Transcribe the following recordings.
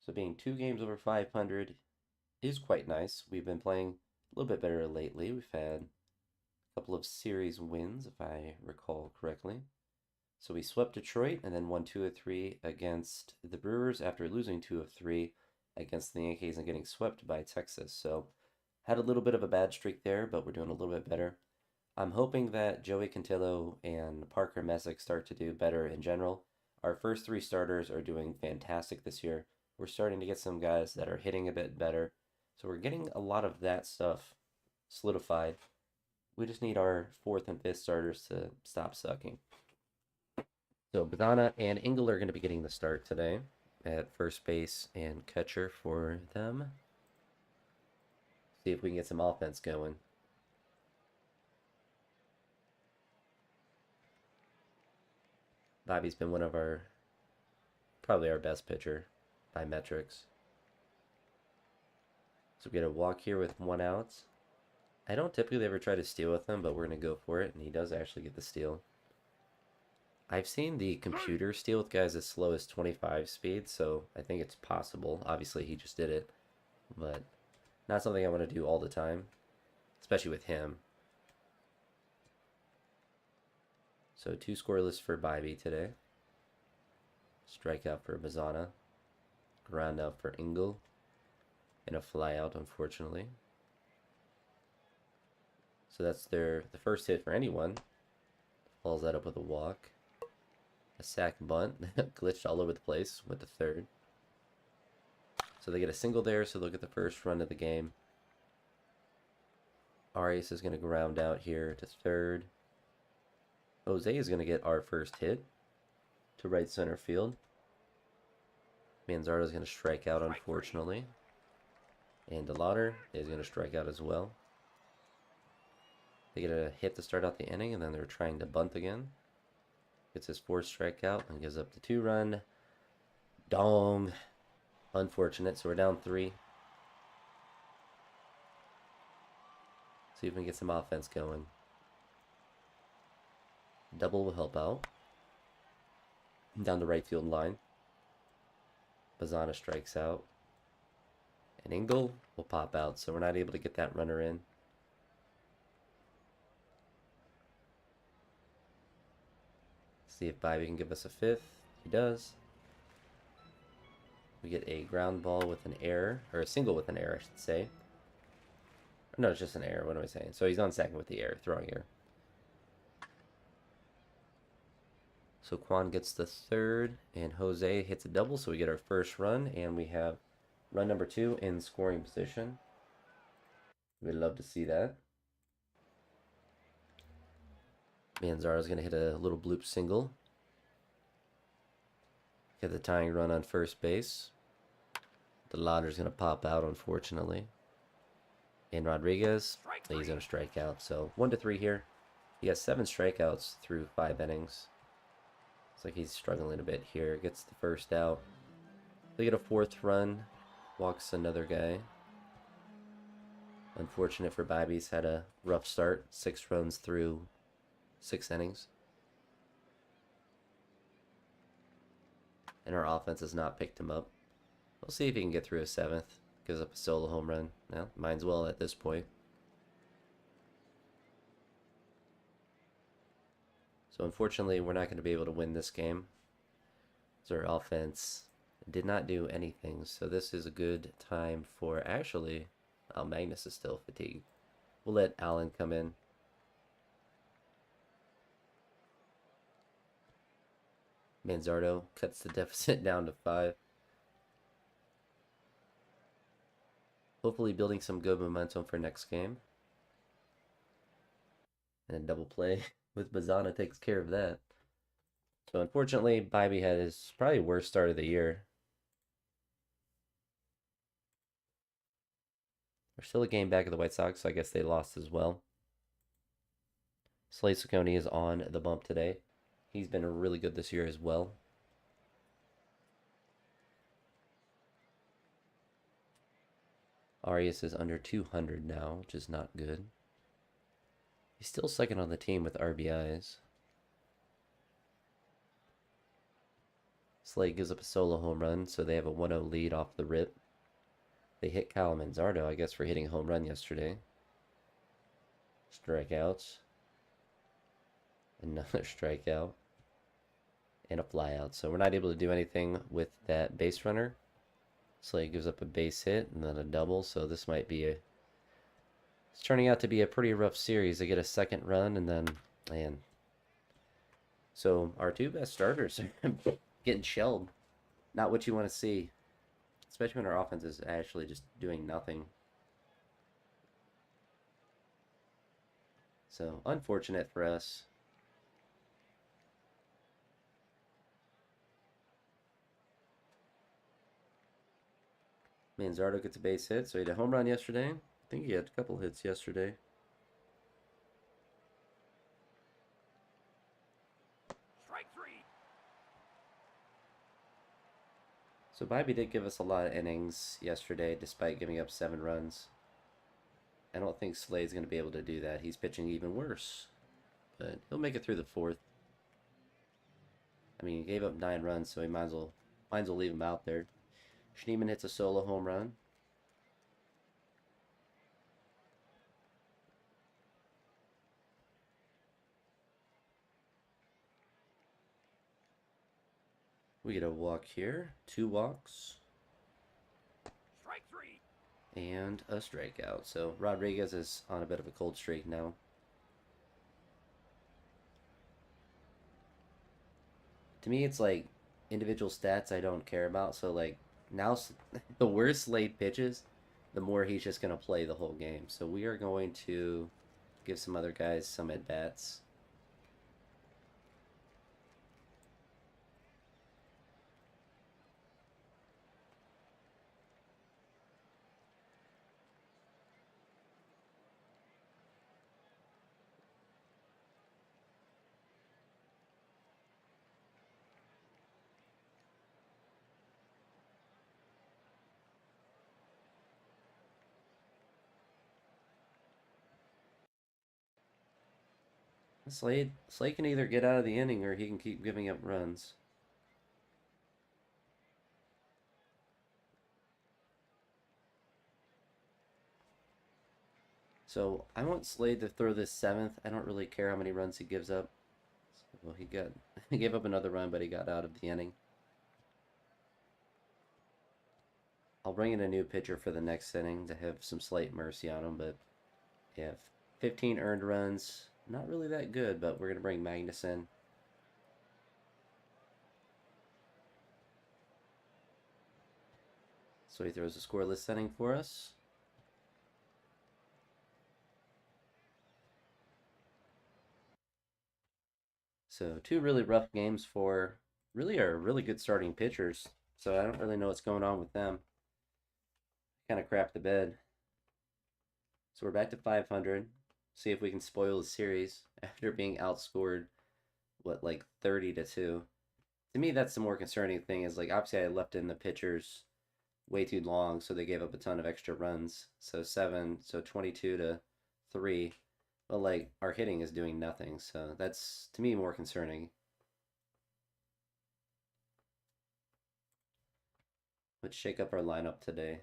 So being 2 games over 500 is quite nice. We've been playing a little bit better lately. We've had a couple of series wins, if I recall correctly. So we swept Detroit and then won 2 of 3 against the Brewers after losing 2 of 3 against the Yankees and getting swept by Texas. So had a little bit of a bad streak there, but we're doing a little bit better. I'm hoping that Joey Cantillo and Parker Messick start to do better in general. Our first 3 starters are doing fantastic this year. We're starting to get some guys that are hitting a bit better. So we're getting a lot of that stuff solidified. We just need our fourth and fifth starters to stop sucking. So Badana and Engel are going to be getting the start today at first base and catcher for them. See if we can get some offense going. Bobby's been one of probably our best pitcher by metrics. So we get a walk here with 1 out. I don't typically ever try to steal with him, but we're going to go for it, and he does actually get the steal. I've seen the computer steal with guys as slow as 25 speed, so I think it's possible. Obviously, he just did it, but not something I want to do all the time, especially with him. So 2 scoreless for Bibby today. Strikeout for Bazana. Ground out for Engel. And a flyout, unfortunately. So that's the first hit for anyone. Follows that up with a walk. A sac bunt. Glitched all over the place with the third. So they get a single there, so they'll get the first run of the game. Arias is going to ground out here to third. Jose is going to get our first hit to right center field. Manzardo is going to strike out, unfortunately. And DeLauder is going to strike out as well. They get a hit to start out the inning, and then they're trying to bunt again. Gets his fourth strikeout and gives up the 2-run. Dong. Unfortunate, so we're down 3. See if we can get some offense going. Double will help out. Down the right field line. Bazana strikes out. And Engel will pop out, so we're not able to get that runner in. See if Bobby can give us a fifth. He does. We get a ground ball with an error, or a single with an error, I should say. No, it's just an error. What am I saying? So he's on second with the error, throwing error. So Quan gets the third, and Jose hits a double, so we get our first run, and we have run number 2 in scoring position. We'd love to see that. Manzardo's going to hit a little bloop single. Get the tying run on first base. The Lauder's going to pop out, unfortunately. And Rodriguez, he's going to strike out. So 1-3 here. He has 7 strikeouts through 5 innings. Looks like he's struggling a bit here. Gets the first out. They get a 4th run. Walks another guy. Unfortunate for Bobby. He's had a rough start. 6 runs through 6 innings. And our offense has not picked him up. We'll see if he can get through a 7th. Gives up a solo home run. Well, mine's well at this point. So unfortunately, we're not going to be able to win this game. So our offense did not do anything. So this is a good time for actually... Oh, Magnus is still fatigued. We'll let Allen come in. Manzardo cuts the deficit down to 5. Hopefully building some good momentum for next game. And double play with Bazana takes care of that. So unfortunately, Bibby had his probably worst start of the year. We're still a game back of the White Sox, so I guess they lost as well. Slade Ciccone is on the bump today. He's been really good this year as well. Arias is under 200 now, which is not good. He's still second on the team with RBIs. Slade gives up a solo home run, so they have a 1-0 lead off the rip. They hit Kyle Manzardo, I guess, for hitting a home run yesterday. Strikeouts. Another strikeout. And a flyout. So we're not able to do anything with that base runner. Slade gives up a base hit and then a double, so this might be a... It's turning out to be a pretty rough series. They get a second run and then... Man. So our two best starters are getting shelled. Not what you want to see. Especially when our offense is actually just doing nothing. So, unfortunate for us. Manzardo gets a base hit, so he had a home run yesterday. I think he had a couple hits yesterday. Strike three. So Bibee did give us a lot of innings yesterday, despite giving up 7 runs. I don't think Slade's going to be able to do that. He's pitching even worse. But he'll make it through the 4th. I mean, he gave up 9 runs, so he might as well leave him out there. Schneemann hits a solo home run. We get a walk here, 2 walks, Strike three. and a strikeout. So Rodriguez is on a bit of a cold streak now. To me, it's like individual stats I don't care about. So like now, the worse Slade pitches, the more he's just gonna play the whole game. So we are going to give some other guys some at bats. Slade can either get out of the inning or he can keep giving up runs. So I want Slade to throw this 7th. I don't really care how many runs he gives up. Well, he gave up another run, but he got out of the inning. I'll bring in a new pitcher for the next inning to have some slight mercy on him, but yeah, 15 earned runs. Not really that good, but we're going to bring Magnus in. So he throws a scoreless inning for us. So 2 really rough games for really our really good starting pitchers. So I don't really know what's going on with them. Kind of crap the bed. So we're back to 500. See if we can spoil the series after being outscored, what, like 30-2. To me, that's the more concerning thing. Is like obviously I left in the pitchers way too long, so they gave up a ton of extra runs. So 22-3. But like our hitting is doing nothing, so that's to me more concerning. Let's shake up our lineup today.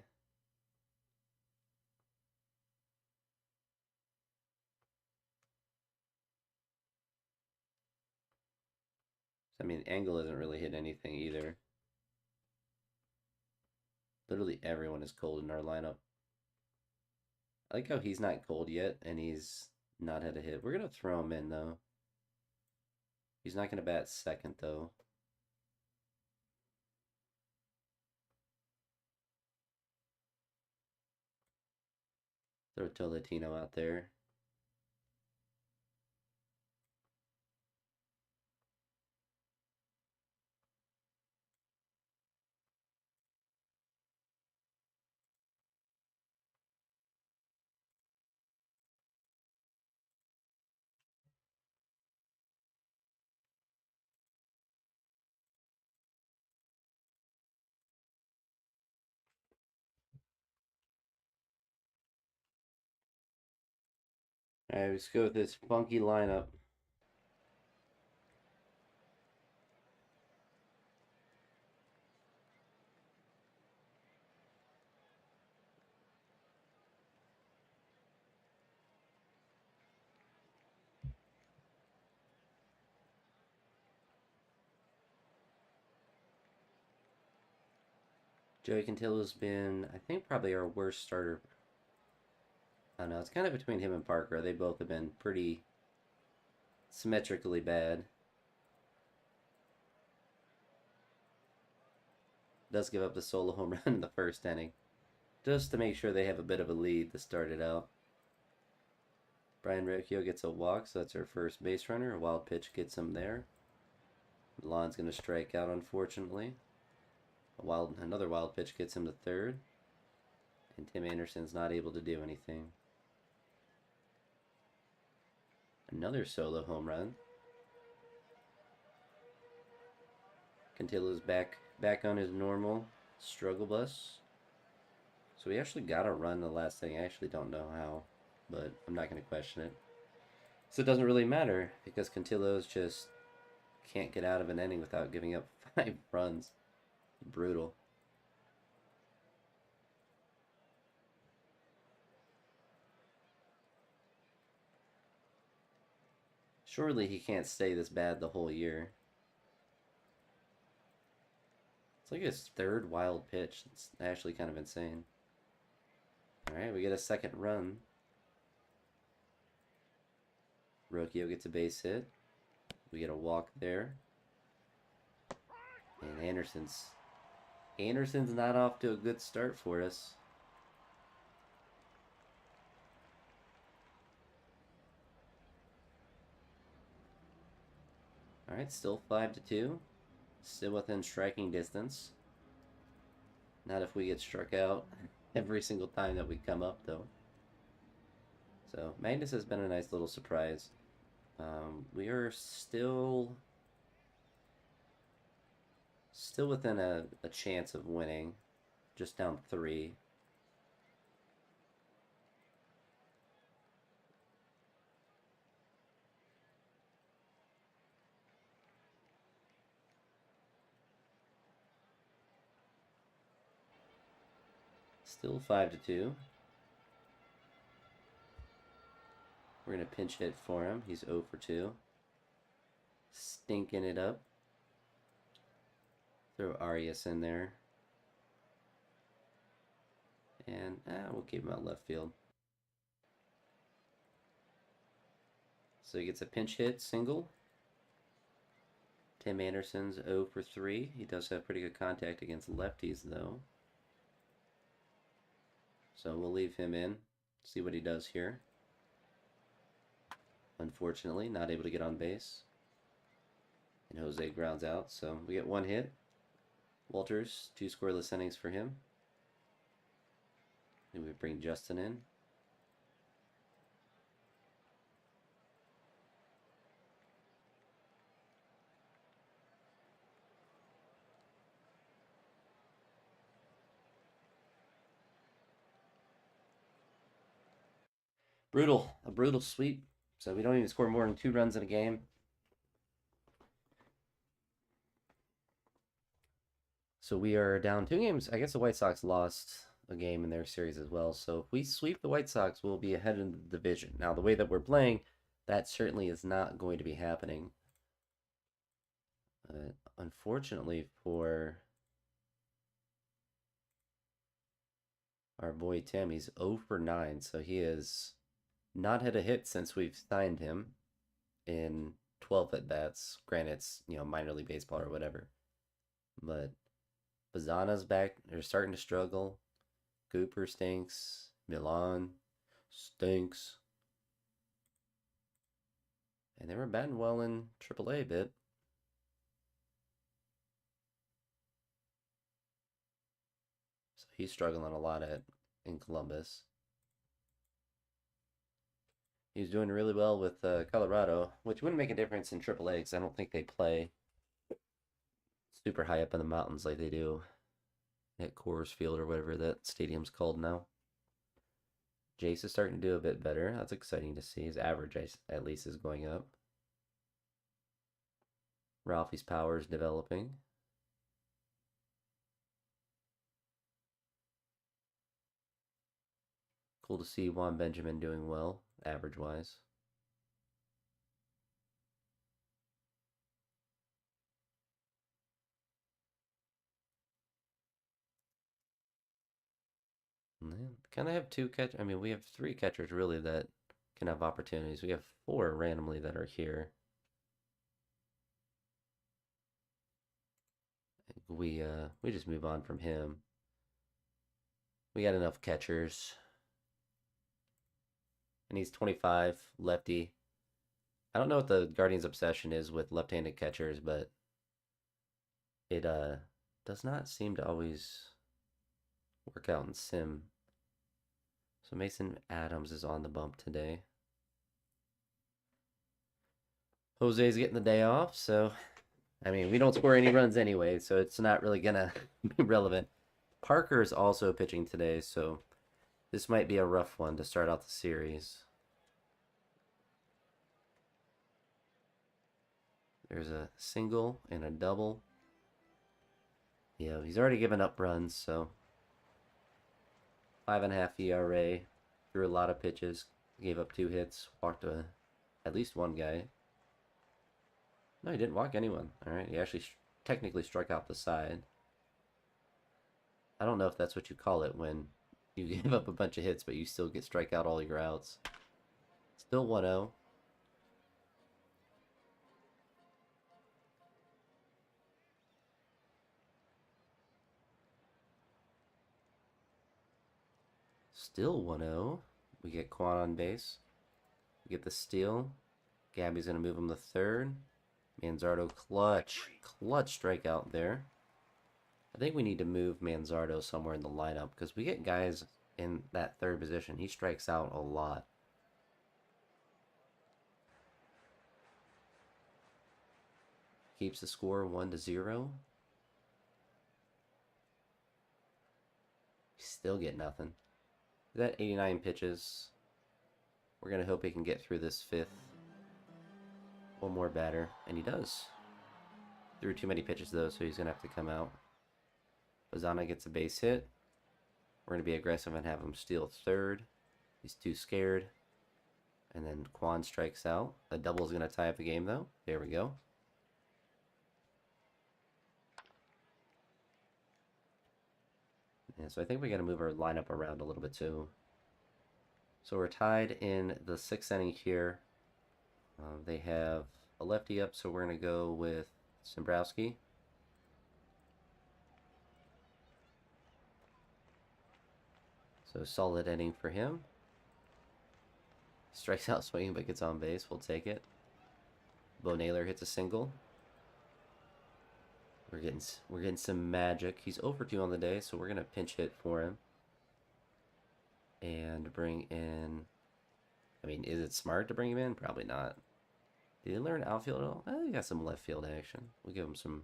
I mean, Angle isn't really hit anything either. Literally everyone is cold in our lineup. I like how he's not cold yet, and he's not had a hit. We're gonna throw him in though. He's not gonna bat second though. Throw Tolentino out there. Alright, let's go with this funky lineup. Joey Cantillo's been, I think, probably our worst starter. I don't know. It's kind of between him and Parker. They both have been pretty symmetrically bad. Does give up the solo home run in the first inning, just to make sure they have a bit of a lead to start it out. Brian Riccio gets a walk, so that's our first base runner. A wild pitch gets him there. Milan's going to strike out, unfortunately. Another wild pitch gets him to third. And Tim Anderson's not able to do anything. Another solo home run. Cantillo's back on his normal struggle bus. So we actually got a run the last thing. I actually don't know how, but I'm not going to question it. So it doesn't really matter because Cantillo's just can't get out of an inning without giving up 5 runs. Brutal. Surely he can't stay this bad the whole year. It's like his third wild pitch. It's actually kind of insane. Alright, we get a second run. Rocchio gets a base hit. We get a walk there. And Anderson's not off to a good start for us. Alright, still 5-2. Still within striking distance. Not if we get struck out every single time that we come up, though. So, Magnus has been a nice little surprise. We are still within a chance of winning. Just down 3. Still 5-2. We're going to pinch hit for him. He's 0 for 2. Stinking it up. Throw Arias in there. And we'll keep him out left field. So he gets a pinch hit single. Tim Anderson's 0 for 3. He does have pretty good contact against lefties, though. So we'll leave him in. See what he does here. Unfortunately, not able to get on base. And Jose grounds out, so we get 1 hit. Walters, 2 scoreless innings for him. And we bring Justin in. A brutal sweep. So we don't even score more than 2 runs in a game. So we are down 2 games. I guess the White Sox lost a game in their series as well. So if we sweep the White Sox, we'll be ahead in the division. Now, the way that we're playing, that certainly is not going to be happening. Unfortunately for our boy Tim, he's 0 for 9. So he has not had a hit since we've signed him in 12 at-bats. Granted, it's, minor league baseball or whatever. But Bazana's back. They're starting to struggle. Cooper stinks. Milan stinks. And they were batting well in AAA a bit. So he's struggling a lot in Columbus. He was doing really well with Colorado, which wouldn't make a difference in AAA because I don't think they play super high up in the mountains like they do at Coors Field or whatever that stadium's called now. Jace is starting to do a bit better. That's exciting to see. His average at least is going up. Ralphie's power is developing. Cool to see Juan Benjamin doing well, average-wise. Kind of have two catch. I mean, we have three catchers really that can have opportunities. We have four randomly that are here. We just move on from him. We got enough catchers. And he's 25, lefty. I don't know what the Guardians' obsession is with left-handed catchers, but it does not seem to always work out in sim. So Mason Adams is on the bump today. Jose's getting the day off, so I mean, we don't score any runs anyway, so it's not really gonna be relevant. Parker is also pitching today, so this might be a rough one to start out the series. There's a single and a double. Yeah, he's already given up runs, so 5.5 ERA. Threw a lot of pitches, gave up 2 hits, walked at least one guy. No, he didn't walk anyone. All right, he actually technically struck out the side. I don't know if that's what you call it when you give up a bunch of hits, but you still get strike out all your outs. Still 1-0. Still 1-0. We get Quan on base. We get the steal. Gabby's going to move him to third. Manzardo clutch strikeout there. I think we need to move Manzardo somewhere in the lineup because we get guys in that third position. He strikes out a lot. Keeps the score 1-0. Still get nothing. That 89 pitches. We're going to hope he can get through this fifth. One more batter, and he does. Threw too many pitches though, so he's going to have to come out. Bazana gets a base hit. We're going to be aggressive and have him steal third. He's too scared. And then Quan strikes out. A double is going to tie up the game though. There we go. Yeah, so I think we got to move our lineup around a little bit too. So we're tied in the 6th inning here. They have a lefty up, so we're going to go with Simbrowski. So solid inning for him. Strikes out swinging but gets on base. We'll take it. Bo Naylor hits a single. We're getting some magic. He's over 2 on the day, so we're gonna pinch hit for him. And bring in. I mean, is it smart to bring him in? Probably not. Did he learn outfield at all? He got some left field action. We'll give him some.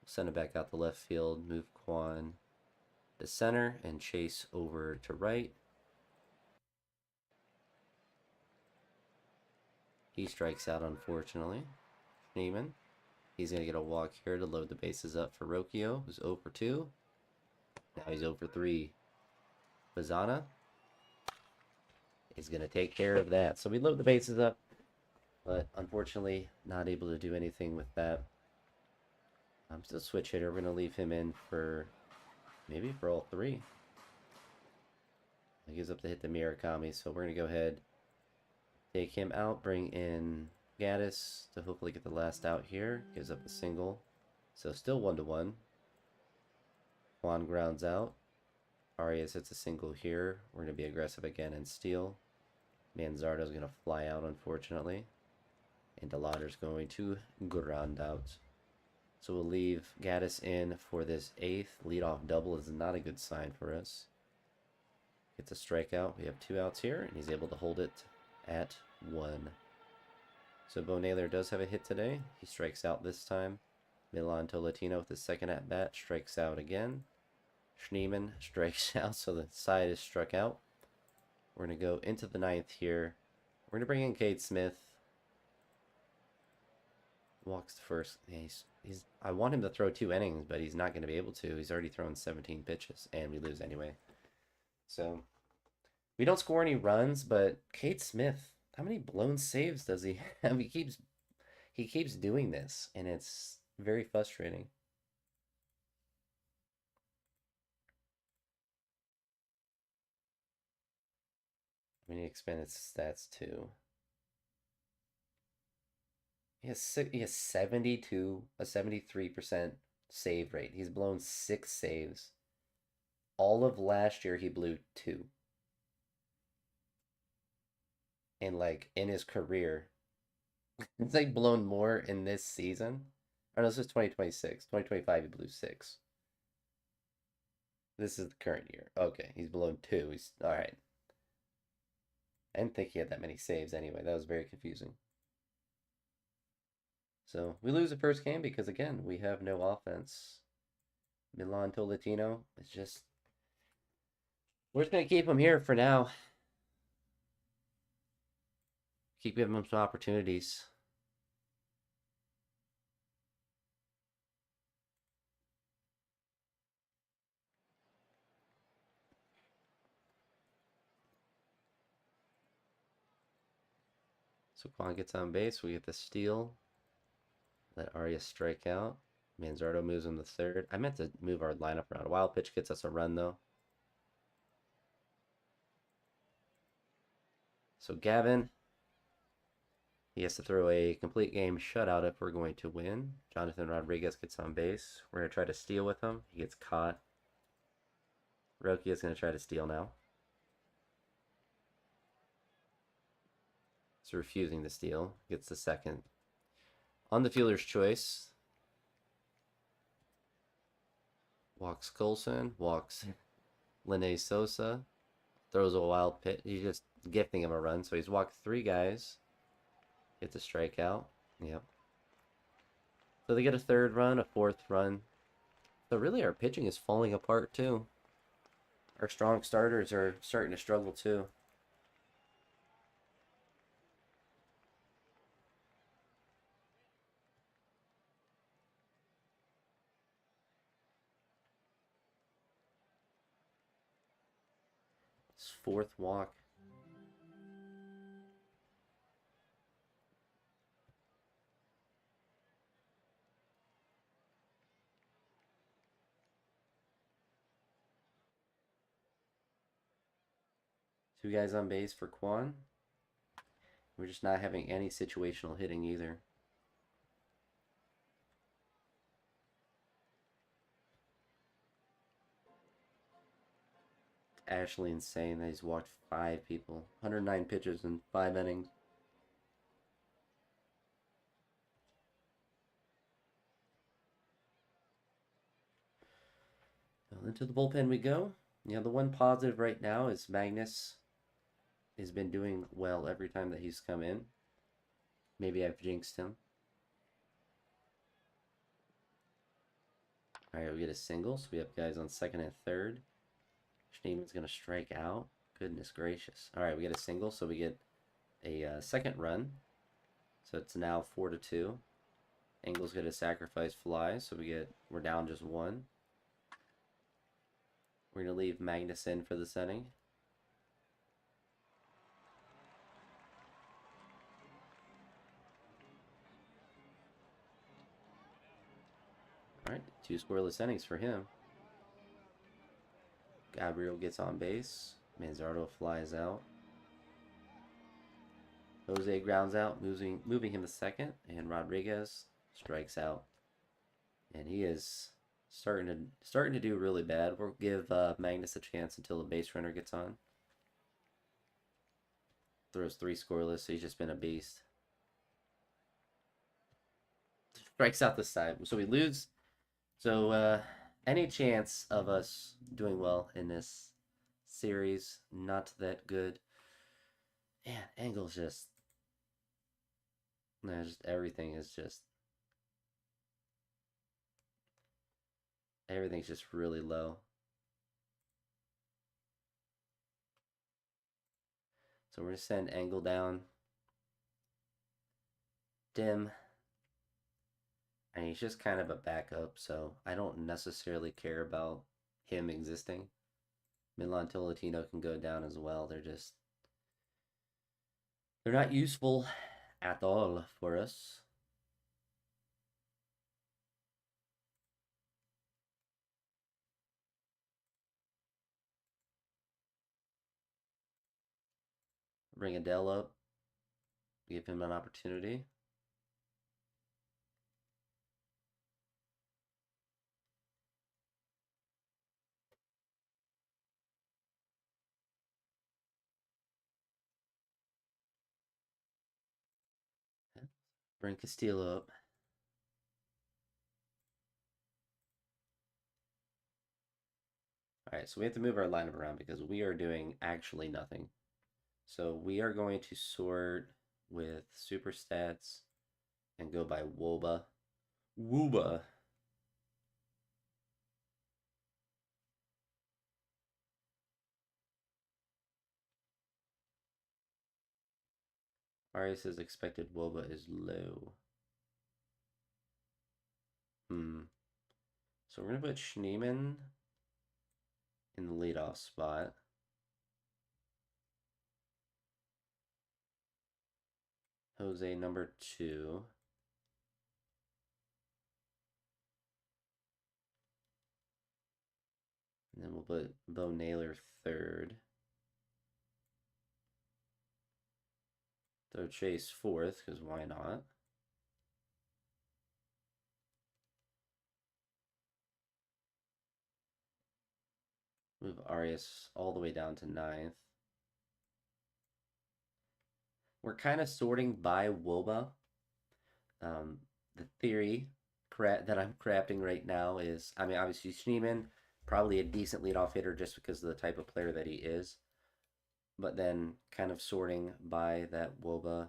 Send it back out the left field. Move Quan to center and Chase over to right. He strikes out, unfortunately. Schneemann. He's going to get a walk here to load the bases up for Rocchio, who's 0 for 2. Now he's 0 for 3. Bazana is going to take care of that. So we load the bases up, but unfortunately not able to do anything with that. I'm still switch hitter. We're going to leave him in for maybe for all 3. He gives up the hit to Murakami, so we're going to go ahead, take him out, bring in Gaddis to hopefully get the last out here. Gives up a single. So still 1-1. Juan grounds out. Arias hits a single here. We're going to be aggressive again and steal. Manzardo's going to fly out, unfortunately. And DeLauder's going to ground out. So we'll leave Gaddis in for this 8th. Leadoff double is not a good sign for us. Gets a strikeout. We have 2 outs here, and he's able to hold it at 1. So Bo Naylor does have a hit today. He strikes out this time. Milan Tolentino with his second at-bat strikes out again. Schneemann strikes out, so the side is struck out. We're going to go into the 9th here. We're going to bring in Cade Smith. Walks to first. I want him to throw 2 innings, but he's not going to be able to. He's already thrown 17 pitches, and we lose anyway. So we don't score any runs, but Cade Smith, how many blown saves does he have? He keeps doing this, and it's very frustrating. We need to expand its stats too. He has 72, a 73% save rate. He's blown 6 saves. All of last year he blew 2. And like in his career, it's like blown more in this season. Oh no, this is 2026. 2025 he blew 6. This is the current year. Okay, he's blown 2. He's all right. I didn't think he had that many saves anyway. That was very confusing. So we lose the first game because again we have no offense. Milan Tolentino is just we're just gonna keep him here for now. Keep giving him some opportunities. So Quan gets on base. We get the steal. Let Arias strike out. Manzardo moves him to third. I meant to move our lineup around. A wild pitch gets us a run, though. So Gavin, he has to throw a complete game shutout if we're going to win. Jonathan Rodriguez gets on base. We're going to try to steal with him. He gets caught. Roki is going to try to steal now. He's refusing to steal. Gets the second. On the fielder's choice. Walks Colson. Walks Linne Sosa. Throws a wild pitch. He's just gifting him a run. So he's walked 3 guys. Gets a strikeout. Yep. So they get a 3rd run, a 4th run. So really our pitching is falling apart too. Our strong starters are starting to struggle too. It's 4th walk. Two guys on base for Quan. We're just not having any situational hitting either. Actually insane that he's walked 5 people. 109 pitches in 5 innings. Well, into the bullpen we go. Yeah, the one positive right now is Magnus has been doing well every time that he's come in. Maybe I've jinxed him. Alright, we get a single, so we have guys on second and third. Schneeman's going to strike out. Goodness gracious. Alright, we get a single, so we get a second run. So it's now 4-2. Engel's going to sacrifice fly, so we're down just 1. We're going to leave Magnus in for this inning. Alright, 2 scoreless innings for him. Gabriel gets on base. Manzardo flies out. Jose grounds out, moving him to second, and Rodriguez strikes out. And he is starting to do really bad. We'll give Magnus a chance until the base runner gets on. Throws 3 scoreless, so he's just been a beast. Strikes out this side, so we lose. So any chance of us doing well in this series, not that good. Man, Engel's just everything's just really low. So we're gonna send Engel down. Dim. And he's just kind of a backup, so I don't necessarily care about him existing. Milan Tolentino can go down as well. They're not useful at all for us. Bring Adele up. Give him an opportunity. Bring Castillo up. Alright, so we have to move our lineup around because we are doing actually nothing. So we are going to sort with super stats and go by Woba. Wooba. Arias' expected Woba is low. So we're going to put Schneemann in the leadoff spot. Jose number 2. And then we'll put Bo Naylor third. Throw Chase fourth, because why not? Move Arias all the way down to ninth. We're kind of sorting by Woba. The theory that I'm crafting right now is, I mean, obviously Schneemann, probably a decent leadoff hitter just because of the type of player that he is. But then kind of sorting by that Woba.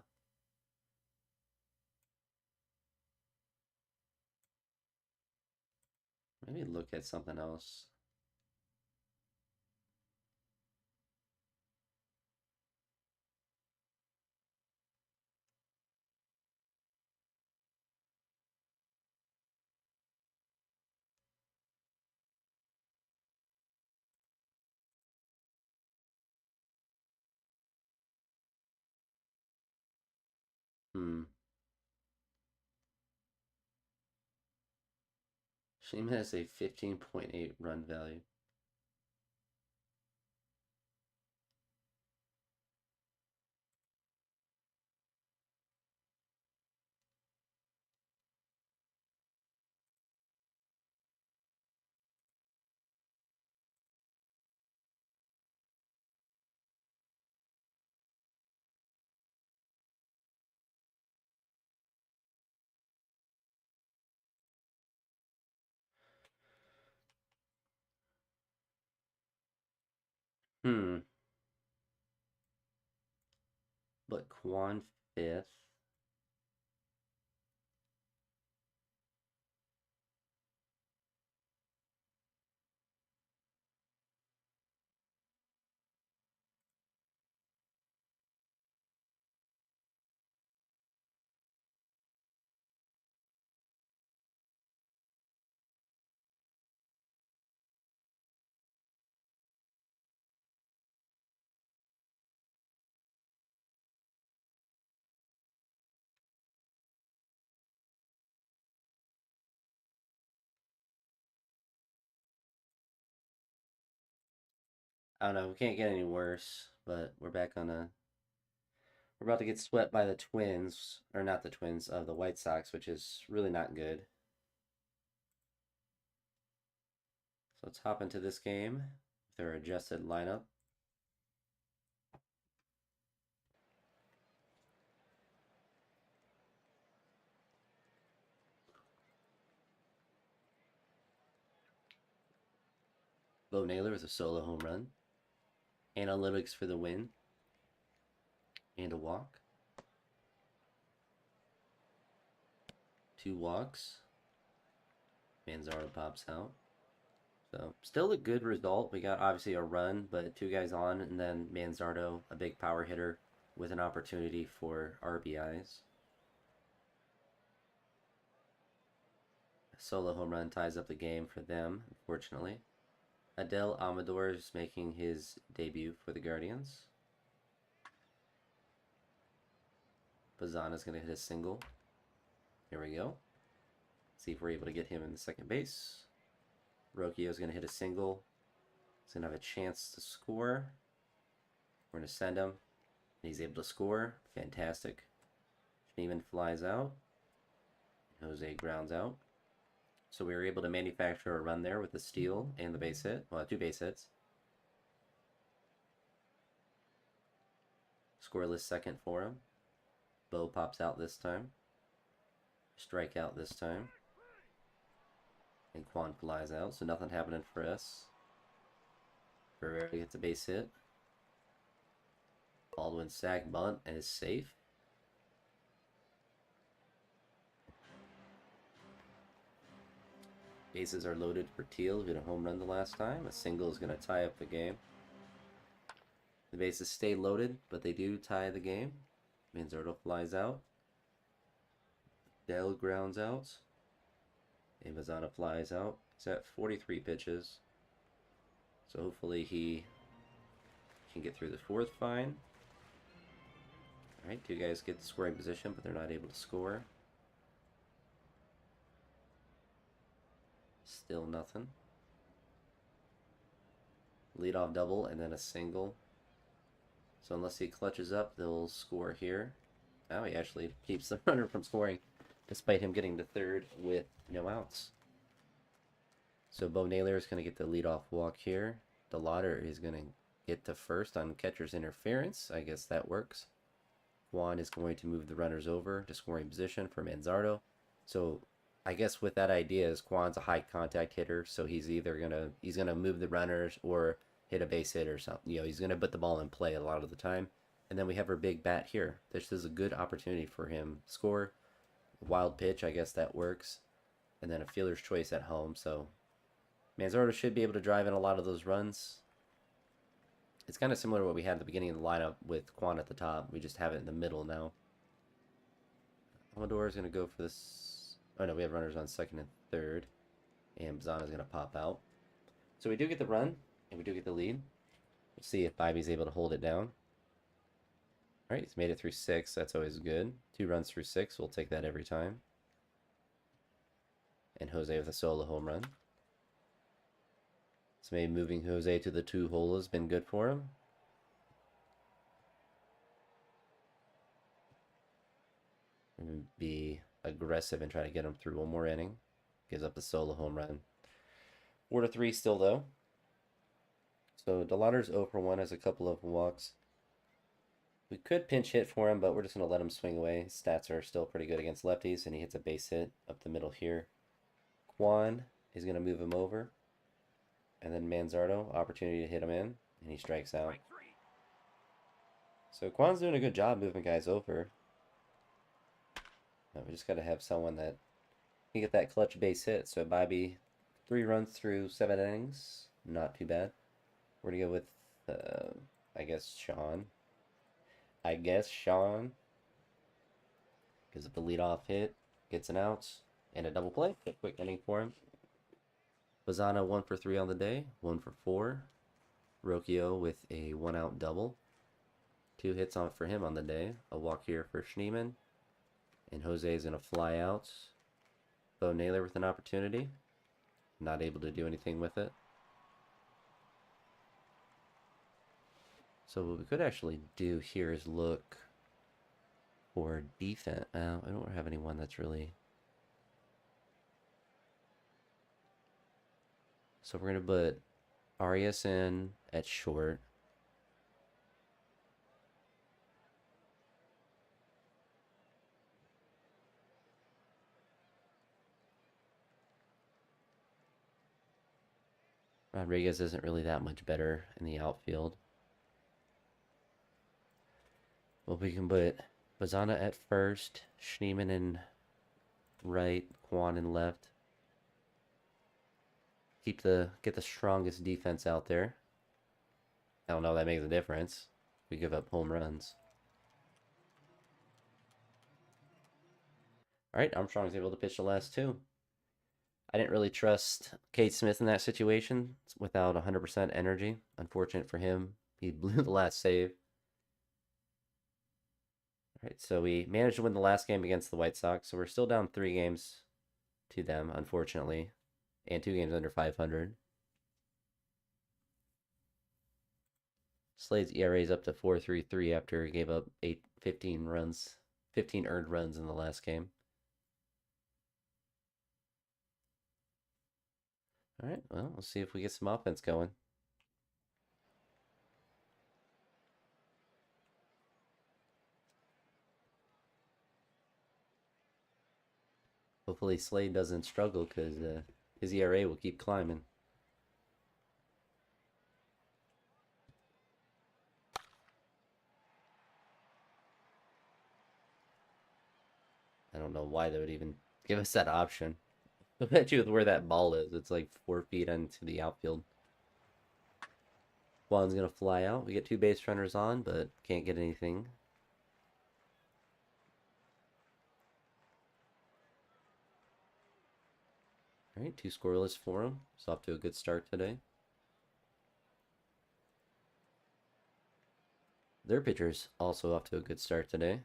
Maybe look at something else. Schneemann has a 15.8 run value. But Quan fifth. I don't know. We can't get any worse, but we're back on a. We're about to get swept by the Twins, or not the Twins, of the White Sox, which is really not good. So let's hop into this game with their adjusted lineup. Bo Naylor with a solo home run. Analytics for the win. And a walk. 2 walks. Manzardo pops out. So still a good result. We got obviously a run, but 2 guys on, and then Manzardo, a big power hitter, with an opportunity for RBIs. A solo home run ties up the game for them, unfortunately. Adel Amador is making his debut for the Guardians. Bazana's going to hit a single. Here we go. See if we're able to get him in the second base. Rocchio's going to hit a single. He's going to have a chance to score. We're going to send him. He's able to score. Fantastic. Schneemann flies out. Jose grounds out. So we were able to manufacture a run there with the steal and the base hit. Well, 2 base hits. Scoreless second for him. Bo pops out this time. Strikeout this time. And Kwan flies out, so nothing happening for us. Ferrari gets a base hit. Baldwin sack bunt and is safe. Bases are loaded for Teal, who hit a home run the last time. A single is going to tie up the game. The bases stay loaded, but they do tie the game. Manzardo flies out. Dell grounds out. And Mazana flies out. He's at 43 pitches. So hopefully he can get through the 4th fine. Alright, 2 guys get the scoring position, but they're not able to score. Still nothing. Leadoff double and then a single. So unless he clutches up, they'll score here. Now he actually keeps the runner from scoring, despite him getting to 3rd with no outs. So Bo Naylor is going to get the leadoff walk here. DeLauder is going to get to 1st on catcher's interference. I guess that works. Juan is going to move the runners over to scoring position for Manzardo. So I guess with that idea is Kwan's a high contact hitter, so he's either gonna move the runners or hit a base hit or something. You know, he's gonna put the ball in play a lot of the time. And then we have our big bat here. This is a good opportunity for him to score. Wild pitch, I guess that works. And then a fielder's choice at home. So Manzardo should be able to drive in a lot of those runs. It's kind of similar to what we had at the beginning of the lineup with Kwan at the top. We just have it in the middle now. Amador is going to go for this. Oh no, we have runners on 2nd and 3rd. And Bazana is going to pop out. So we do get the run, and we do get the lead. We'll see if Bobby's able to hold it down. Alright, he's made it through 6. That's always good. 2 runs through 6. We'll take that every time. And Jose with a solo home run. So maybe moving Jose to the 2 hole has been good for him. And be aggressive and try to get him through one more inning. Gives up the solo home run. 4-3 still though. So DeLauder's 0 for 1 has a couple of walks. We could pinch hit for him, but we're just going to let him swing away. His stats are still pretty good against lefties, and he hits a base hit up the middle here. Kwan is going to move him over. And then Manzardo, opportunity to hit him in, and he strikes out. So Kwan's doing a good job moving guys over. We just got to have someone that can get that clutch base hit. So Bobby, 3 runs through 7 innings. Not too bad. We're going to go with, I guess, Sean. Gives up the leadoff hit. Gets an out. And a double play. A quick inning for him. Bazana 1 for 3 on the day. 1 for 4. Rocchio with a 1-out double. 2 hits on for him on the day. A walk here for Schneemann. And Jose is going to fly out. Bo Naylor with an opportunity. Not able to do anything with it. So what we could actually do here is look for defense. I don't have anyone that's really... So we're going to put Arias in at short. Rodriguez isn't really that much better in the outfield. Well, we can put Bazana at first, Schneemann in right, Kwan in left. Get the strongest defense out there. I don't know if that makes a difference. We give up home runs. Alright, Armstrong's able to pitch the last 2. I didn't really trust Cade Smith in that situation without 100% energy. Unfortunate for him. He blew the last save. Alright, so we managed to win the last game against the White Sox. So we're still down 3 games to them, unfortunately. And 2 games under 500. Slade's ERA is up to 4.33 after he gave up 15 runs, 15 earned runs in the last game. All right, well, we'll see if we get some offense going. Hopefully Slade doesn't struggle because his ERA will keep climbing. I don't know why they would even give us that option. I bet you with where that ball is, it's like 4 feet into the outfield. Juan's going to fly out. We get 2 base runners on, but can't get anything. All right, 2 scoreless for him. It's off to a good start today. Their pitcher's also off to a good start today.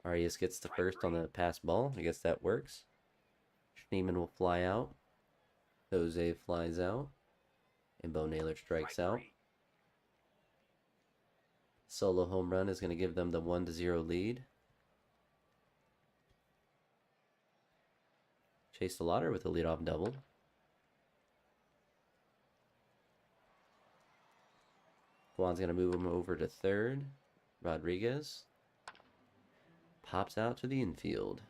Arias gets the first on the pass ball. I guess that works. Schneemann will fly out. Jose flies out. And Bo Naylor strikes out. Solo home run is going to give them the 1-0 lead. Chase DeLauder with a leadoff double. Juan's going to move him over to third. Rodriguez pops out to the infield.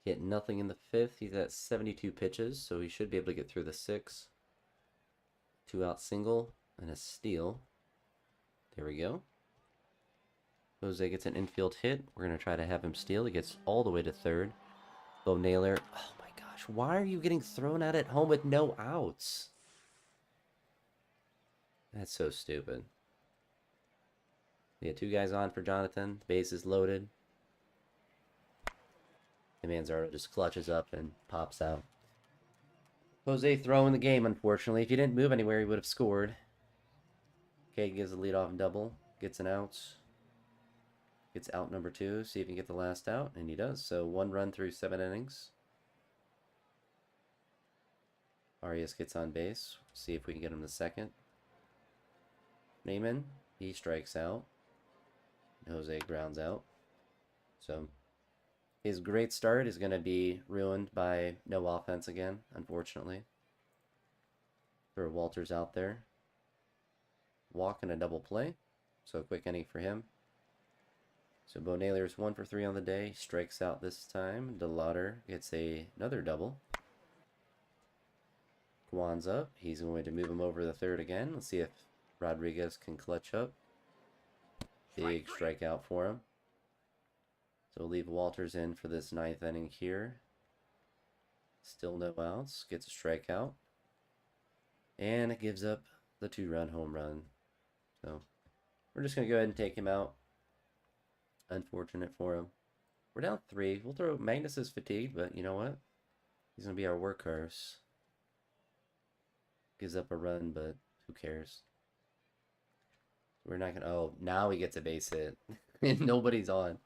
Hit nothing in the 5th. He's at 72 pitches, so he should be able to get through the 6th. 2-out single and a steal. There we go. Jose gets an infield hit. We're going to try to have him steal. He gets all the way to third. Bo Naylor. Oh my gosh. Why are you getting thrown out at home with no outs? That's so stupid. We had 2 guys on for Jonathan. The base is loaded. And Manzardo just clutches up and pops out. Jose throwing the game, unfortunately. If he didn't move anywhere, he would have scored. Cade gives a leadoff double. Gets an out. Gets out number 2. See if he can get the last out. And he does. So 1 run through 7 innings. Arias gets on base. See if we can get him to second. Neyman, he strikes out. Jose grounds out. So his great start is going to be ruined by no offense again, unfortunately. Throw Walters out there. Walk and a double play. So a quick inning for him. So Bo Naylor's 1 for 3 on the day. Strikes out this time. DeLauder gets another double. Juan's up. He's going to move him over the third again. Let's see if Rodriguez can clutch up. Big strikeout for him. So we'll leave Walters in for this 9th inning here. Still no outs. Gets a strikeout. And it gives up the 2-run home run. So we're just going to go ahead and take him out. Unfortunate for him. We're down 3. We'll throw Magnus is fatigued, but you know what? He's going to be our workhorse. Gives up a run, but who cares? We're not going to... Oh, now he gets a base hit. And nobody's on.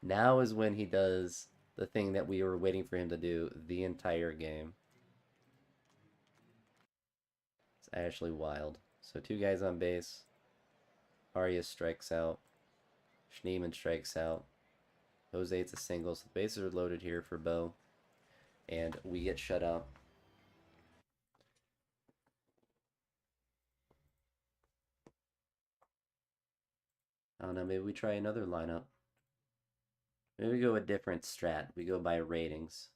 Now is when he does the thing that we were waiting for him to do the entire game. It's actually wild. So 2 guys on base. Arias strikes out. Schneemann strikes out. Jose, it's a single. So the bases are loaded here for Bo. And we get shut out. I don't know, maybe we try another lineup. Maybe we go a different strat. We go by ratings.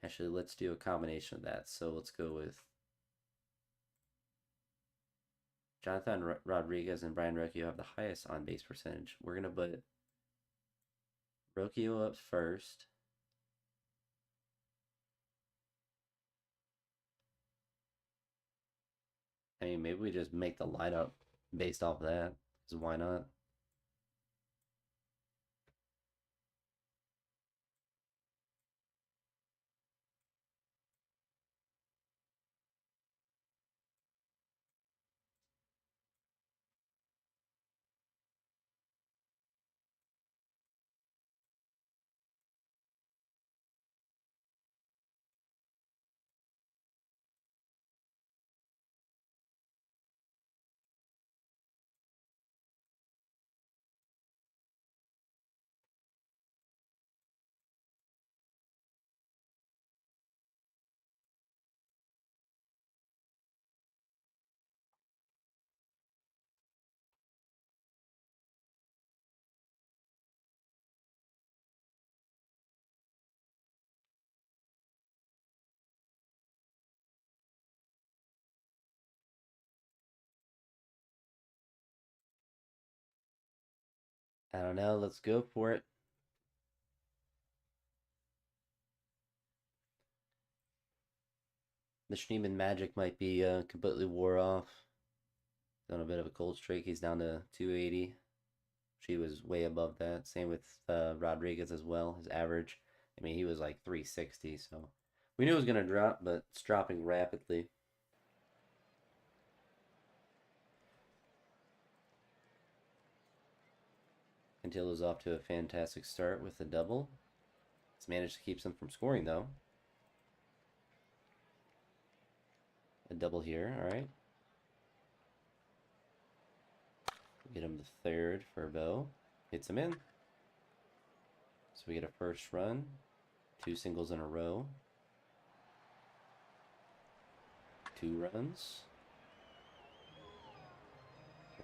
Actually, let's do a combination of that. So let's go with Jonathan Rodriguez and Brian Rocchio have the highest on-base percentage. We're going to put Rocchio up first. I mean, maybe we just make the lineup based off of that. Because why not? I don't know. Let's go for it. The Schneemann magic might be completely wore off. On a bit of a cold streak. He's down to 280. She was way above that. Same with Rodriguez as well. His average, I mean, he was like 360. So we knew it was going to drop, but it's dropping rapidly. Cantillo's off to a fantastic start with the double. He's managed to keep them from scoring, though. A double here, all right. Get him the third for Bo. Hits him in. So we get a first run. 2 singles in a row. 2 runs.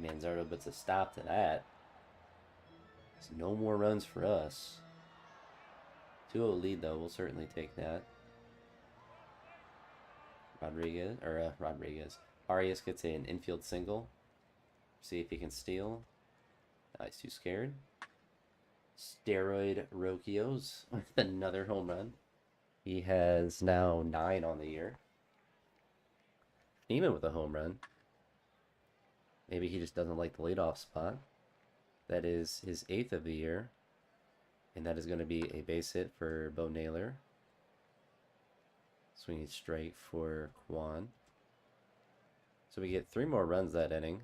Manzardo puts a stop to that. So no more runs for us. 2-0 lead, though. We'll certainly take that. Rodriguez. Arias gets an infield single. See if he can steal. He's too scared. Steroid Rokios with another home run. He has now 9 on the year. Neiman with a home run. Maybe he just doesn't like the leadoff spot. That is his 8th of the year. And that is going to be a base hit for Bo Naylor. Swinging straight for Kwan. So we get 3 more runs that inning.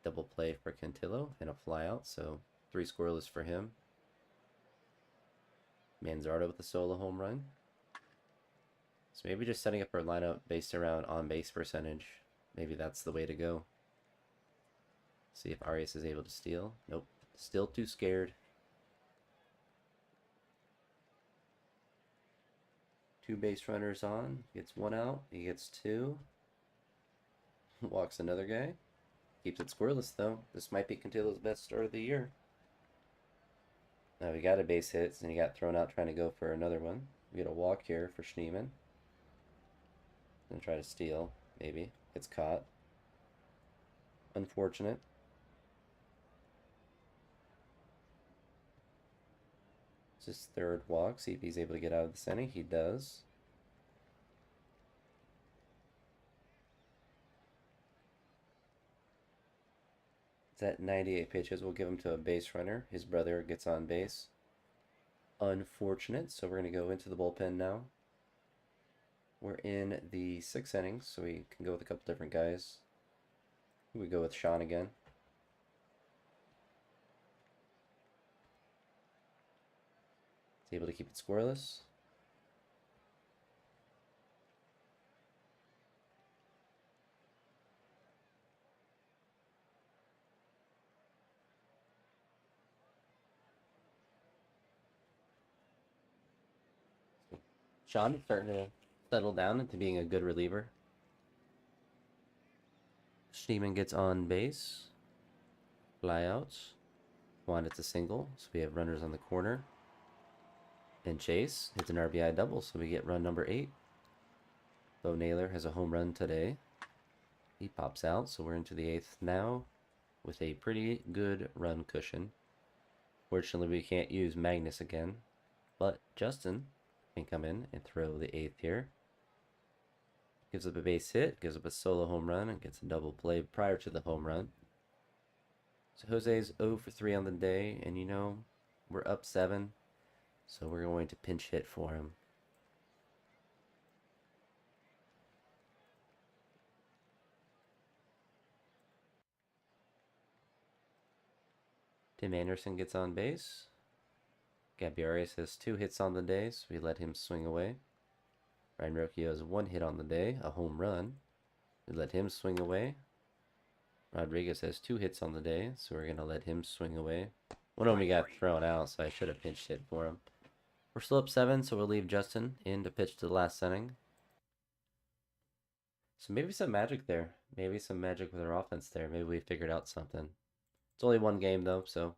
Double play for Cantillo and a flyout, so 3 scoreless for him. Manzardo with a solo home run. So maybe just setting up our lineup based around on-base percentage. Maybe that's the way to go. See if Arias is able to steal. Nope. Still too scared. 2 base runners on. Gets 1 out. He gets 2. Walks another guy. Keeps it scoreless, though. This might be Cantillo's best start of the year. Now we got a base hit, and he got thrown out trying to go for another one. We get a walk here for Schneemann. Gonna try to steal, maybe. Gets caught. Unfortunate. It's his 3rd walk. See if he's able to get out of this inning. He does. It's at 98 pitches. We'll give him to a base runner. His brother gets on base. Unfortunate. So we're going to go into the bullpen now. We're in the 6th inning, so we can go with a couple different guys. We go with Sean again. He's able to keep it scoreless. Sean starting to settle down into being a good reliever. Schneemann gets on base. Flyouts. Juan hits a single, so we have runners on the corner. And Chase hits an RBI double, so we get run number 8. Bo Naylor has a home run today. He pops out, so we're into the 8th now with a pretty good run cushion. Fortunately, we can't use Magnus again, but Justin can come in and throw the 8th here. Gives up a base hit, gives up a solo home run, and gets a double play prior to the home run. So Jose's 0 for 3 on the day, and you know, we're up 7, so we're going to pinch hit for him. Tim Anderson gets on base. Gabby Arias has 2 hits on the day, so we let him swing away. Ryan Rocchio has 1 hit on the day, a home run. We let him swing away. Rodriguez has 2 hits on the day, so we're going to let him swing away. One of them got thrown out, so I should have pinched hit for him. We're still up 7, so we'll leave Justin in to pitch to the last inning. So maybe some magic there. Maybe some magic with our offense there. Maybe we figured out something. It's only 1 game, though, so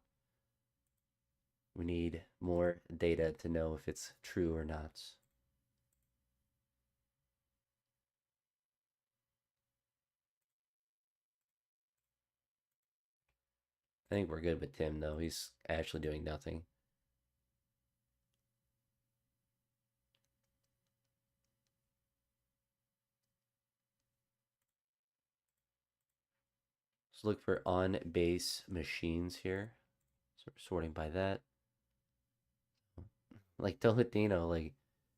we need more data to know if it's true or not. think we're good with Tim, though. He's actually doing nothing. Let's look for on-base machines here. So we're sorting by that. Like Tolentino, like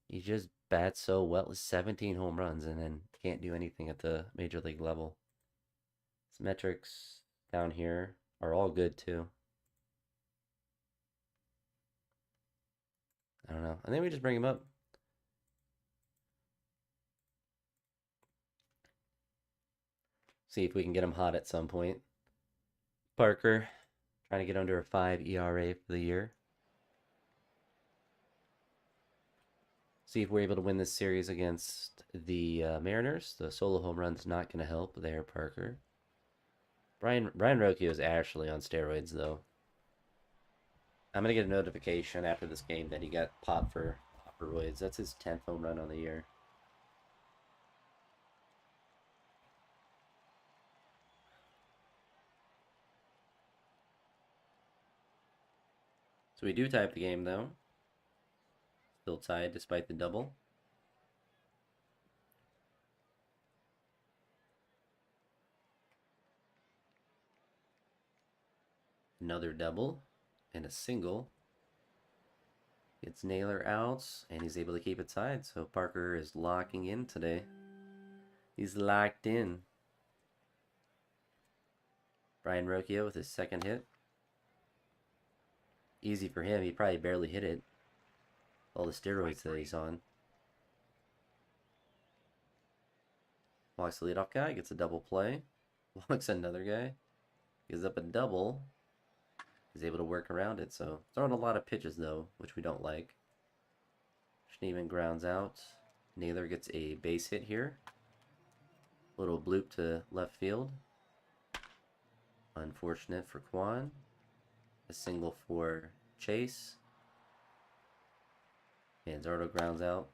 he just bats so well, 17 home runs, and then can't do anything at the major league level. His metrics down here are all good too. I don't know. I think we just bring him up. See if we can get him hot at some point. Parker, trying to get under a 5 ERA for the year. See if we're able to win this series against the Mariners. The solo home run's not going to help there, Parker. Ryan Rocchio is actually on steroids, though. I'm going to get a notification after this game that he got popped for steroids. That's his 10th home run on the year. So we do tie up the game, though. Still tied despite the double. Another double and a single. Gets Naylor out, and he's able to keep it tied. So Parker is locking in today. He's locked in. Brayan Rocchio with his second hit. Easy for him. He probably barely hit it. All the steroids that he's on. Walks the leadoff guy. Gets a double play. Walks another guy. Gives up a double. He's able to work around it. So throwing a lot of pitches, though, which we don't like. Schneemann grounds out. Naylor gets a base hit here. Little bloop to left field. Unfortunate for Kwan. A single for Chase. Manzardo grounds out.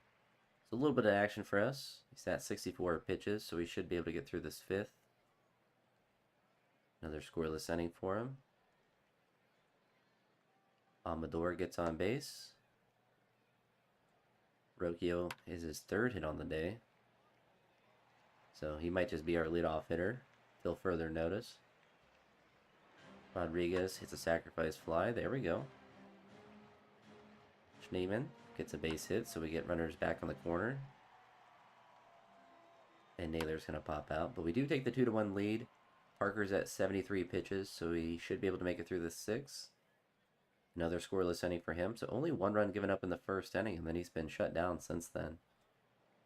It's a little bit of action for us. He's at 64 pitches, so we should be able to get through this fifth. Another scoreless inning for him. Amador gets on base. Rocchio is his third hit on the day. So he might just be our leadoff hitter till further notice. Rodriguez hits a sacrifice fly. There we go. Schneemann gets a base hit, so we get runners back on the corner. And Naylor's going to pop out. But we do take the 2-1 lead. Parker's at 73 pitches, so he should be able to make it through the sixth. Another scoreless inning for him. So only one run given up in the first inning, and then he's been shut down since then.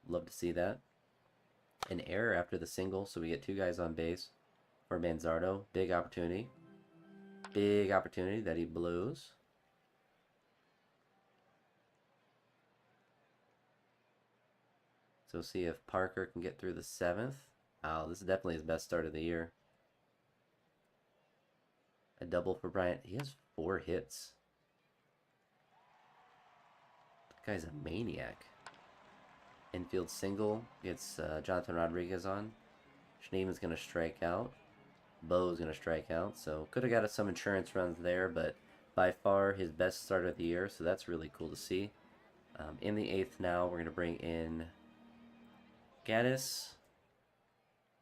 Love to see that. An error after the single, so we get two guys on base for Manzardo. Big opportunity. Big opportunity that he blows. So see if Parker can get through the seventh. Wow, this is definitely his best start of the year. A double for Bryant. He has 4 hits. That guy's a maniac. Infield single gets Jonathan Rodriguez on. Schneemann's going to strike out. Bo's going to strike out. So could have got us some insurance runs there, but by far his best start of the year. So that's really cool to see. In the 8th now, we're going to bring in Gaddis.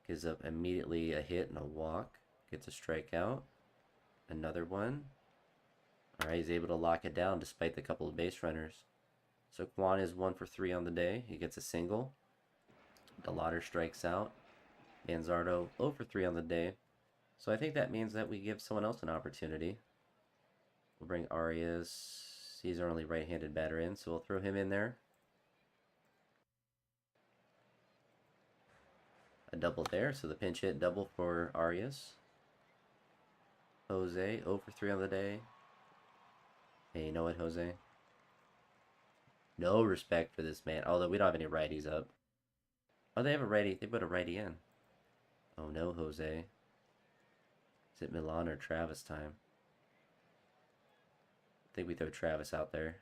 Gives up immediately a hit and a walk. Gets a strikeout. Another one. Alright, he's able to lock it down despite the couple of base runners. So Kwan is 1 for 3 on the day. He gets a single. DeLauder strikes out. Manzardo 0 for 3 on the day. So I think that means that we give someone else an opportunity. We'll bring Arias. He's our only right-handed batter in, so we'll throw him in there. A double there, so the pinch hit double for Arias. Jose 0 for 3 on the day. Hey, you know what, Jose? No respect for this man. Although we don't have any righties up. Oh, they have a righty. They put a righty in. Oh no, Jose. Is it Milan or Travis time? I think we throw Travis out there.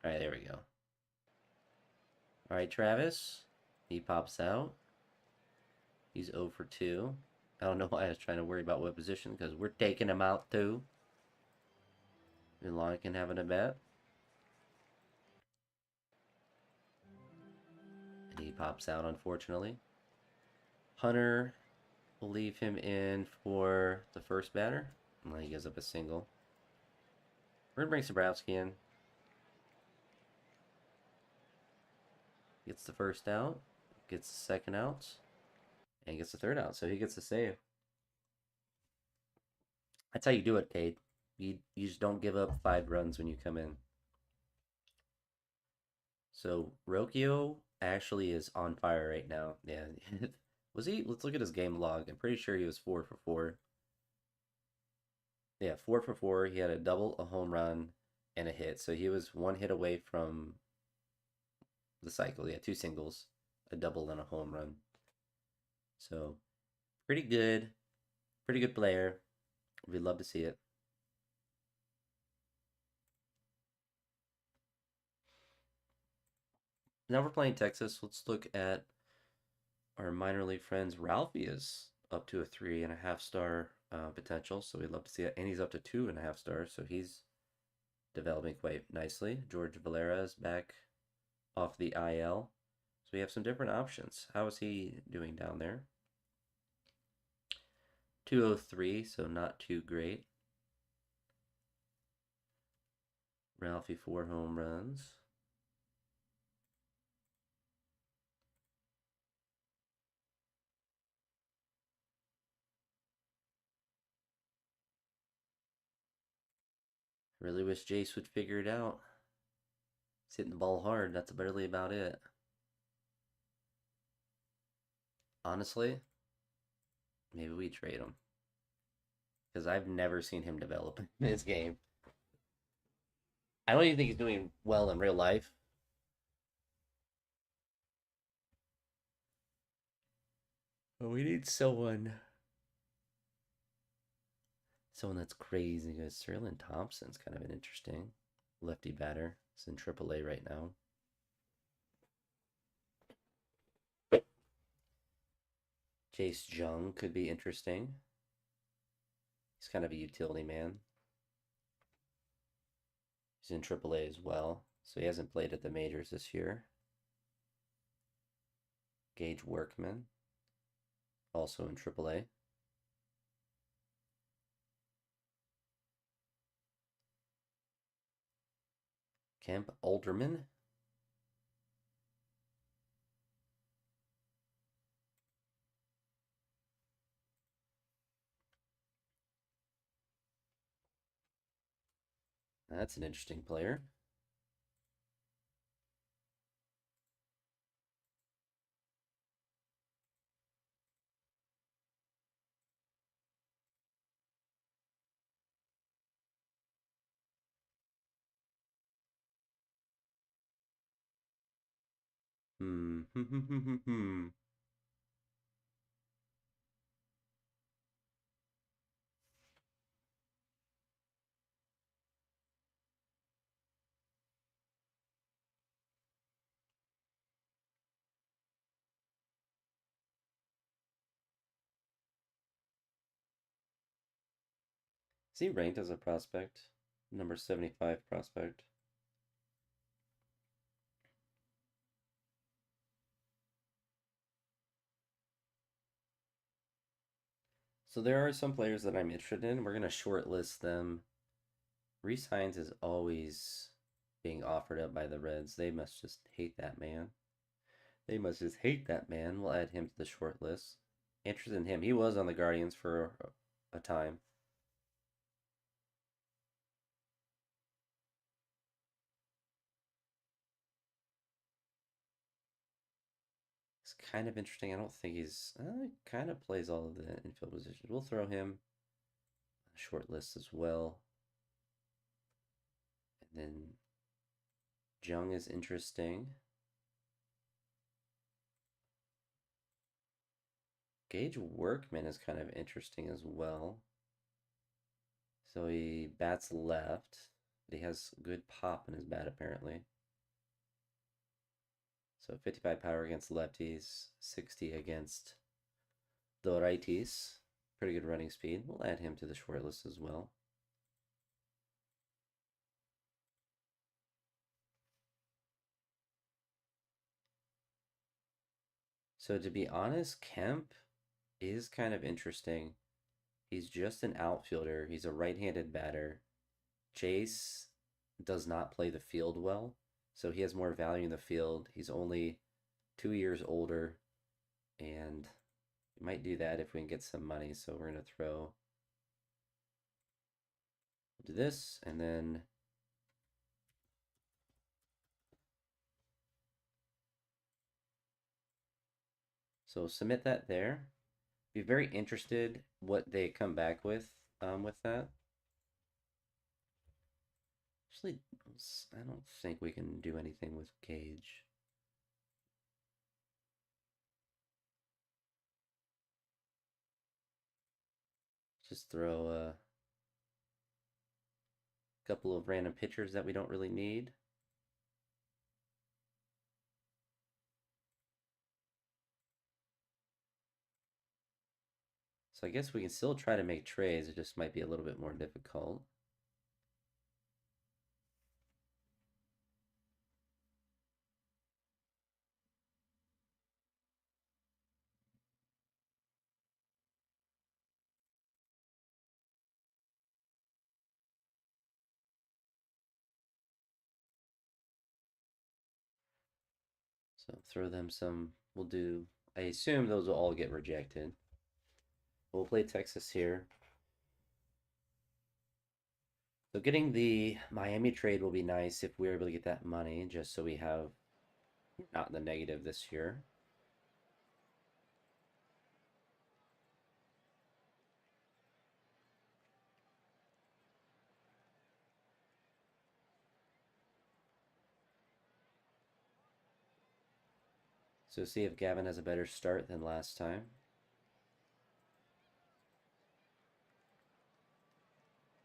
All right, there we go. All right, Travis. He pops out. He's 0 for 2. I don't know why I was trying to worry about what position, because we're taking him out too. And can having a bet. And he pops out, unfortunately. Hunter will leave him in for the first batter. And he gives up a single. We're going to bring Sabrowski in. Gets the first out. Gets the second out. And gets the third out. So he gets the save. That's how you do it, Cade. You just don't give up 5 runs when you come in. So Rocchio actually is on fire right now. Yeah. Was he? Let's look at his game log. I'm pretty sure he was 4 for 4. Yeah, 4 for 4. He had a double, a home run, and a hit. So he was 1 hit away from the cycle. Yeah, 2 singles, a double, and a home run. So pretty good. Pretty good player. We'd love to see it. Now we're playing Texas. Let's look at our minor league friends. Ralphie is up to a 3.5 star potential, so we'd love to see it. And he's up to 2.5 stars, so he's developing quite nicely. George Valera is back off the IL, so we have some different options. How is he doing down there? 203, so not too great. Ralphie 4 home runs. Really wish Jace would figure it out. He's hitting the ball hard. That's barely about it. Honestly, maybe we trade him. Because I've never seen him develop in this game. I don't even think he's doing well in real life. But we need someone. Someone that's crazy. Because Sterling Thompson's kind of an interesting lefty batter. He's in AAA right now. Jace Jung could be interesting. He's kind of a utility man. He's in AAA as well, so he hasn't played at the majors this year. Gage Workman, also in AAA. Kemp Alderman. That's an interesting player. Hmm. Is he ranked as a prospect? Number 75 prospect. So there are some players that I'm interested in. We're going to shortlist them. Rhys Hines is always being offered up by the Reds. They must just hate that man. They must just hate that man. We'll add him to the short list. Interested in him. He was on the Guardians for a time. It's kind of interesting. I don't think he's kind of plays all of the infield positions. We'll throw him on a short list as well. And then Jung is interesting. Gage Workman is kind of interesting as well. So he bats left. He has good pop in his bat apparently. So 55 power against lefties, 60 against the righties. Pretty good running speed. We'll add him to the short list as well. So to be honest, Kemp is kind of interesting. He's just an outfielder. He's a right-handed batter. Chase does not play the field well, so he has more value in the field. He's only 2 years older, and we might do that if we can get some money. So we're going to throw do this, and then so submit that there. Be very interested what they come back with that. Actually, I don't think we can do anything with Gage. Just throw a couple of random pitchers that we don't really need. So I guess we can still try to make trades. It just might be a little bit more difficult. So throw them some. We'll do. I assume those will all get rejected. We'll play Texas here. So getting the Miami trade will be nice if we're able to get that money, just so we have not in the negative this year. So see if Gavin has a better start than last time.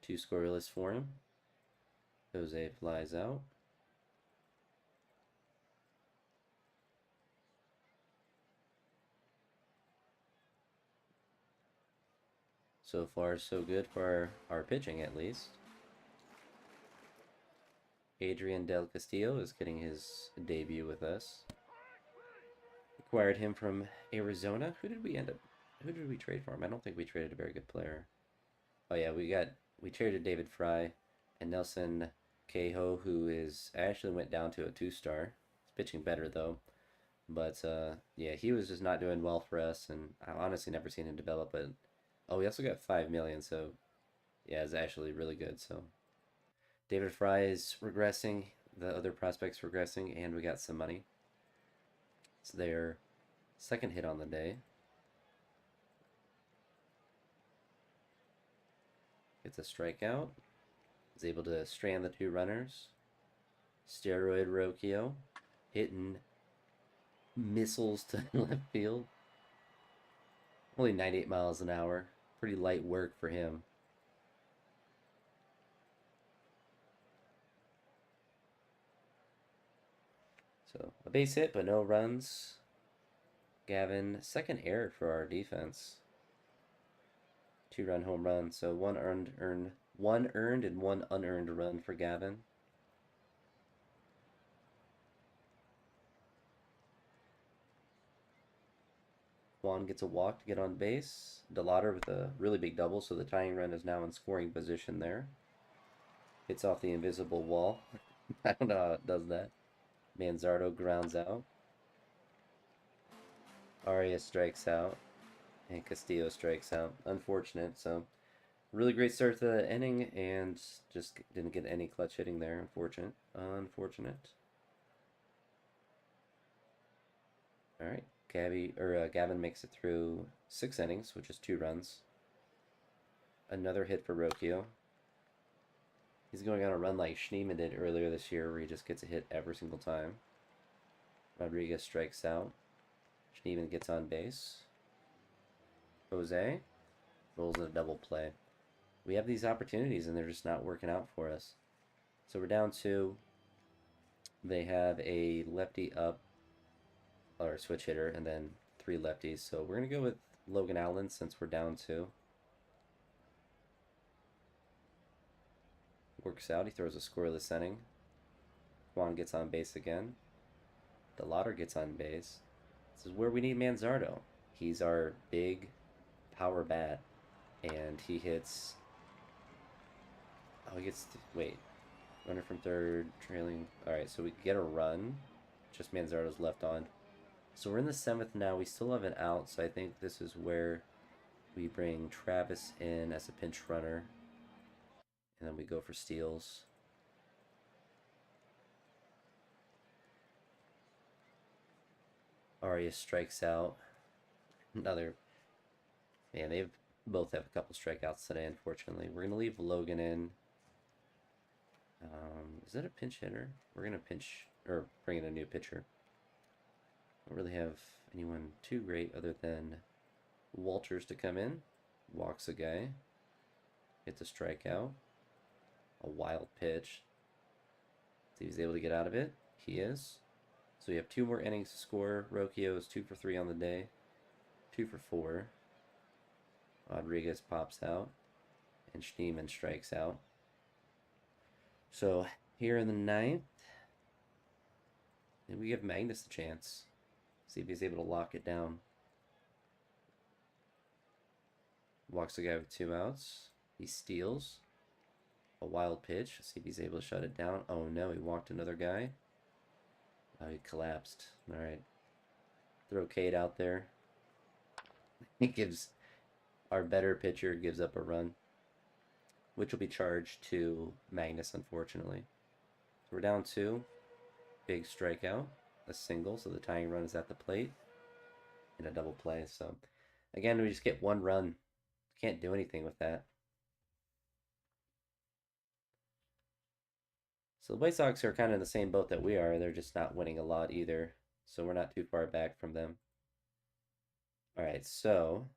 Two scoreless for him. Jose flies out. So far, so good for our pitching, at least. Adrian Del Castillo is getting his debut with us. Acquired him from Arizona. Who did we trade for him? I don't think we traded a very good player. Oh yeah, we traded David Fry and Nelson Cahill, who actually went down to a 2-star. He's pitching better though. But yeah, he was just not doing well for us, and I honestly never seen him develop. But oh, we also got 5 million, so yeah, it's actually really good. So David Fry is regressing, the other prospects regressing, and we got some money. It's their second hit on the day. Gets a strikeout. Is able to strand the two runners. Steroid Rocchio hitting missiles to left field. Only 98 miles an hour. Pretty light work for him. So a base hit, but no runs. Gavin, second error for our defense. 2-run home run. So one earned and one unearned run for Gavin. Juan gets a walk to get on base. DeLauder with a really big double, so the tying run is now in scoring position there. Hits off the invisible wall. I don't know how it does that. Manzardo grounds out. Arias strikes out. And Castillo strikes out. Unfortunate. So, really great start to the inning, and just didn't get any clutch hitting there. Unfortunate. All right. Gavin makes it through 6 innings, which is 2 runs. Another hit for Rocchio. He's going on a run like Schneemann did earlier this year, where he just gets a hit every single time. Rodriguez strikes out. Schneemann gets on base. Jose rolls in a double play. We have these opportunities, and they're just not working out for us. So we're down 2. They have a lefty up or switch hitter, and then 3 lefties. So we're going to go with Logan Allen since we're down 2. Works out. He throws a scoreless inning. Juan gets on base again. DeLauder gets on base. This is where we need Manzardo. He's our big power bat, and he hits. Oh, he gets. Wait. Runner from third, trailing. Alright, so we get a run. Just Manzardo's left on. So we're in the 7th now. We still have an out, so I think this is where we bring Travis in as a pinch runner. And then we go for steals. Arias strikes out. Another. Man, they both have a couple strikeouts today, unfortunately. We're going to leave Logan in. Is that a pinch hitter? We're going to pinch, or bring in a new pitcher. Don't really have anyone too great other than Walters to come in. Walks a guy. Hits a strikeout. A wild pitch. See if he's able to get out of it. He is. So we have 2 more innings to score. Rocchio is 2 for 3 on the day. 2 for 4. Rodriguez pops out. And Schneemann strikes out. So here in the 9th, and we give Magnus a chance. See if he's able to lock it down. Walks the guy with 2 outs. He steals. A wild pitch. See if he's able to shut it down. Oh no, he walked another guy. Oh, he collapsed. Alright. Throw Cade out there. He gives our better pitcher gives up a run, which will be charged to Magnus, unfortunately. So we're down 2. Big strikeout. A single, so the tying run is at the plate. And a double play. So, again, we just get 1 run. Can't do anything with that. So the White Sox are kind of in the same boat that we are. They're just not winning a lot either. So we're not too far back from them. Alright, so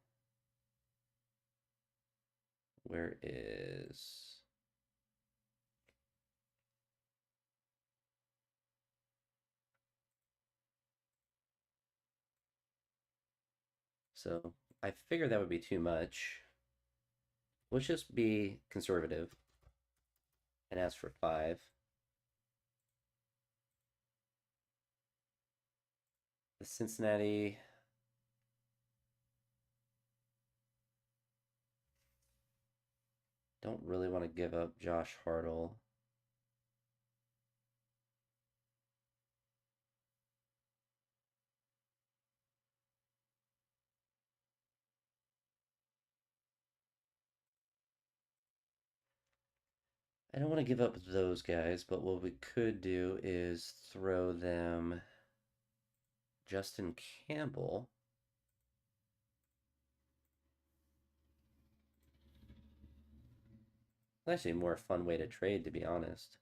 where is... So I figured that would be too much. Let's just be conservative and ask for 5. The Cincinnati... Don't really want to give up Josh Hartle. I don't want to give up those guys, but what we could do is throw them Justin Campbell. It's actually a more fun way to trade, to be honest.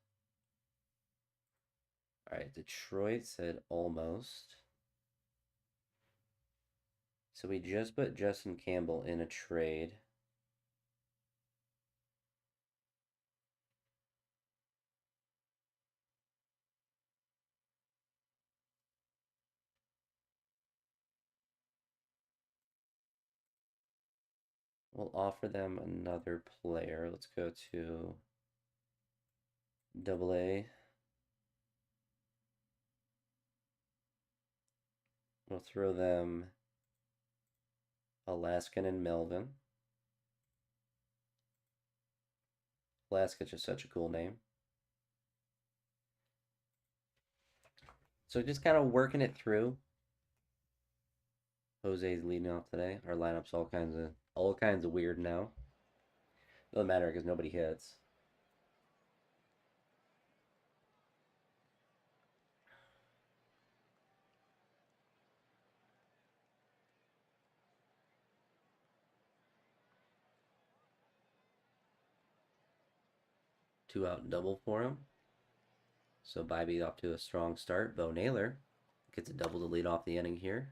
Alright, Detroit said almost. So we just put Justin Campbell in a trade. We'll offer them another player. Let's go to Double A. We'll throw them Alaskan and Melvin. Alaska's just such a cool name. So just kind of working it through. Jose's leading off today. Our lineup's all kinds of weird now. Doesn't matter because nobody hits. Two out double for him. So Bybee off to a strong start. Bo Naylor gets a double to lead off the inning here.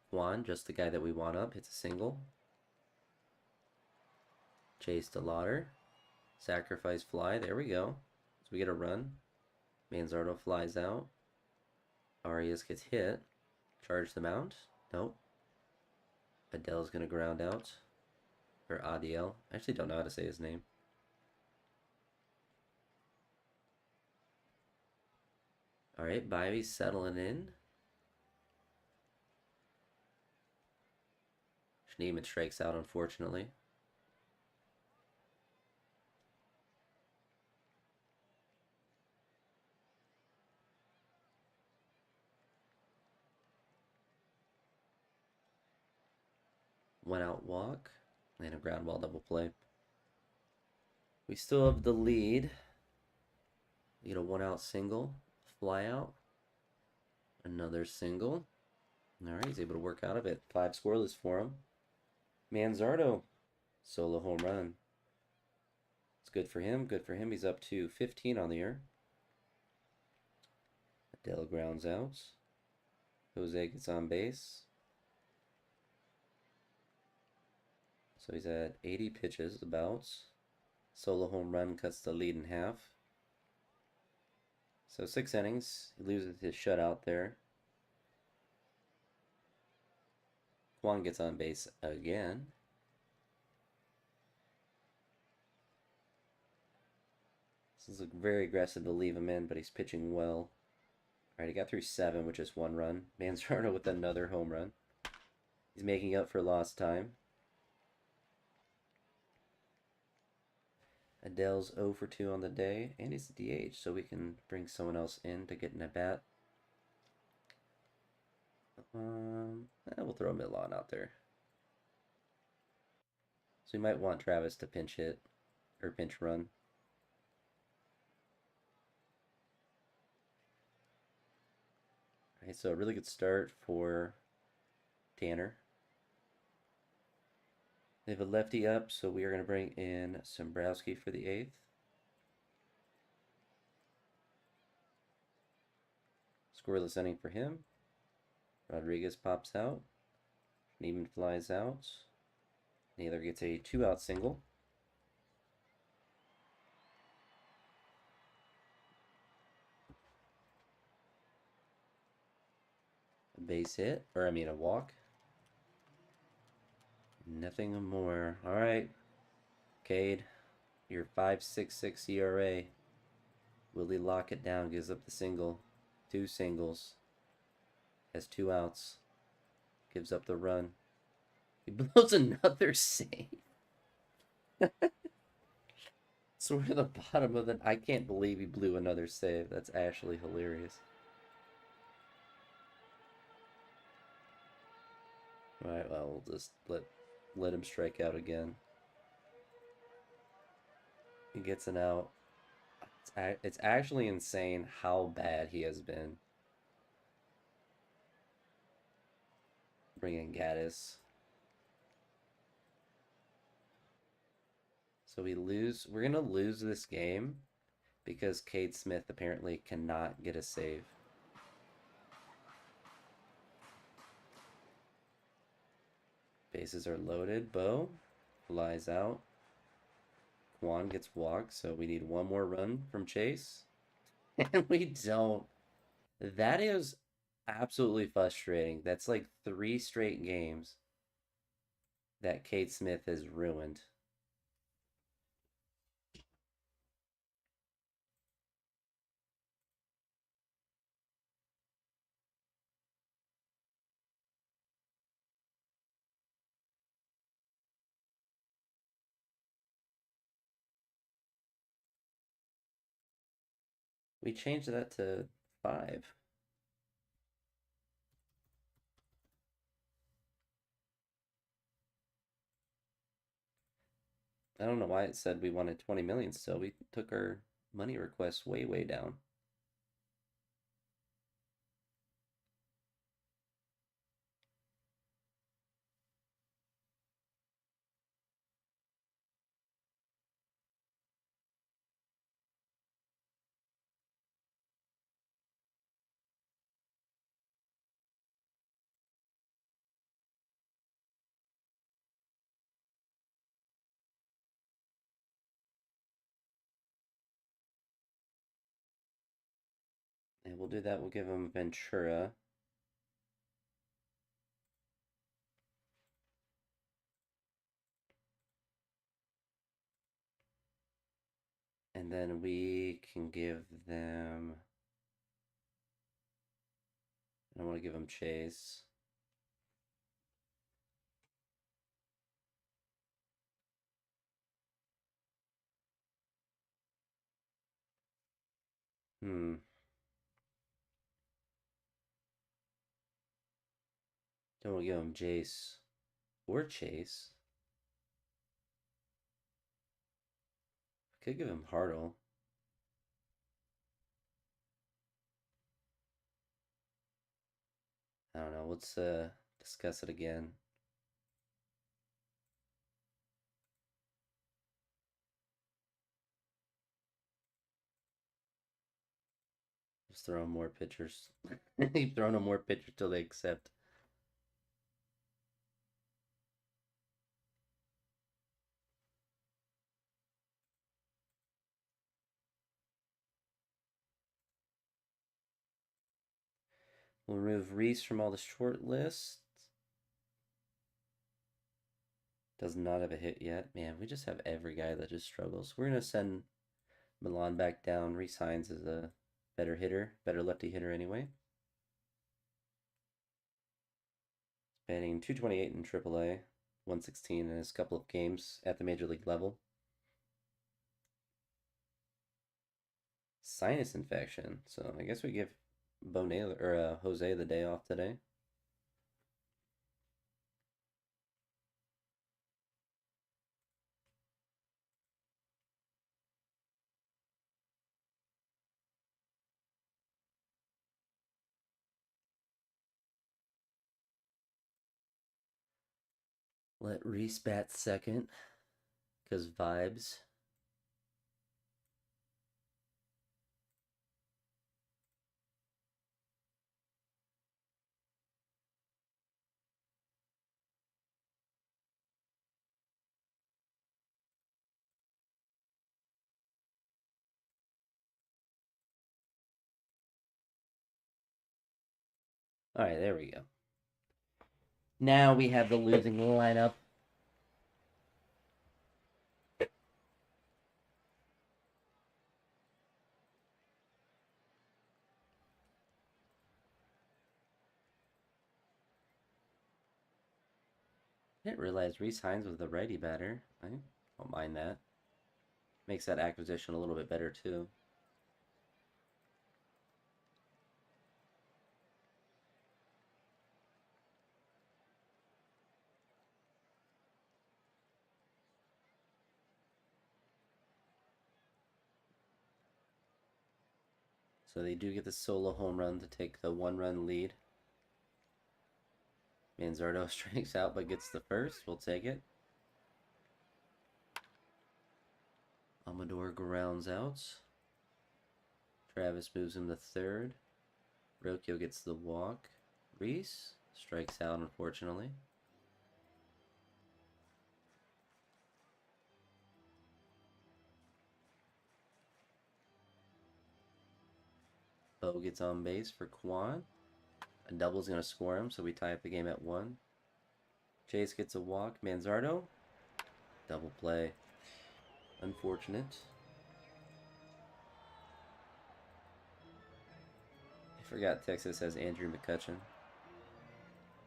Juan, just the guy that we want up, hits a single. Chase DeLauder. Sacrifice fly. There we go. So we get a run. Manzardo flies out. Arias gets hit. Charge the mound. Nope. Adele's gonna ground out. Or Adiel. I actually don't know how to say his name. Alright, Bivey's settling in. Schneemann strikes out, unfortunately. One out walk. And a ground ball double play. We still have the lead. We get a one out single. Fly out. Another single. Alright, he's able to work out of it. 5 scoreless for him. Manzardo. Solo home run. It's good for him. Good for him. He's up to 15 on the year. Adele grounds out. Jose gets on base. So he's at 80 pitches about. Solo home run cuts the lead in half. So 6 innings. He loses his shutout there. Juan gets on base again. This is very aggressive to leave him in, but he's pitching well. Alright, he got through 7 with just 1 run. Manzardo with another home run. He's making up for lost time. Adele's 0 for 2 on the day, and he's a DH, so we can bring someone else in to get an at-bat. We'll throw Milan out there. So we might want Travis to pinch hit, or pinch run. Alright, so a really good start for Tanner. They have a lefty up, so we are going to bring in Sombrowski for the 8th. Scoreless inning for him. Rodriguez pops out. Neiman flies out. Naylor gets a 2-out single. A base hit, or I mean a walk. Nothing more. All right, Cade, your 5.66 ERA. Will he lock it down? Gives up the single. 2 singles. Has 2 outs. Gives up the run. He blows another save. Sort of the bottom of the... I can't believe he blew another save. That's actually hilarious. Alright, well, we'll just let him strike out again. He gets an out. It's actually insane how bad he has been. Bring in Gaddis. So we lose. We're going to lose this game because Cade Smith apparently cannot get a save. Bases are loaded. Bo flies out. Juan gets walked, so we need 1 more run from Chase. And we don't. That is absolutely frustrating. That's like 3 straight games that Cade Smith has ruined. We changed that to 5. I don't know why it said we wanted 20 million still. We took our money request way, way down. And we'll do that. We'll give him Ventura. And then we can give them... I want to give them Chase. Hmm. Don't want to give him Jace or Chase. Could give him Hartle. I don't know. Let's discuss it again. Just throw more pitchers. Keep throwing them more pitchers till they accept. We'll remove Reese from all the short lists. Does not have a hit yet. Man, we just have every guy that just struggles. We're going to send Milan back down. Reese Hines is a better hitter, better lefty hitter anyway. Batting 228 in AAA, 116 in his couple of games at the major league level. Sinus infection. So I guess we give Jose the day off today. Let Reese bat second, because vibes. All right, there we go. Now we have the losing lineup. I didn't realize Reese Hines was the righty batter. I don't mind that. Makes that acquisition a little bit better too. So they do get the solo home run to take the 1-run lead. Manzardo strikes out but gets the first. We'll take it. Amador grounds out. Travis moves him to third. Rocchio gets the walk. Reese strikes out, unfortunately. Bo gets on base for Kwan. A double's going to score him, so we tie up the game at 1. Chase gets a walk. Manzardo. Double play. Unfortunate. I forgot Texas has Andrew McCutchen.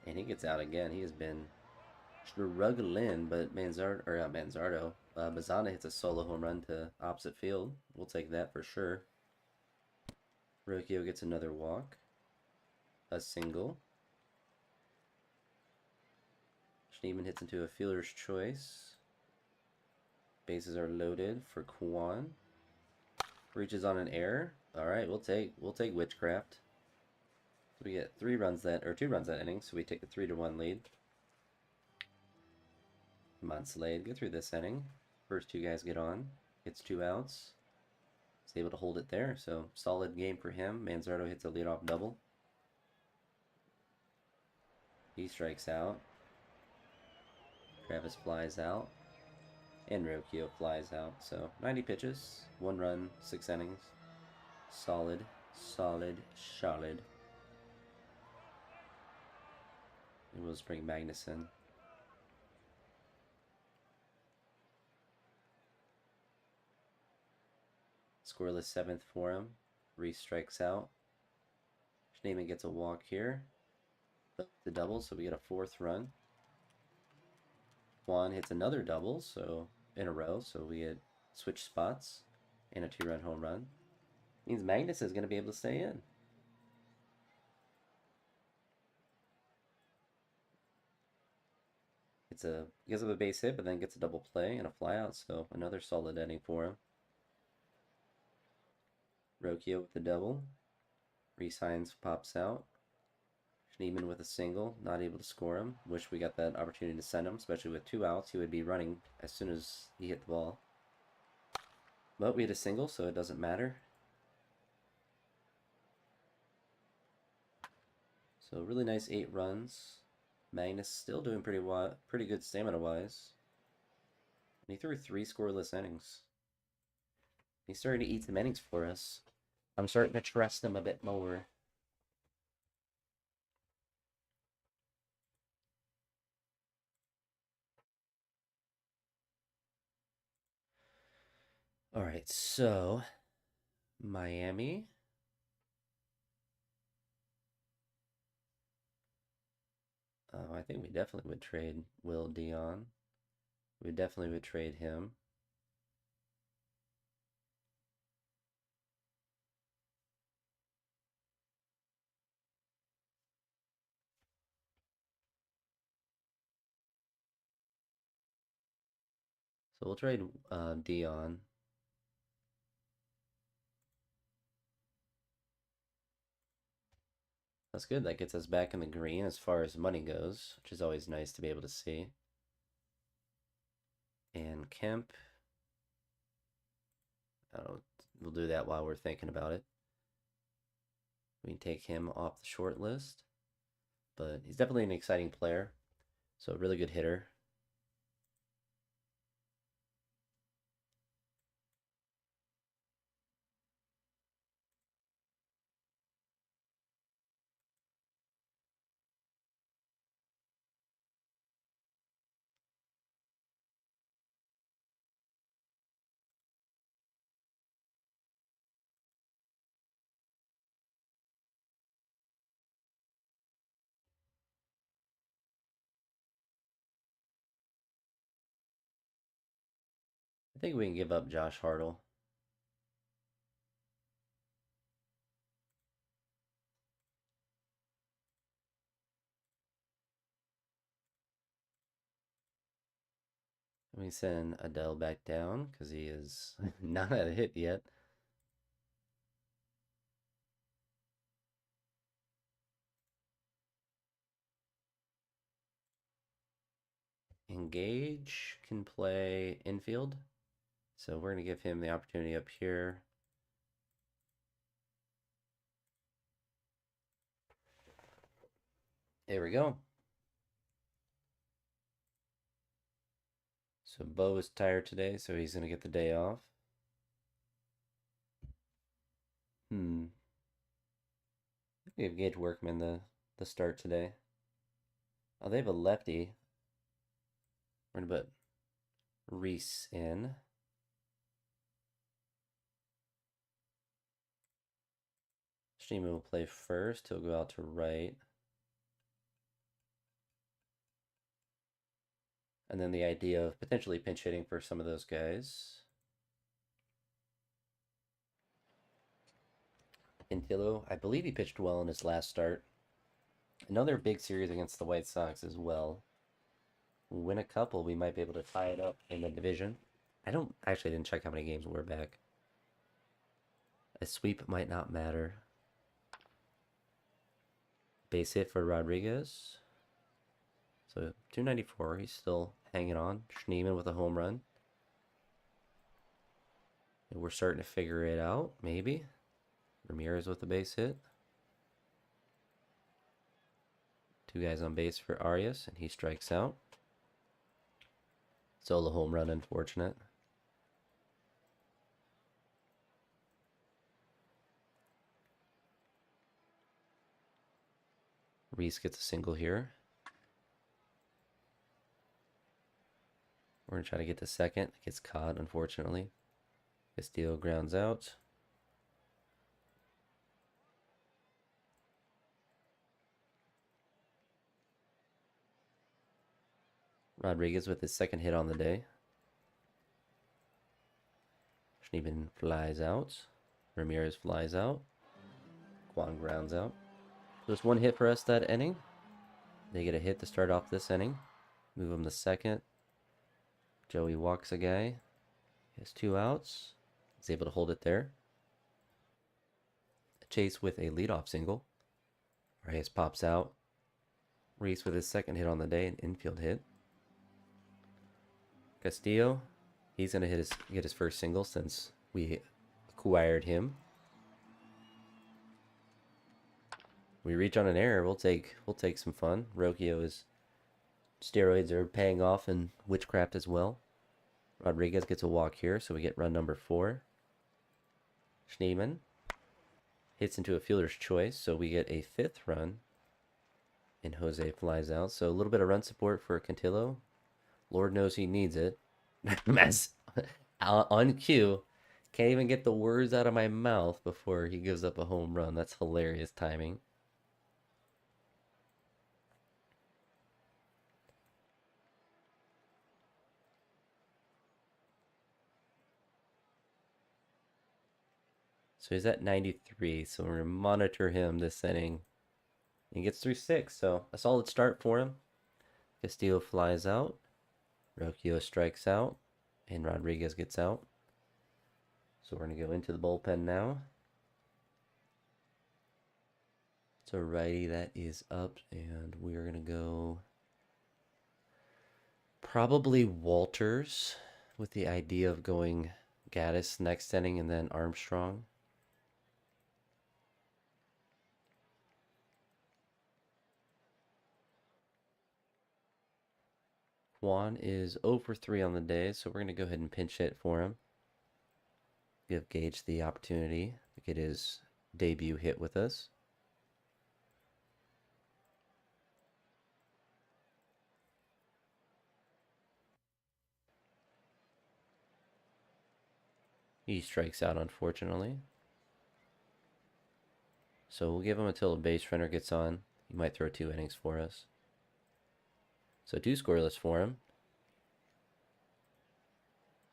And he gets out again. He has been struggling, but Manzardo. Mazana hits a solo home run to opposite field. We'll take that for sure. Rocchio gets another walk. A single. Schneeman hits into a fielder's choice. Bases are loaded for Kwan. Reaches on an error. All right, we'll take Witchcraft. So we get 2 runs that inning, so we take a 3-1 lead. Come on, Slade, get through this inning. First 2 guys get on. Gets 2 outs. He's able to hold it there, so solid game for him. Manzardo hits a leadoff double. He strikes out. Travis flies out. And Rocchio flies out. So 90 pitches, 1 run, 6 innings. Solid Solid, solid. And we'll just bring Magnus in. Scoreless 7th for him. Reese strikes out. Schneemann gets a walk here. The double, so we get a 4th run. Juan hits another double, so in a row, so we get switch spots and a 2-run home run. Means Magnus is going to be able to stay in. Gives up a base hit, but then gets a double play and a flyout, so another solid inning for him. Rocchio with the double. Reese Hines pops out. Schneemann with a single, not able to score him. Wish we got that opportunity to send him, especially with 2 outs. He would be running as soon as he hit the ball. But we had a single, so it doesn't matter. So really nice 8 runs. Magnus still doing pretty good stamina-wise. And he threw 3 scoreless innings. He's starting to eat some innings for us. I'm starting to trust him a bit more. Alright, so Miami. I think we definitely would trade Will Dion. We definitely would trade him. So we'll trade Dion. That's good. That gets us back in the green as far as money goes, which is always nice to be able to see. And Kemp. We'll do that while we're thinking about it. We can take him off the short list. But he's definitely an exciting player. So a really good hitter. I think we can give up Josh Hartle. We send Adele back down because he is not at a hit yet. Engage can play infield. So we're going to give him the opportunity up here. There we go. So Bo is tired today, so he's going to get the day off. We have Gage Workman the start today. Oh, they have a lefty. We're going to put Reese in. Shima will play first. He'll go out to right. And then the idea of potentially pinch hitting for some of those guys. Intillo, I believe he pitched well in his last start. Another big series against the White Sox as well. Win a couple, we might be able to tie it up in the division. I didn't check how many games we're back. A sweep might not matter. Base hit for Rodriguez. So 294, he's still hanging on. Schneemann with a home run. And we're starting to figure it out, maybe. Ramirez with a base hit. 2 guys on base for Arias, and he strikes out. Solo home run, unfortunate. Reese gets a single here. We're going to try to get the second. Gets caught, unfortunately. Castillo grounds out. Rodriguez with his second hit on the day. Schneemann flies out. Ramirez flies out. Kwan grounds out. Just one hit for us that inning. They get a hit to start off this inning. Move him to second. Joey walks a guy. He has 2 outs. He's able to hold it there. Chase with a leadoff single. Reyes pops out. Reese with his second hit on the day, an infield hit. Castillo, he's gonna get his first single since we acquired him. We reach on an error. We'll take some fun. Rocchio's steroids are paying off in witchcraft as well. Rodriguez gets a walk here, so we get run number 4. Schneemann hits into a fielder's choice, so we get a 5th run. And Jose flies out. So a little bit of run support for Cantillo. Lord knows he needs it. Mess on cue. Can't even get the words out of my mouth before he gives up a home run. That's hilarious timing. So he's at 93, so we're going to monitor him this inning. He gets through 6, so a solid start for him. Castillo flies out. Rocchio strikes out. And Rodriguez gets out. So we're going to go into the bullpen now. It's a righty that is up, and we're going to go probably Walters with the idea of going Gaddis next inning and then Armstrong. Juan is 0 for 3 on the day, so we're going to go ahead and pinch hit for him. Give Gage the opportunity to get his debut hit with us. He strikes out, unfortunately. So we'll give him until a base runner gets on. He might throw 2 innings for us. So 2 scoreless for him.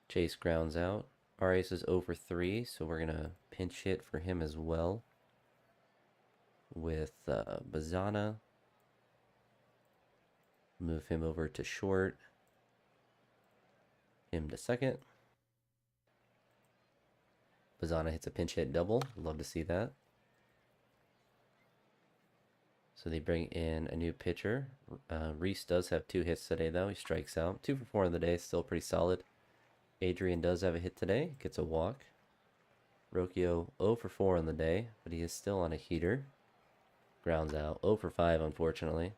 Chase grounds out. Arias is 0 for 3, so we're going to pinch hit for him as well. With Bazana. Move him over to short. Him to second. Bazana hits a pinch hit double. Love to see that. So they bring in a new pitcher. Reese does have 2 hits today, though. He strikes out. 2 for 4 on the day. Still pretty solid. Adrian does have a hit today. Gets a walk. Rocchio 0 for 4 on the day, but he is still on a heater. Grounds out. 0 for 5, unfortunately.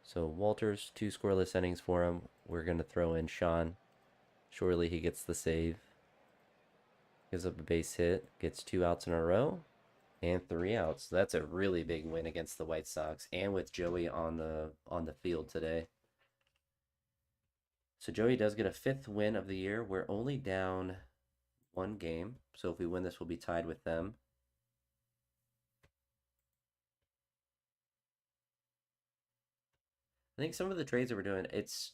So Walters, 2 scoreless innings for him. We're going to throw in Sean. Surely he gets the save. Gives up a base hit. Gets 2 outs in a row. And 3 outs. That's a really big win against the White Sox. And with Joey on the field today. So Joey does get a 5th win of the year. We're only down 1 game. So if we win this, we'll be tied with them. I think some of the trades that we're doing, it's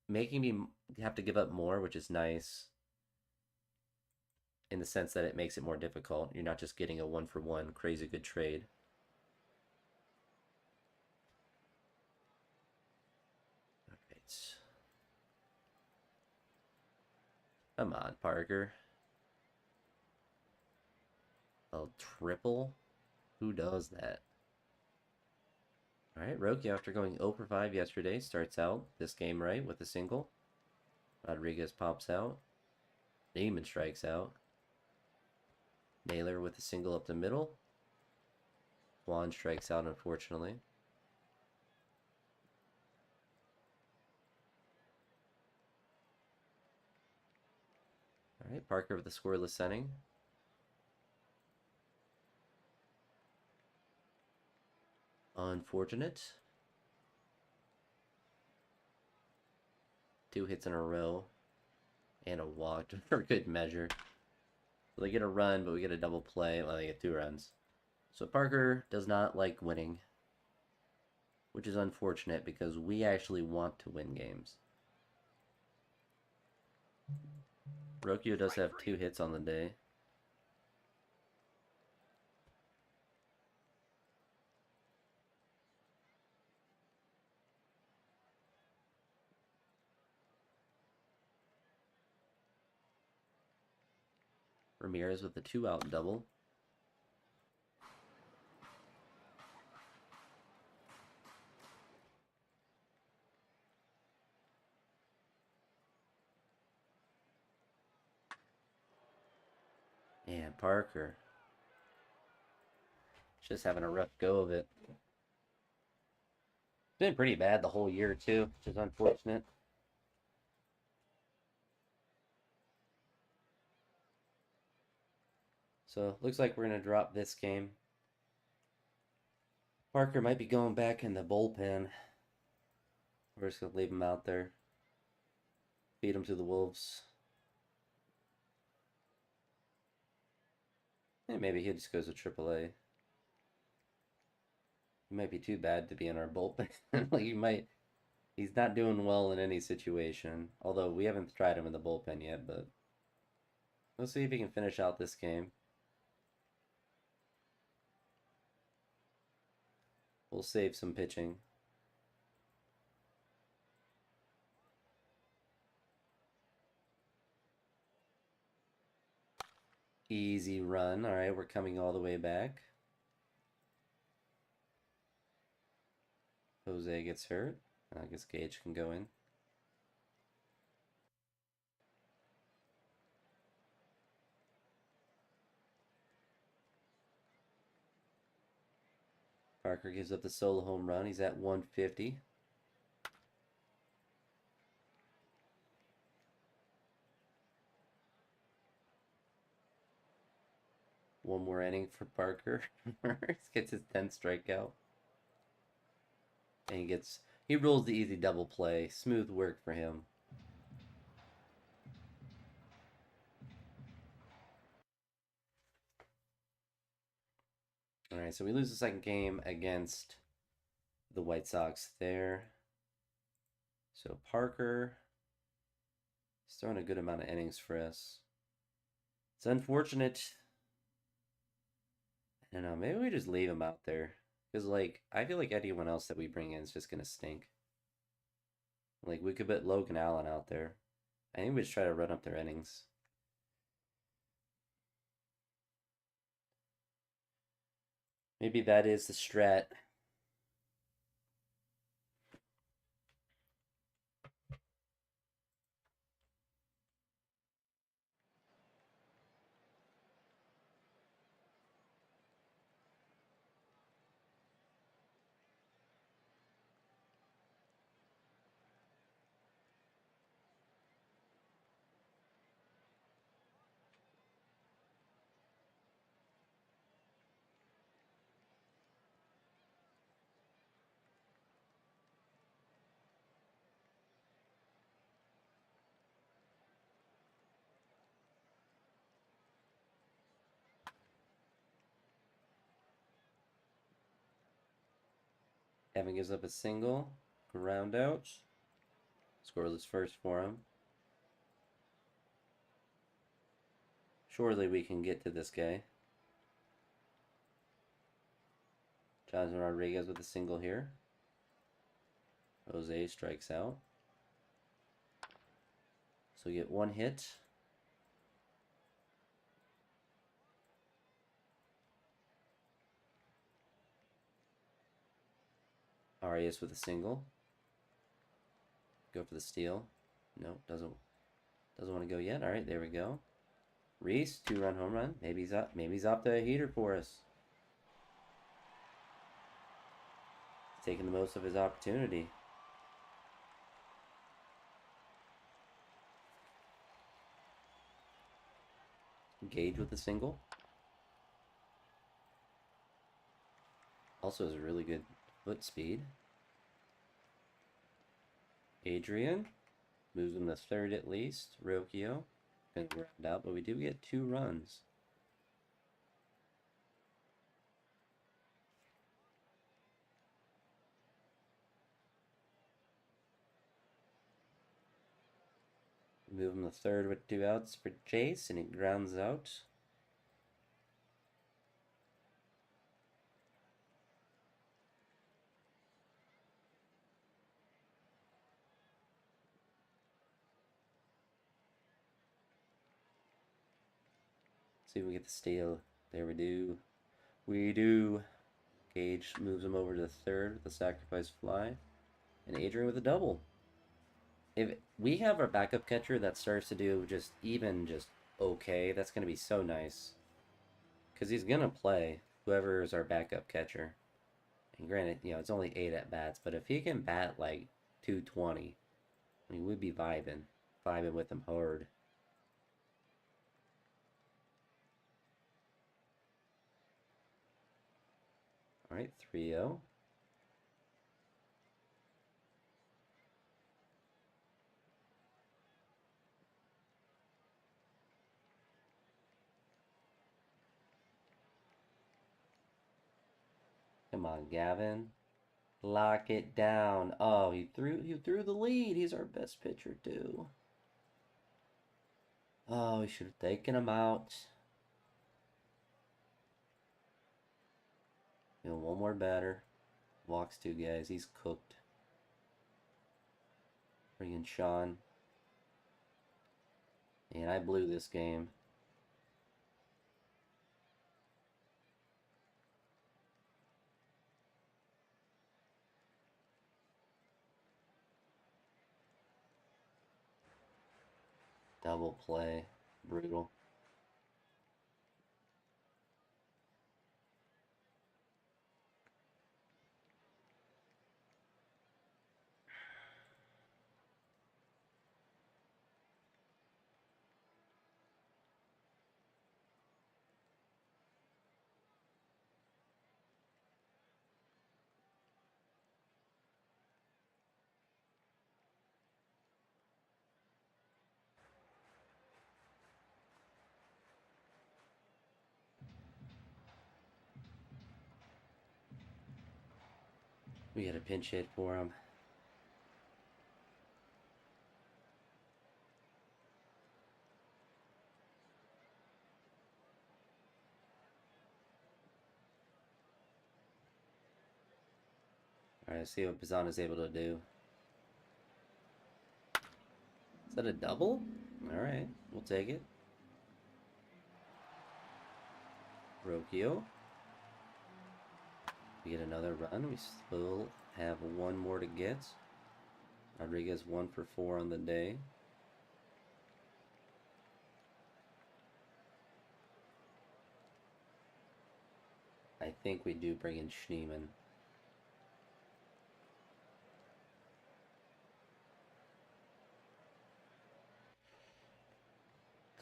making me have to give up more, which is nice. In the sense that it makes it more difficult. You're not just getting a 1-for-1 crazy good trade. All right. Come on, Parker. A triple? Who does that? All right, Rocchio, after going 0 for 5 yesterday, starts out this game right with a single. Rodriguez pops out. Neiman strikes out. Naylor with a single up the middle. Juan strikes out, unfortunately. All right, Parker with a scoreless inning. Unfortunate. 2 hits in a row. And a walk for good measure. So they get a run, but we get a double play. Well, they get 2 runs. So Parker does not like winning. Which is unfortunate because we actually want to win games. Rokio does have 2 hits on the day. Ramirez with the 2-out double. And Parker just having a rough go of it. It's been pretty bad the whole year too, which is unfortunate. So looks like we're gonna drop this game. Parker might be going back in the bullpen. We're just gonna leave him out there. Feed him to the Wolves. And maybe he just goes to AAA. He might be too bad to be in our bullpen. Like he's not doing well in any situation. Although we haven't tried him in the bullpen yet, but we'll see if he can finish out this game. We'll save some pitching. Easy run. All right, we're coming all the way back. Jose gets hurt. I guess Gage can go in. Parker gives up the solo home run. He's at 150. One more inning for Parker. Gets his 10th strikeout. And he rolls the easy double play. Smooth work for him. All right, so we lose the second game against the White Sox there. So Parker is throwing a good amount of innings for us. It's unfortunate. I don't know, maybe we just leave him out there. Because, like, I feel like anyone else that we bring in is just going to stink. Like, we could put Logan Allen out there. I think we just try to run up their innings. Maybe that is the strat. Evan gives up a single. Ground out. Scoreless first for him. Surely we can get to this guy. Jonathan Rodriguez with a single here. Jose strikes out. So we get 1 hit. Arias with a single. Go for the steal. No, doesn't want to go yet. All right, there we go. Reese, 2-run home run. Maybe he's up to a heater for us. Taking the most of his opportunity. Gage with a single. Also has a really good foot speed. Adrian moves him to third at least. Rokio gonna ground out, but we do get 2 runs. Move him to third with 2 outs for Jace, and it grounds out. See if we get the steal. There we do. We do. Gage moves him over to third with the sacrifice fly. And Adrian with a double. If we have our backup catcher that starts to do just okay, that's going to be so nice. Because he's going to play whoever is our backup catcher. And granted, you know, it's only 8 at bats, but if he can bat like 220, I mean, we'd be vibing with him hard. All right, 3-0. Come on, Gavin. Lock it down. Oh, he threw the lead. He's our best pitcher too. Oh, we should have taken him out. You know, one more batter. Walks 2 guys. He's cooked. Bring in Sean. And I blew this game. Double play. Brutal. We got a pinch hit for him. Alright, let's see what Pizana's able to do. Is that a double? Alright, we'll take it. Rokio. We get another run. We still have 1 more to get. Rodriguez 1 for 4 on the day. I think we do bring in Schneemann.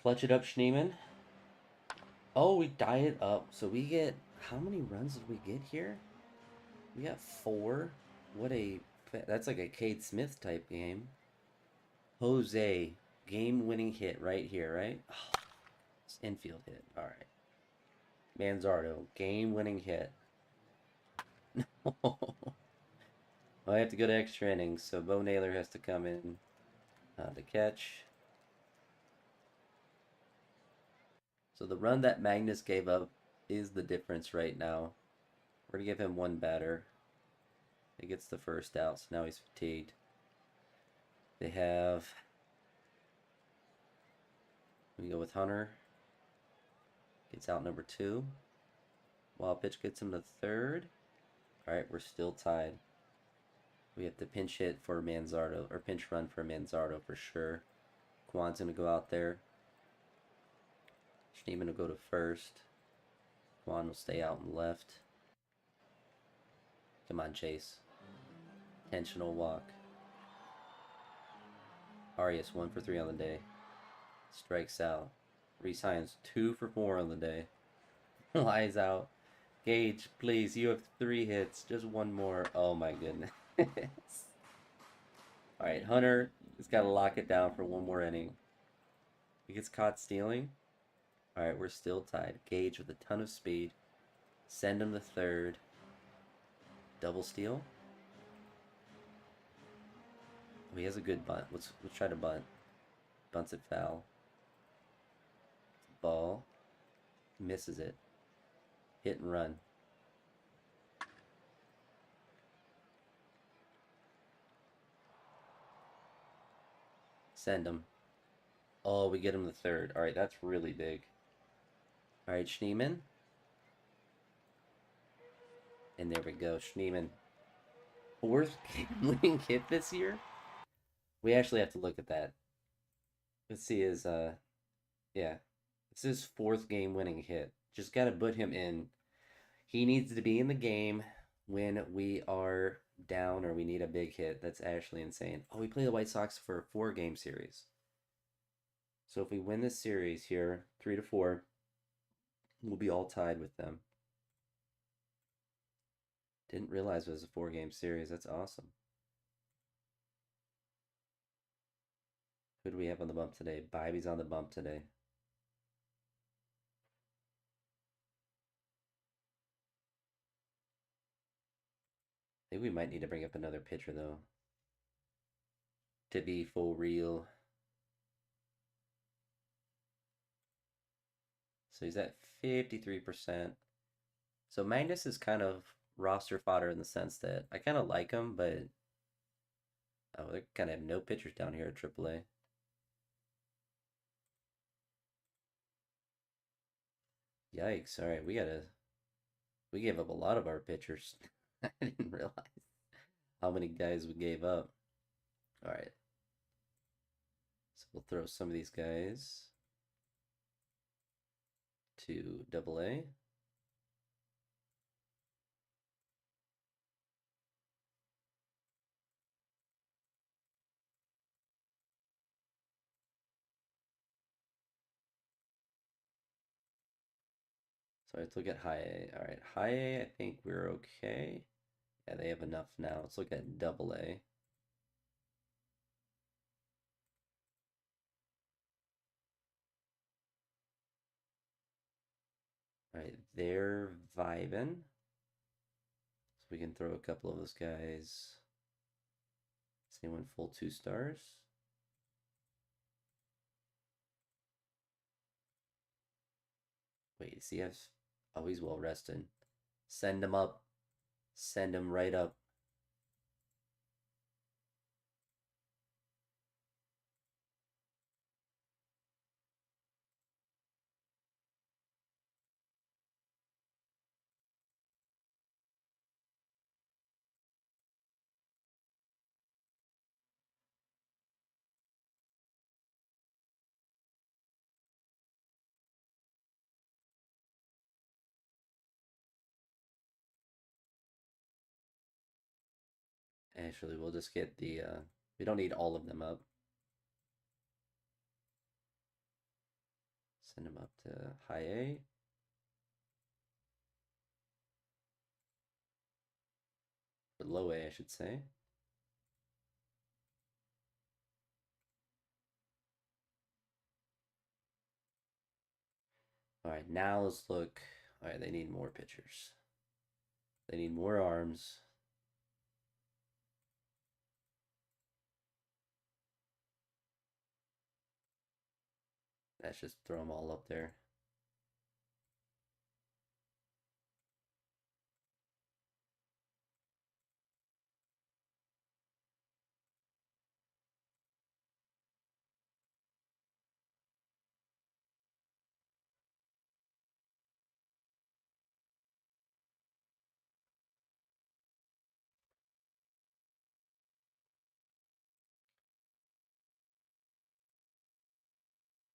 Clutch it up, Schneemann. Oh, we die it up. So we get... How many runs did we get here? We got 4. What a... That's like a Cade Smith type game. Jose. Game-winning hit right here, right? Oh, it's infield hit. Alright. Manzardo. Game-winning hit. I have to go to extra innings, so Bo Naylor has to come in to catch. So the run that Magnus gave up is the difference right now. We're going to give him 1 batter. He gets the first out, so now he's fatigued. They have... We go with Hunter. Gets out number 2. Wild pitch gets him to third. Alright, we're still tied. We have to pinch hit for Manzardo, or pinch run for Manzardo for sure. Kwan's going to go out there. Schneemann will go to first. Kwan will stay out and left. Come on, Chase. Intentional walk. Arias 1 for 3 on the day. Strikes out. Resigns 2 for 4 on the day. Lies out. Gage, please, you have 3 hits. Just one more. Oh my goodness. All right, Hunter has got to lock it down for one more inning. He gets caught stealing. All right, we're still tied. Gage with a ton of speed. Send him to third. Double steal. Oh, he has a good bunt. Let's try to bunt. Bunts it foul. Ball. Misses it. Hit and run. Send him. Oh, we get him the third. All right, that's really big. All right, Schneeman. And there we go, Schneeman. Fourth game-winning hit this year? We actually have to look at that. Let's see his, yeah. It's his fourth game-winning hit. Just gotta put him in. He needs to be in the game when we are down or we need a big hit. That's actually insane. Oh, we play the White Sox for a 4-game series. So if we win this series here, 3-4, we'll be all tied with them. Didn't realize it was a 4-game series. That's awesome. Who do we have on the bump today? Bibby's on the bump today. I think we might need to bring up another pitcher though. To be full real. So he's at 53%. So Magnus is kind of roster fodder in the sense that I kind of like him, but oh, they kind of have no pitchers down here at AAA. Yikes! All right, we gave up a lot of our pitchers. I didn't realize how many guys we gave up. All right, so we'll throw some of these guys to AA. So let's look at high A. All right, high A, I think we're okay. Yeah, they have enough now. Let's look at double A. All right, they're vibing. So we can throw a couple of those guys. Is anyone full 2 stars? Wait, does he have... Oh, he's well rested. Send him up. Send him right up. Actually, we'll just get the... we don't need all of them up. Send him up to high A. Or low A, I should say. All right, now let's look. All right, they need more pitchers. They need more arms. Let's just throw them all up there.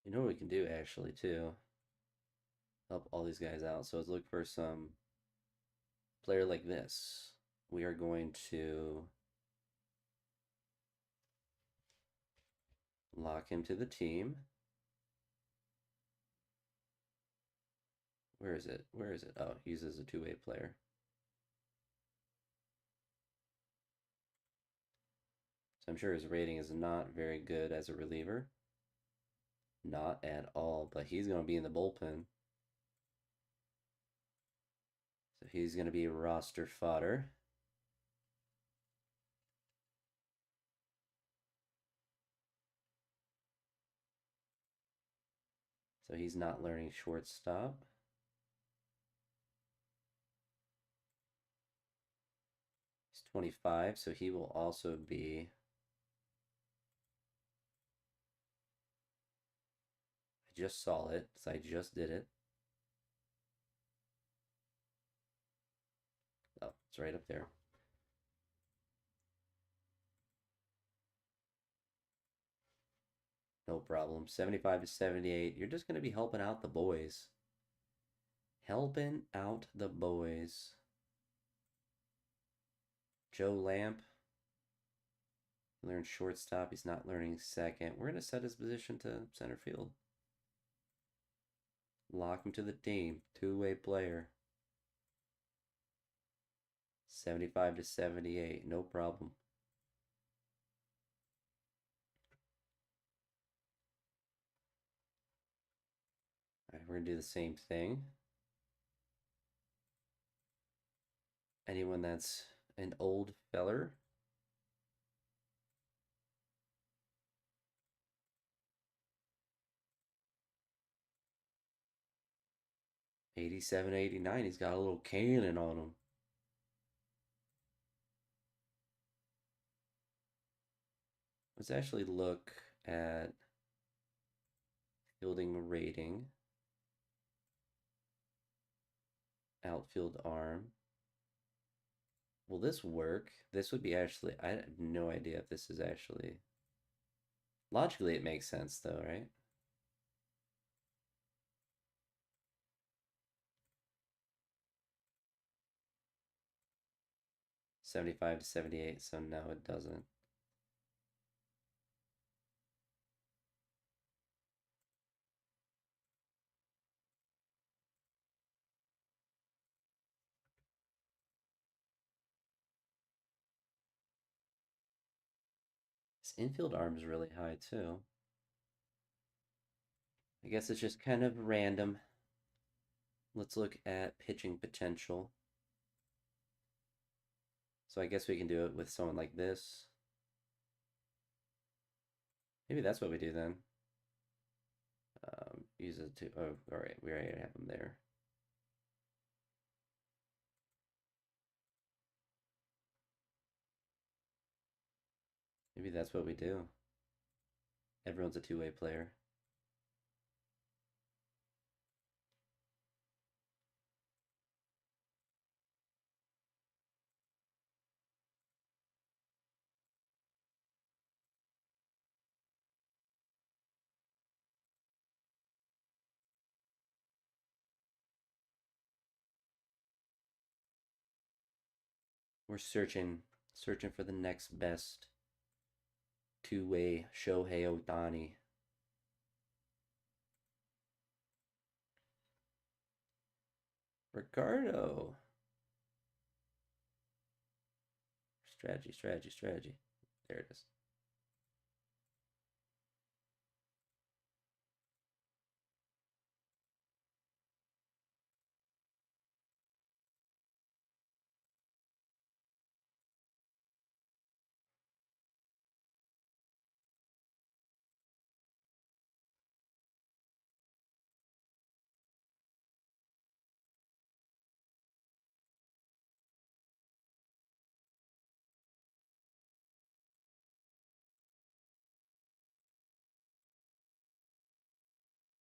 You know what we can do actually too? Help all these guys out. So let's look for some player like this. We are going to lock him to the team. Where is it? Where is it? Oh, he's as a two-way player. So I'm sure his rating is not very good as a reliever. Not at all, but he's going to be in the bullpen. So he's going to be roster fodder. So he's not learning shortstop. He's 25, so he will also be. I just saw it, so I just did it. Oh, it's right up there. No problem. 75 to 78. You're just going to be helping out the boys. Helping out the boys. Joe Lamp. Learned shortstop. He's not learning second. We're going to set his position to center field. Lock him to the team. Two-way player. 75 to 78. No problem. All right, we're going to do the same thing. Anyone that's an old feller. '87, '89. He's got a little cannon on him. Let's actually look at fielding rating. Outfield arm. Will this work? This would be actually, I have no idea if this is actually. Logically, it makes sense though, right? '75 to '78, so no, it doesn't. This infield arm is really high too. I guess it's just kind of random. Let's look at pitching potential. So I guess we can do it with someone like this. Maybe that's what we do then. Use it to, oh, all right, we already have them there. Maybe that's what we do. Everyone's a two-way player. We're searching for the next best two-way Shohei Ohtani. Ricardo. Strategy, strategy, strategy. There it is.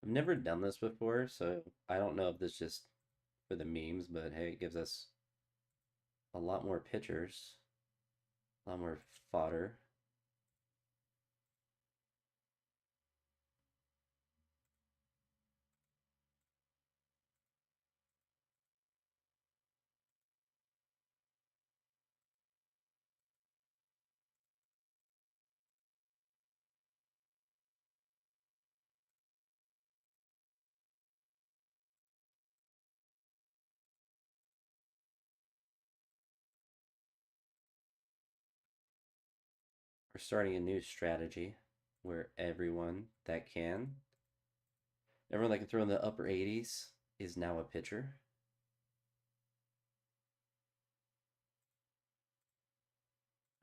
I've never done this before, so I don't know if this is just for the memes, but hey, it gives us a lot more pitchers, a lot more fodder. We're starting a new strategy where everyone that can, everyone that can throw in the upper 80s is now a pitcher.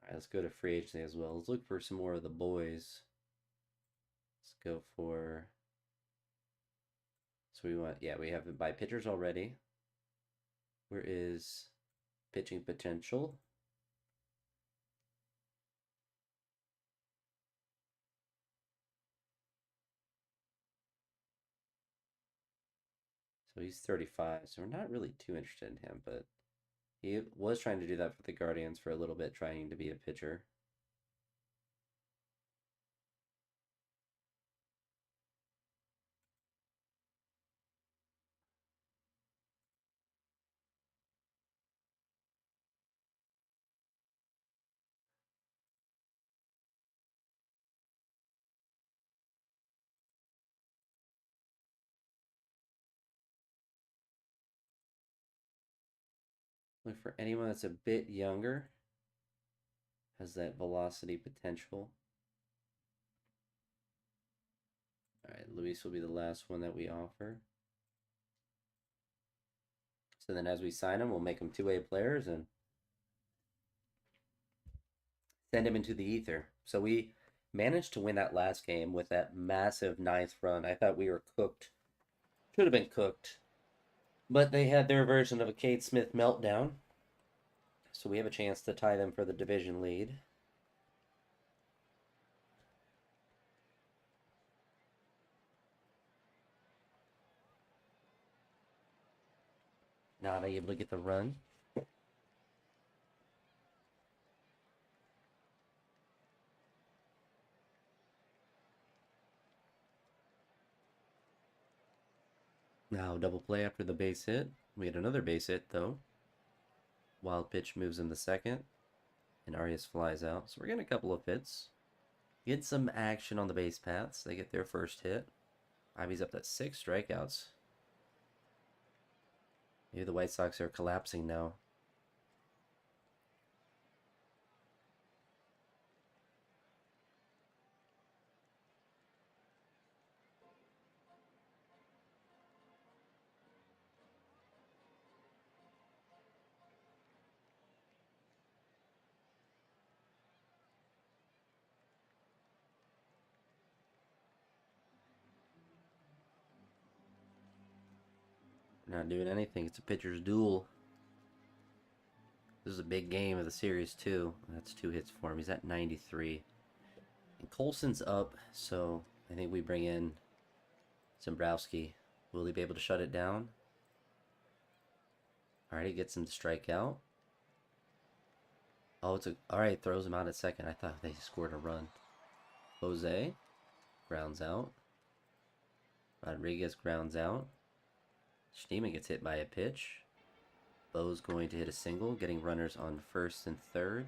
All right, let's go to free agency as well. Let's look for some more of the boys. Let's go for. So we want, yeah, we have it by pitchers already. Where is pitching potential? So he's 35, so we're not really too interested in him, but he was trying to do that for the Guardians for a little bit, trying to be a pitcher. Look for anyone that's a bit younger, has that velocity potential. All right, Luis will be the last one that we offer. So then as we sign them, we'll make them two-way players and send him into the ether. So we managed to win that last game with that massive ninth run. I thought we were cooked. Should have been cooked. But they had their version of a Cade Smith meltdown. So we have a chance to tie them for the division lead. Not able to get the run. Now double play after the base hit. We had another base hit though. Wild pitch moves in the second. And Arias flies out. So we're getting a couple of hits. Get some action on the base paths. They get their first hit. Ivy's up to 6 strikeouts. Maybe the White Sox are collapsing now. Not doing anything. It's a pitcher's duel. This is a big game of the series, too. That's 2 hits for him. He's at 93. And Colson's up, so I think we bring in Zembrowski. Will he be able to shut it down? Alright, he gets him to strike out. Oh, it's a... Alright, throws him out at second. I thought they scored a run. Jose grounds out. Rodriguez grounds out. Schneemann gets hit by a pitch. Bo's going to hit a single, getting runners on first and third.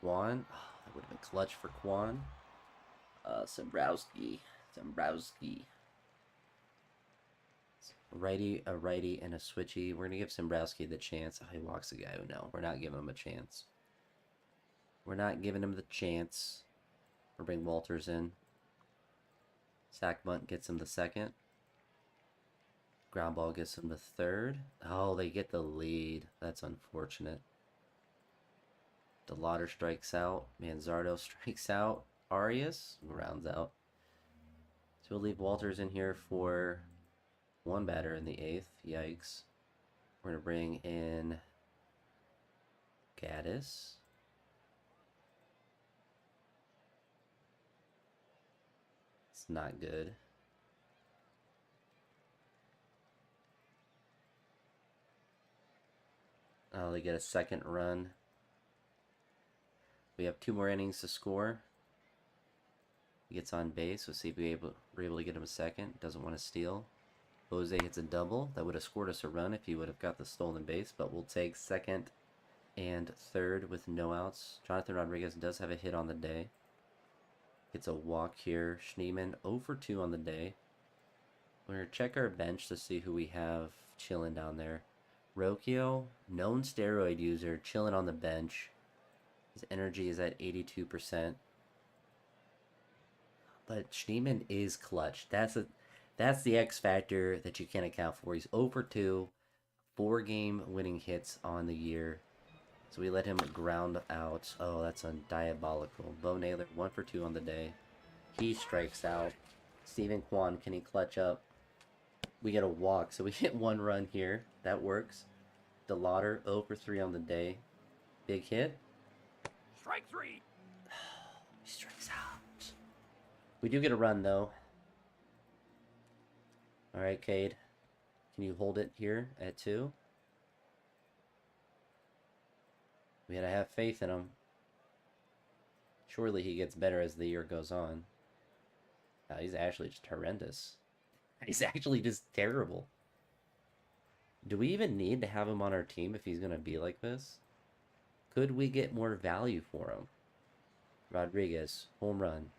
Kwan. Oh, that would have been clutch for Kwan. Zembrowski. A righty, and a switchy. We're going to give Zembrowski the chance. Oh, he walks the guy. No, we're not giving him a chance. We're not giving him the chance. We'll bring Walters in. Sack bunt gets him the second. Ground ball gets him the third. Oh, they get the lead. That's unfortunate. DeLauder strikes out. Manzardo strikes out. Arias rounds out. So we'll leave Walters in here for one batter in the 8th. Yikes. We're going to bring in Gaddis. It's not good. Oh, they get a second run. We have 2 more innings to score. He gets on base. We'll see if we're able to get him a second. Doesn't want to steal. Jose hits a double. That would have scored us a run if he would have got the stolen base, but we'll take second and third with no outs. Jonathan Rodriguez does have a hit on the day. Gets a walk here. Schneemann 0 for 2 on the day. We're going to check our bench to see who we have chilling down there. Rocchio, known steroid user, chilling on the bench. His energy is at 82%. But Schneemann is clutch. That's the X factor that you can't account for. He's over 2, 4 game winning hits on the year. So we let him ground out. Oh, that's diabolical. Bo Naylor, 1 for 2 on the day. He strikes out. Steven Kwan, can he clutch up? We get a walk, so we get 1 run here. That works. DeLauder, 0 for 3 on the day. Big hit. Strike 3. He strikes out. We do get a run, though. Alright, Cade. Can you hold it here at 2? We gotta have faith in him. Surely he gets better as the year goes on. He's actually just horrendous. He's actually just terrible. Do we even need to have him on our team if he's gonna be like this? Could we get more value for him? Rodriguez, home run.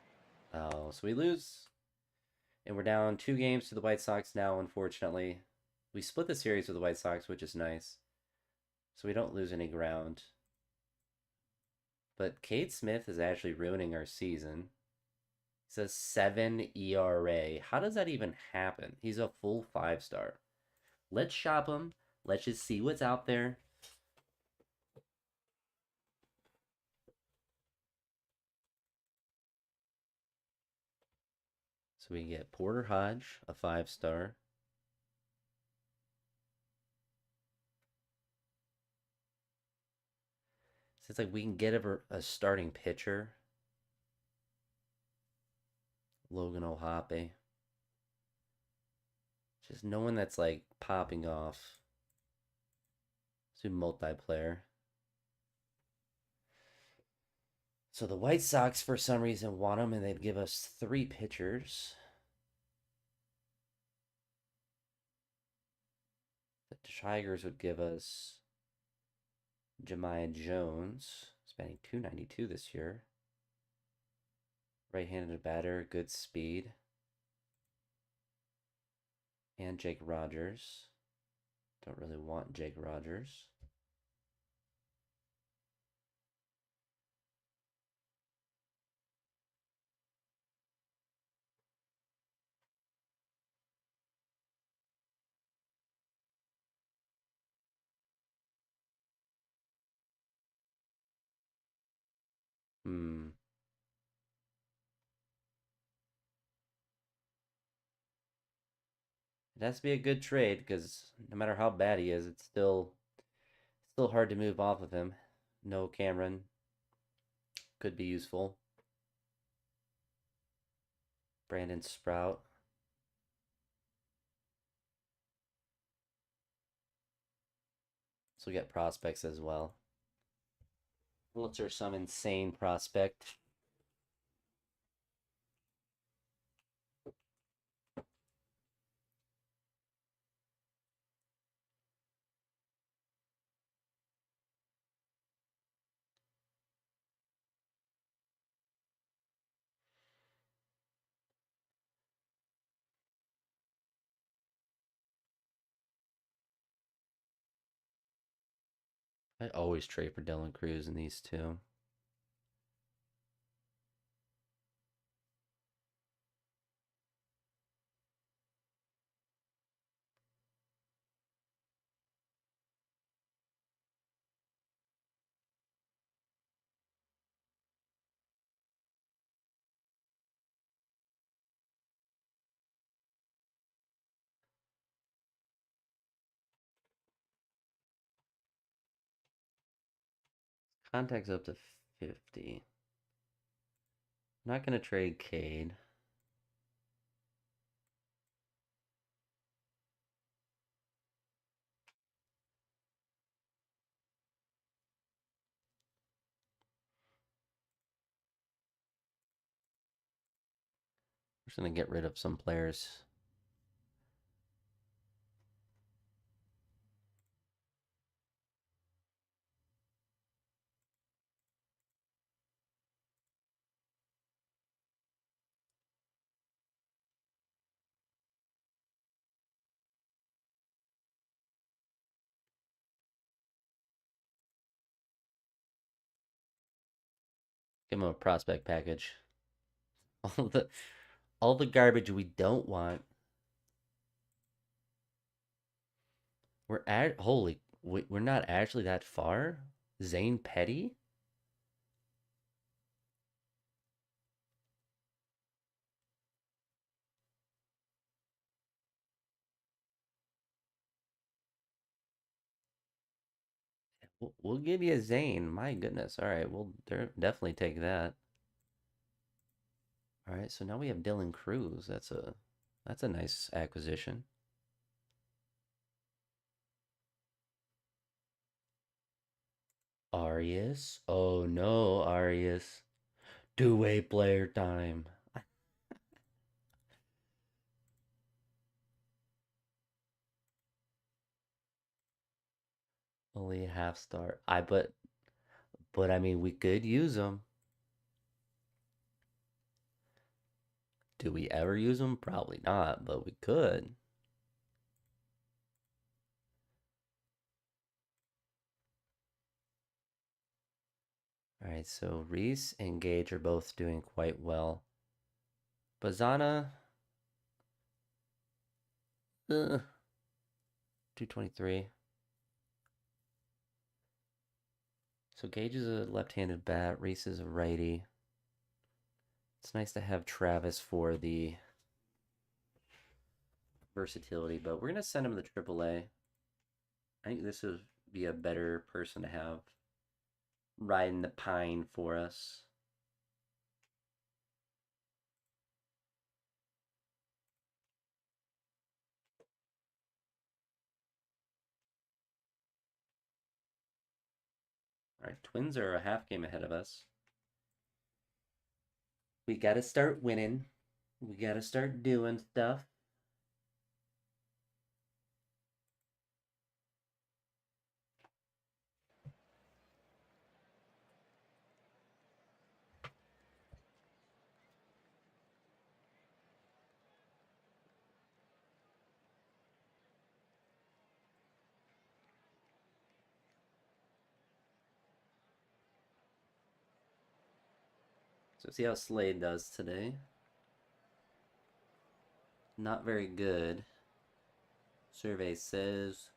Oh, so we lose. And we're down 2 games to the White Sox now, unfortunately. We split the series with the White Sox, which is nice. So we don't lose any ground. But Cade Smith is actually ruining our season. He's a 7 ERA. How does that even happen? He's a full 5-star. Let's shop him. Let's just see what's out there. So we get Porter Hodge, a 5-star. So it's like we can get a starting pitcher. Logan O'Hoppe. Just no one that's like popping off. Let's do multiplayer. So the White Sox, for some reason, want him, and they'd give us 3 pitchers. The Tigers would give us Jemiah Jones, spanning 292 this year. Right-handed batter, good speed. And Jake Rogers. Don't really want Jake Rogers. Hmm. It has to be a good trade because no matter how bad he is, it's still hard to move off of him. No Cameron could be useful. Brandon Sprout. So we get prospects as well. Unless there's some insane prospect. I always trade for Dylan Cruz in these two. Contacts up to 50. I'm not going to trade Cade. We're just going to get rid of some players. Give him a prospect package. All the all the garbage we don't want. We're at holy. We're not actually that far. Zane Petty. We'll give you a Zane. My goodness. All right, we'll definitely take that. All right, so now we have Dylan Cruz. That's a nice acquisition. Arias. Oh no, Arias. Two-way player time. Only a half star. But I mean we could use them. Do we ever use them? Probably not, but we could. All right, so Reese and Gage are both doing quite well. Bazana, 223. So Gage is a left-handed bat. Reese is a righty. It's nice to have Travis for the versatility, but we're gonna send him to AAA. I think this would be a better person to have riding the pine for us. All right, Twins are a half game ahead of us. We got to start winning. We got to start doing stuff. So see how Slade does today. Not very good. Survey says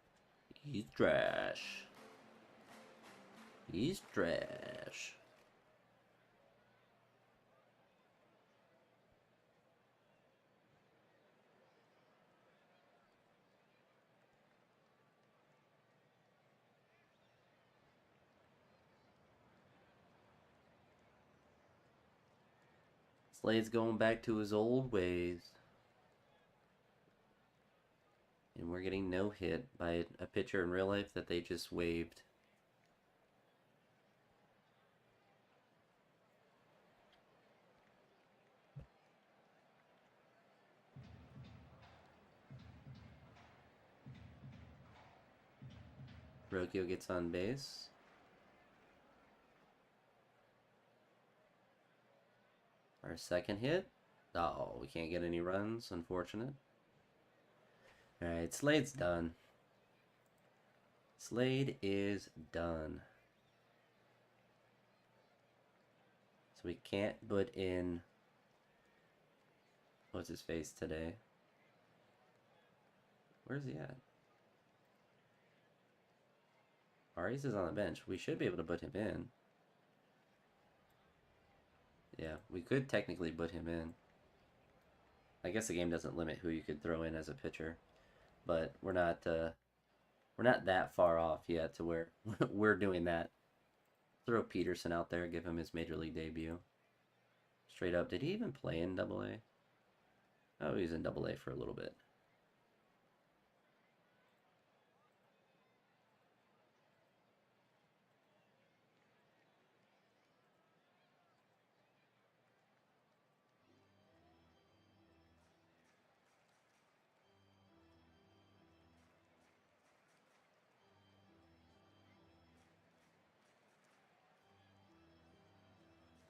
he's trash. He's trash. Slade's going back to his old ways. And we're getting no hit by a pitcher in real life that they just waived. Rocchio gets on base. Our second hit. Oh, we can't get any runs. Unfortunate. Alright, Slade's done. Slade is done. So we can't put in... What's his face today? Where's he at? Arias is on the bench. We should be able to put him in. Yeah, we could technically put him in. I guess the game doesn't limit who you could throw in as a pitcher, but we're not that far off yet to where we're doing that. Throw Peterson out there, give him his major league debut. Straight up, did he even play in Double A? Oh, he was in Double A for a little bit.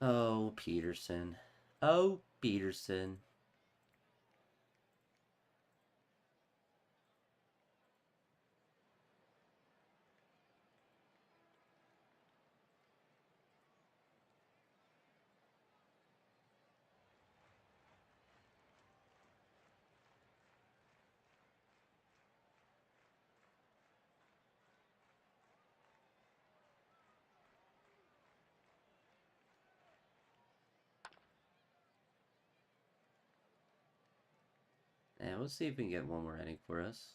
Oh, Peterson. Oh, Peterson. Yeah, we'll see if we can get one more inning for us.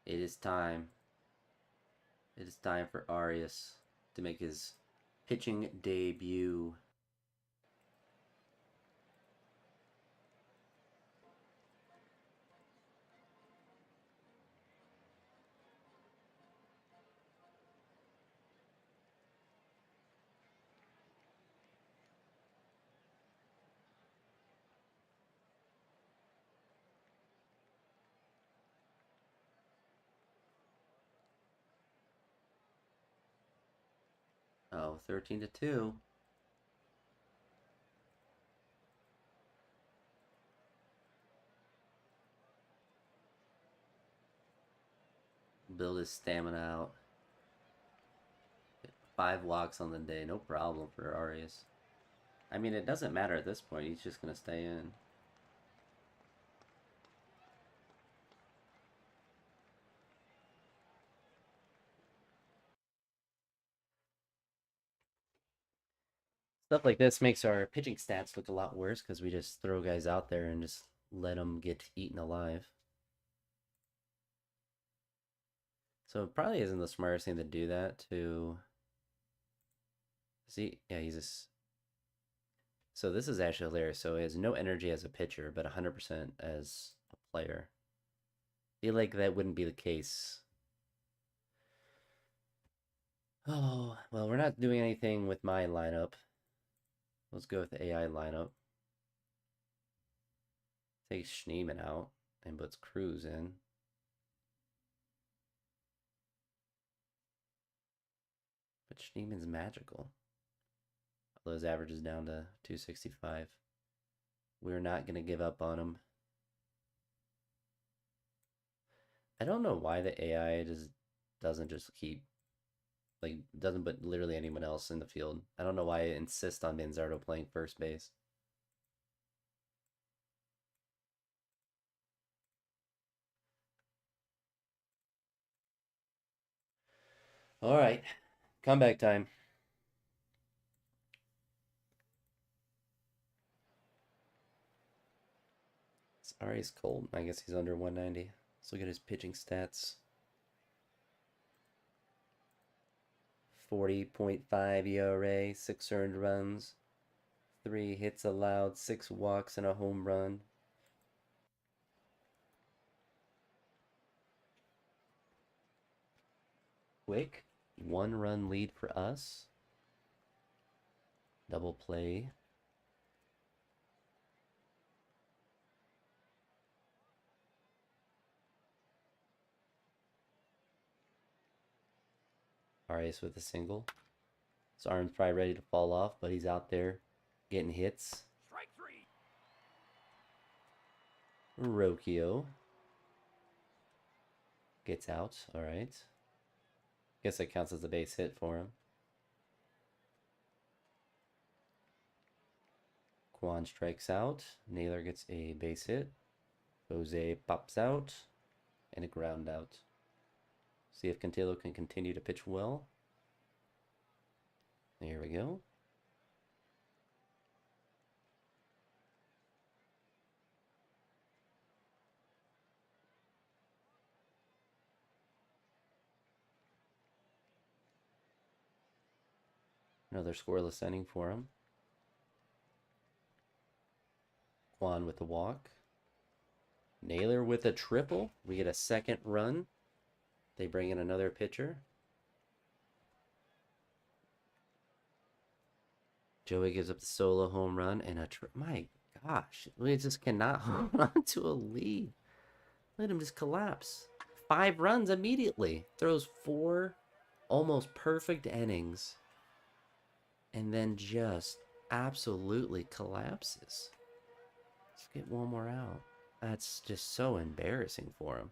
It is time. It is time for Arias to make his pitching debut. Oh, 13-2. Build his stamina out. 5 walks on the day, no problem for Arias. I mean, it doesn't matter at this point. He's just going to stay in. Stuff like this makes our pitching stats look a lot worse because we just throw guys out there and just let them get eaten alive. So it probably isn't the smartest thing to do that to... See, yeah, he's just... So this is actually hilarious. So he has no energy as a pitcher, but 100% as a player. I feel like that wouldn't be the case. Oh, well, we're not doing anything with my lineup. Let's go with the AI lineup. Take Schneemann out and puts Cruz in. But Schneemann's magical. Although his average is down to 265. We're not going to give up on him. I don't know why the AI just doesn't just keep, like, doesn't put literally anyone else in the field. I don't know why it insists on Manzardo playing first base. All right, comeback time. Sorry, he's cold. I guess he's under 190. Let's look at his pitching stats. 40.5 ERA, 6 earned runs, 3 hits allowed, 6 walks, and a home run. Quick 1-run lead for us. Double play. Arias with a single. His arm's probably ready to fall off, but he's out there getting hits. Strike 3. Rocchio gets out. All right. Guess that counts as a base hit for him. Kwan strikes out. Naylor gets a base hit. Jose pops out. And a ground out. See if Cantillo can continue to pitch well. There we go. Another scoreless inning for him. Kwan with the walk. Naylor with a triple. We get a second run. They bring in another pitcher. Joey gives up the solo home run and my gosh, we just cannot hold on to a lead. Let him just collapse. 5 runs immediately. Throws 4 almost perfect innings. And then just absolutely collapses. Let's get one more out. That's just so embarrassing for him.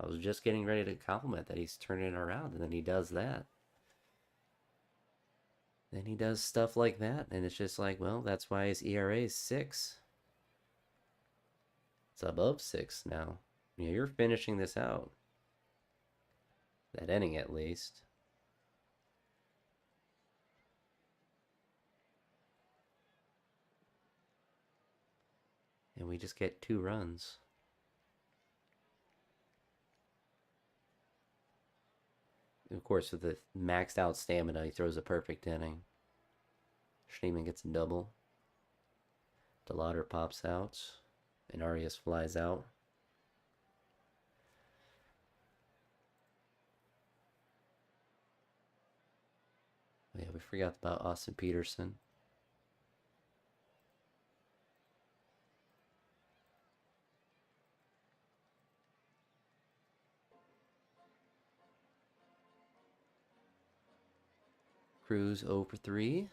I was just getting ready to compliment that he's turning it around, and then he does that. Then he does stuff like that, and it's just like, well, that's why his ERA is 6. It's above 6 now. Yeah, you're finishing this out. That inning, at least. we just get 2 runs. And of course, with the maxed out stamina, he throws a perfect inning. Schneemann gets a double. DeLauder pops out. And Arias flies out. Oh, yeah, we forgot about Austin Peterson. Cruz 0 for 3.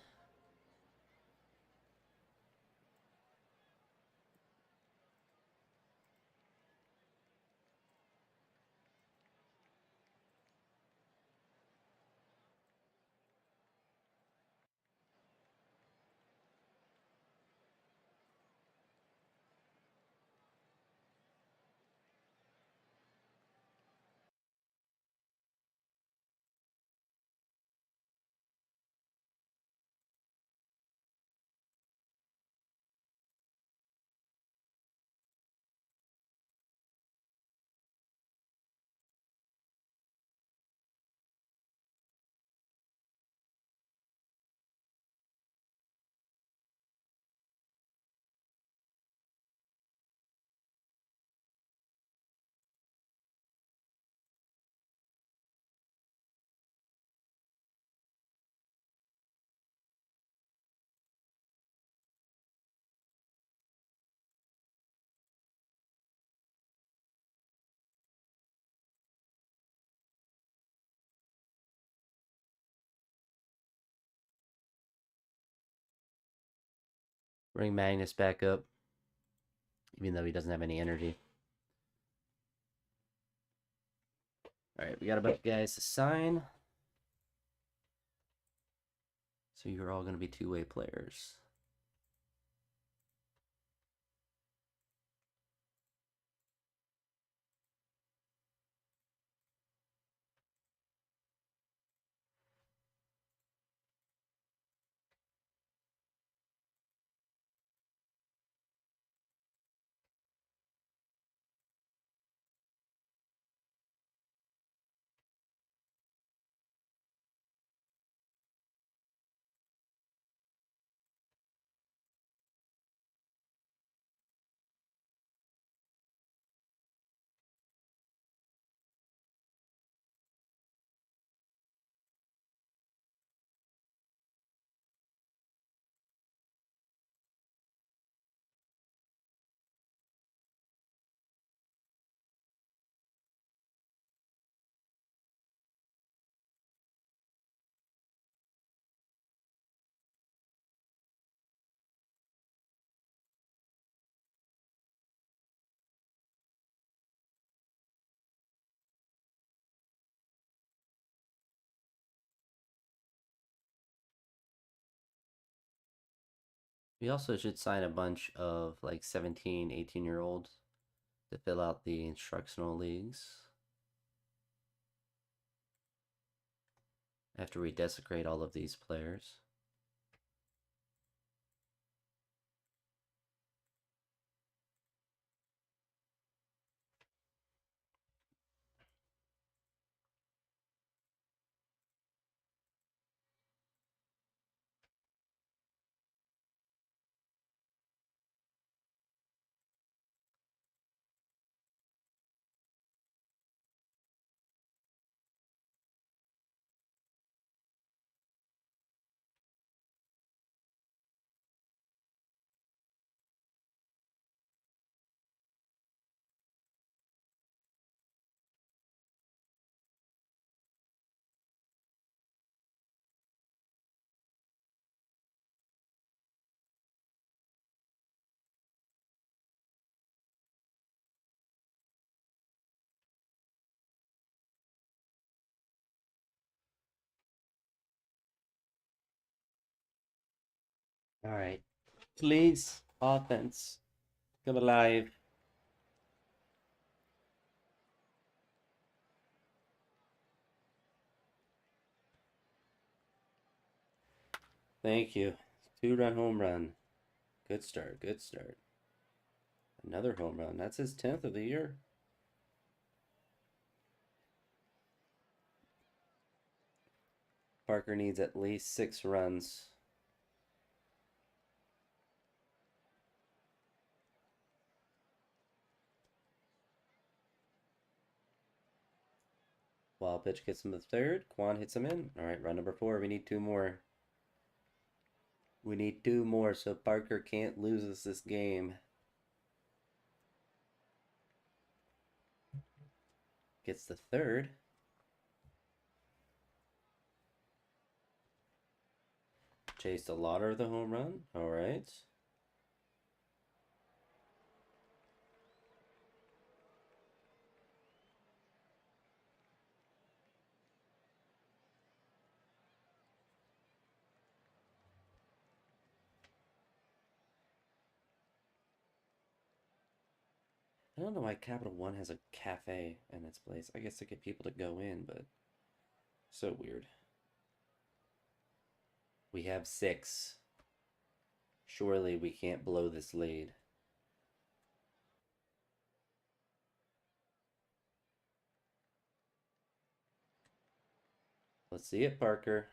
Bring Magnus back up, even though he doesn't have any energy. Alright, we got a bunch of guys to sign. So you're all going to be two-way players. We also should sign a bunch of like 17, 18-year-olds to fill out the instructional leagues after we desecrate all of these players. All right. Please, offense, come alive. Thank you. 2-run home run. Good start. Good start. Another home run. That's his 10th of the year. Parker needs at least 6 runs. Wild pitch gets him the third. Quan hits him in. All right, run number 4. We need 2 more. We need 2 more so Parker can't lose us this game. Gets the third. Chase Lauder the home run. All right. I don't know why Capital One has a cafe in its place. I guess to get people to go in, but so weird. We have 6. Surely we can't blow this lead. Let's see it, Parker.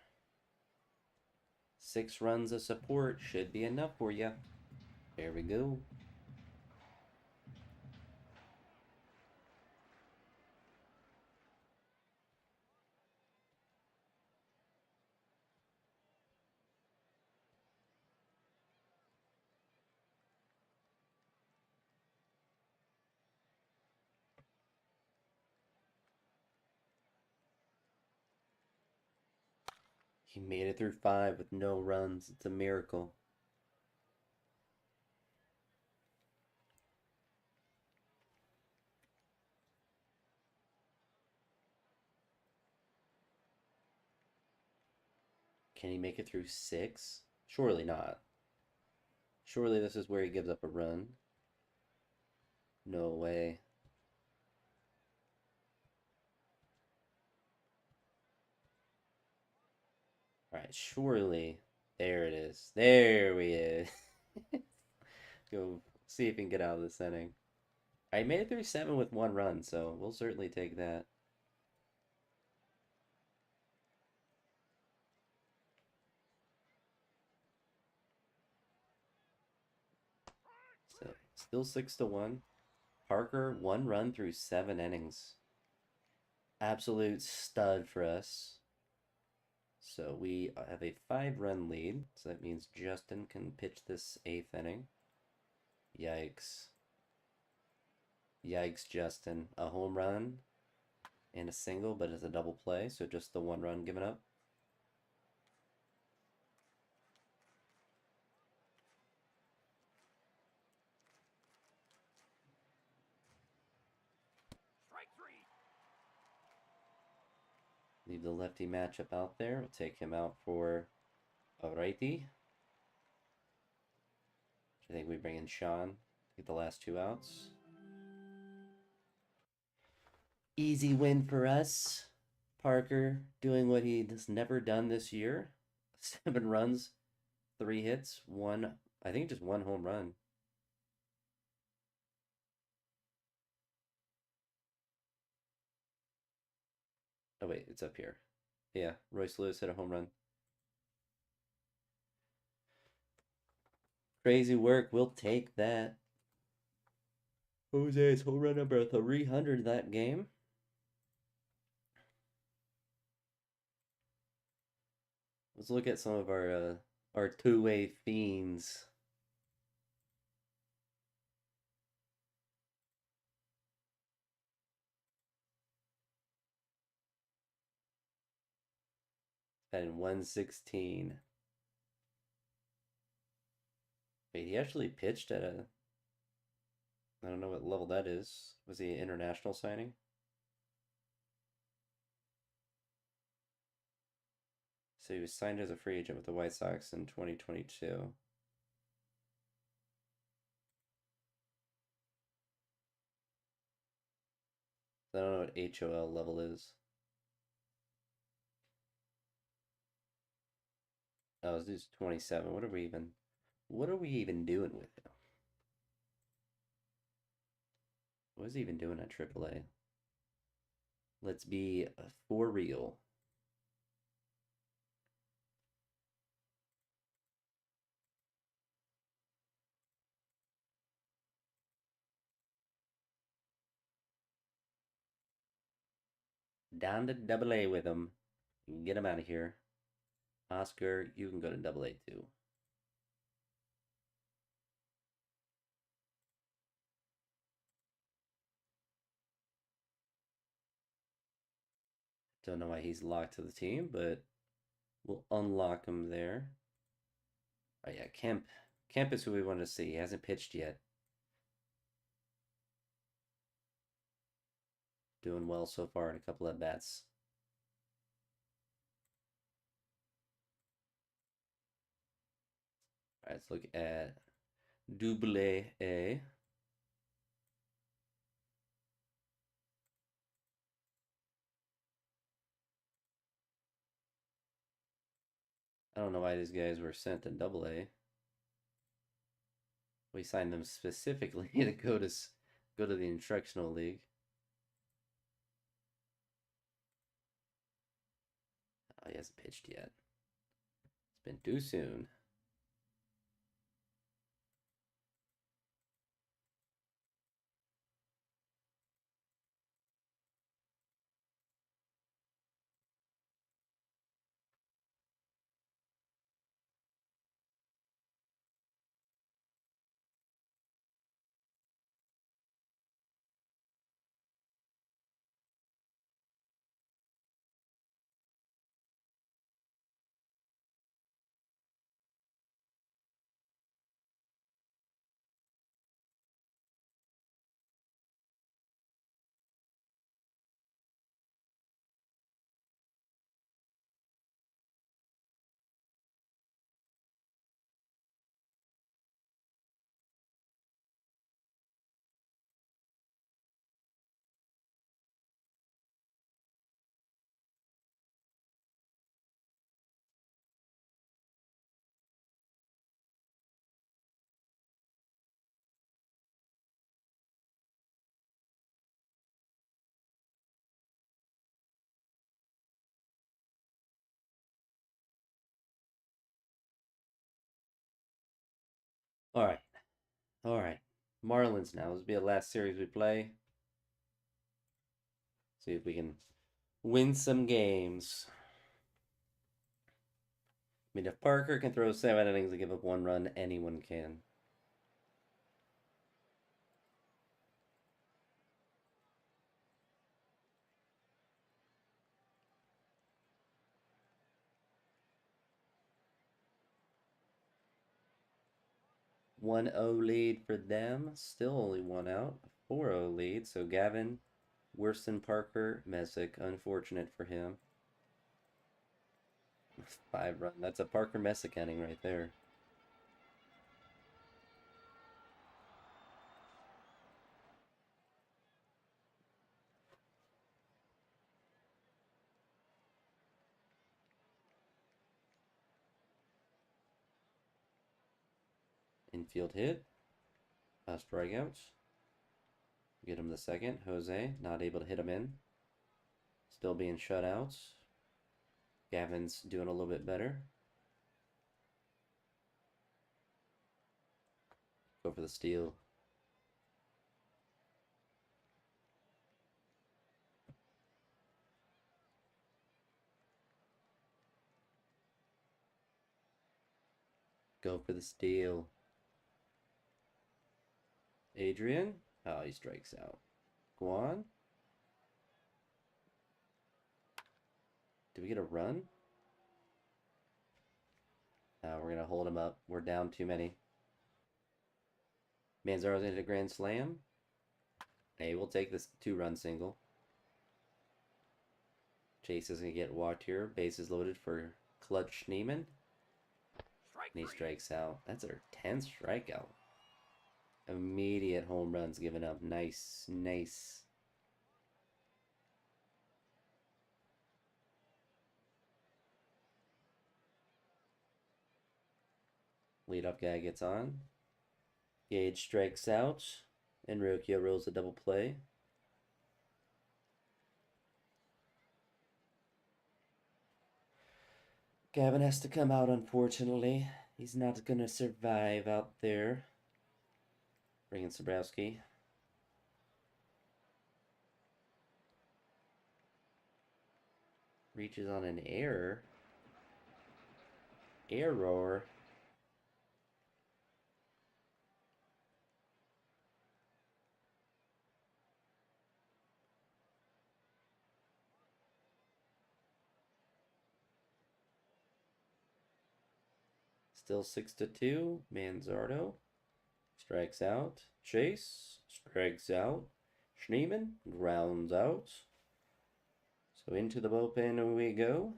6 runs of support should be enough for you. There we go. He made it through 5 with no runs. It's a miracle. Can he make it through 6? Surely not. Surely this is where he gives up a run. No way. Alright, surely. There it is. There we is. Go see if he can get out of this inning. I made it through 7 with 1 run, so we'll certainly take that. So still 6-1. Parker 1 run through 7 innings. Absolute stud for us. So we have a 5-run lead. So that means Justin can pitch this 8th inning. Yikes. Yikes, Justin. A home run and a single, but it's a double play, so just the 1 run given up. Strike 3. Leave the lefty matchup out there. We'll take him out for a righty. I think we bring in Sean to get the last 2 outs. Easy win for us. Parker doing what he's never done this year. 7 runs, 3 hits, 1, I think just 1 home run. Oh wait, it's up here. Yeah, Royce Lewis hit a home run. Crazy work, we'll take that. Jose's home run number 300 that game. Let's look at some of our two-way fiends. At 116. Wait, he actually pitched at a... I don't know what level that is. Was he an international signing? So he was signed as a free agent with the White Sox in 2022. I don't know what HOL level is. Oh, this dude's 27. What are we even doing with him? What is he even doing at AAA? Let's be for real. Down to AA with him. Get him out of here. Oscar, you can go to AA too. Don't know why he's locked to the team, but we'll unlock him there. Oh yeah, Kemp. Kemp is who we want to see. He hasn't pitched yet. Doing well so far in a couple of bats. All right, let's look at Double A. I don't know why these guys were sent to Double A. We signed them specifically to go to the instructional league. Oh, he hasn't pitched yet. It's been too soon. All right. All right. Marlins now. This will be the last series we play. See if we can win some games. I mean, if Parker can throw 7 innings and give up 1 run, anyone can. One 0 lead for them. Still only 1 out. 4-0 lead. So Gavin, worse than Parker, Messick. Unfortunate for him. 5 run. That's a Parker Messick inning right there. Infield hit. Strikeouts. Get him the second. Jose, not able to hit him in. Still being shut out. Gavin's doing a little bit better. Go for the steal. Go for the steal. Adrian. Oh, he strikes out. Guan. Do we get a run? No, we're going to hold him up. We're down too many. Manzaro's into a grand slam. Hey, we'll take this 2-run single. Chase is going to get walked here. Bases loaded for Clutch Schneeman. And he strikes out. That's our 10th strikeout. Immediate home runs given up. Nice, nice. Leadoff guy gets on. Gage strikes out. And Rokia rolls a double play. Gavin has to come out, unfortunately. He's not going to survive out there. Bring in Sobrowski. Reaches on an error. Error. Still 6-2. Manzardo strikes out. Chase strikes out. Schneemann grounds out. So into the bullpen we go.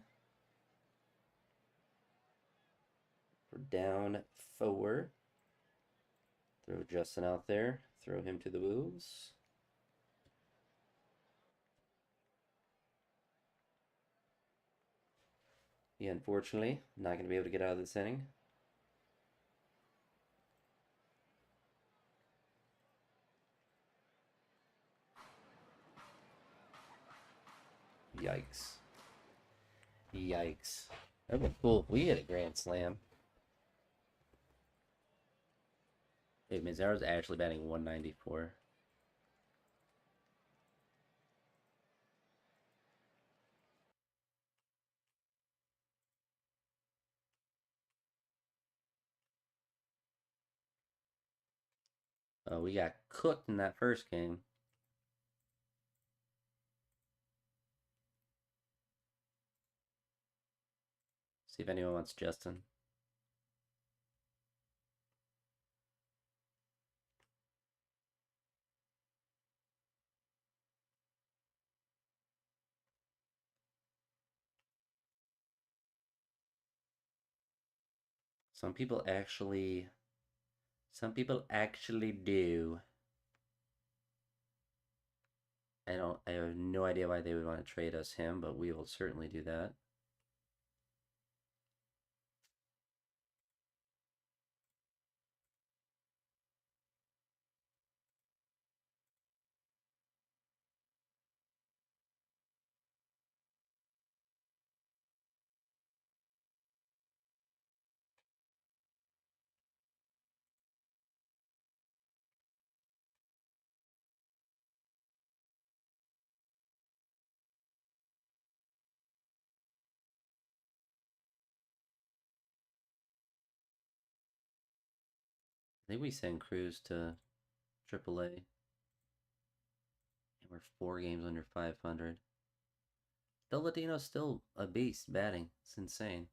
For down 4. Throw Justin out there. Throw him to the wolves. He unfortunately not going to be able to get out of this inning. Yikes. Yikes. That would be cool if we had a grand slam. Hey, Manzaro's actually batting 194. Oh, we got cooked in that first game. See if anyone wants Justin. Some people actually do. I have no idea why they would want to trade us him, but we will certainly do that. I think we send Cruz to AAA. And we're 4 games under 500. Del Latino's still a beast batting. It's insane.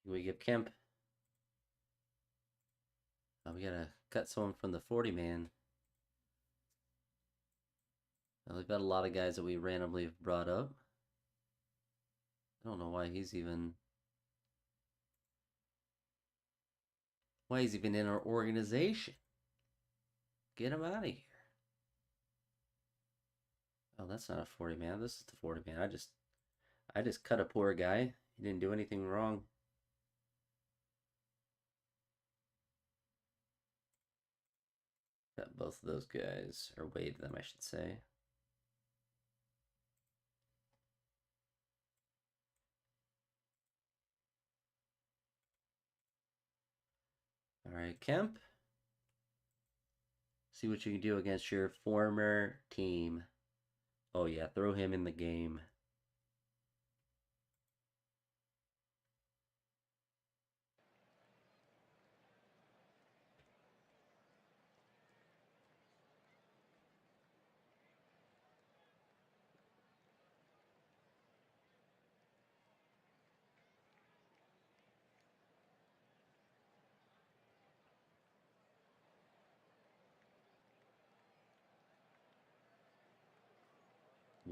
We give Kemp. Oh, we gotta cut someone from the 40 man. We've got a lot of guys that we randomly have brought up. I don't know why he's even in our organization. Get him out of here. Oh, that's not a 40 man. This is the 40 man. I just cut a poor guy. He didn't do anything wrong. Got both of those guys, or waived them, I should say. All right, Kemp. See what you can do against your former team. Oh yeah, throw him in the game.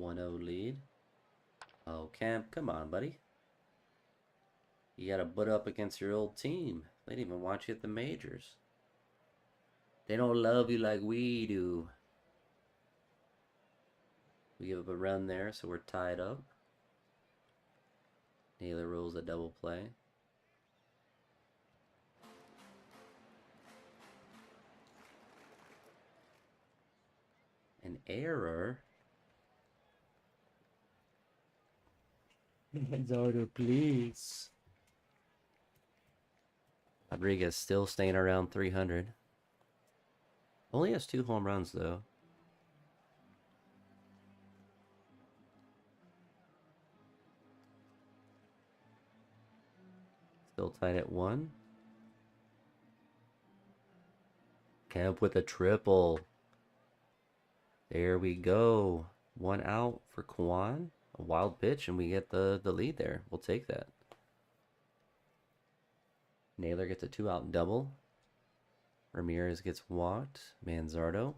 1-0 lead. Oh, Camp, come on, buddy. You gotta butt up against your old team. They didn't even want you at the majors. They don't love you like we do. We give up a run there, so we're tied up. Naylor rolls a double play. An error. Order, please. Rodriguez still staying around 300. Only has 2 home runs, though. Still tied at 1. Camp with a triple. There we go. 1 out for Kwan. A wild pitch, and we get the lead there. We'll take that. Naylor gets a 2-out double. Ramirez gets walked. Manzardo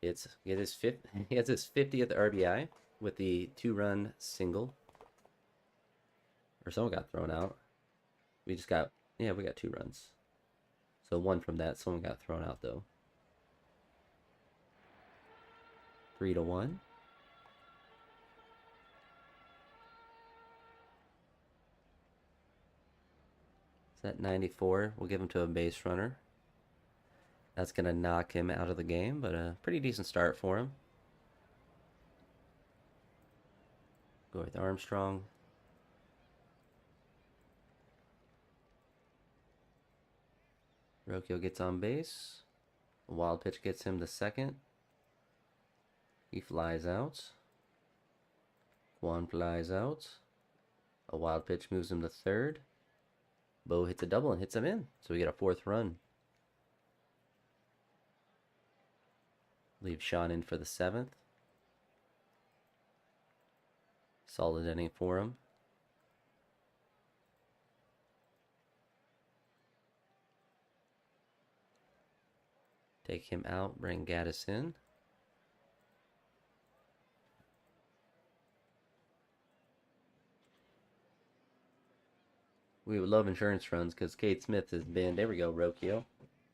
he gets his 50th RBI with the 2-run single. Or someone got thrown out. We got 2 runs. So 1 from that. Someone got thrown out though. 3-1. At 94, we'll give him to a base runner. That's going to knock him out of the game, but a pretty decent start for him. Go with Armstrong. Rocchio gets on base. A wild pitch gets him to second. He flies out. Juan flies out. A wild pitch moves him to third. Bo hits a double and hits him in. So we get a 4th run. Leave Sean in for the 7th. Solid inning for him. Take him out, bring Gaddis in. We would love insurance runs because Cade Smith has been, there we go, Rocchio.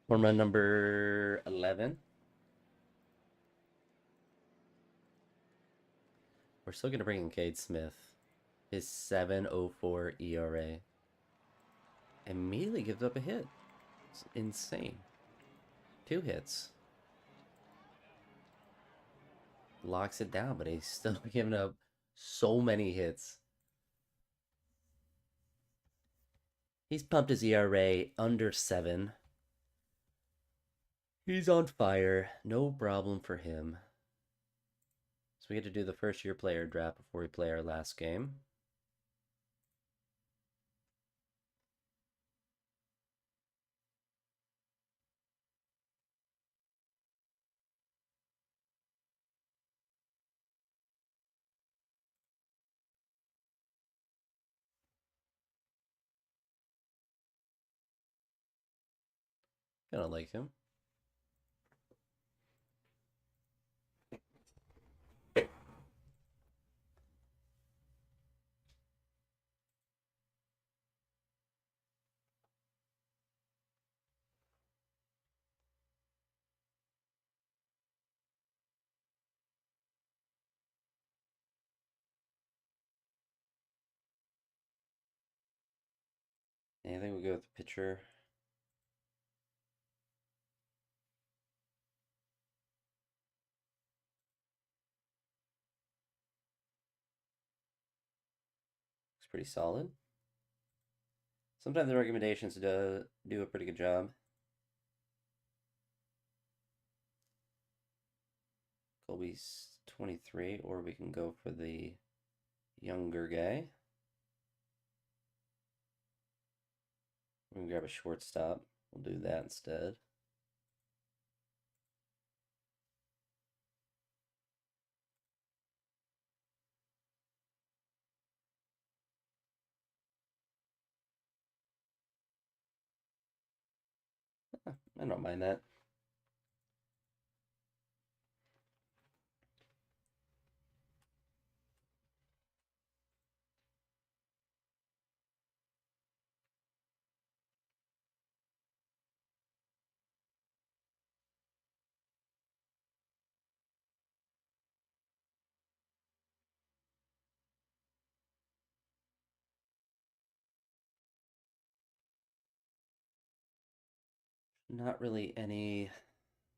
Home run number 11. We're still going to bring in Cade Smith. His 7.04 ERA. Immediately gives up a hit. It's insane. 2 hits. Locks it down, but he's still giving up so many hits. He's pumped his ERA under 7. He's on fire. No problem for him. So we get to do the first year player draft before we play our last game. Kinda like him. I think we'll go with the pitcher. Looks pretty solid. Sometimes the recommendations do a pretty good job. Colby's 23, or we can go for the younger guy. We can grab a shortstop. We'll do that instead. I don't mind that. Not really any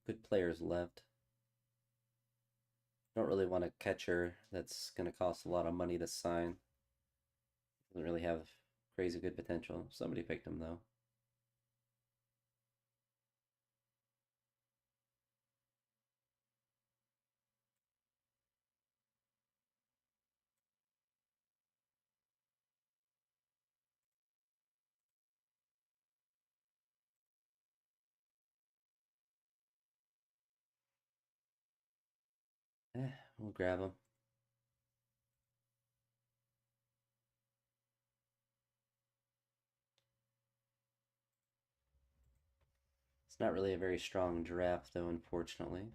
good players left. Don't really want a catcher that's going to cost a lot of money to sign. Doesn't really have crazy good potential. Somebody picked him though. We'll grab him. It's not really a very strong draft though, unfortunately.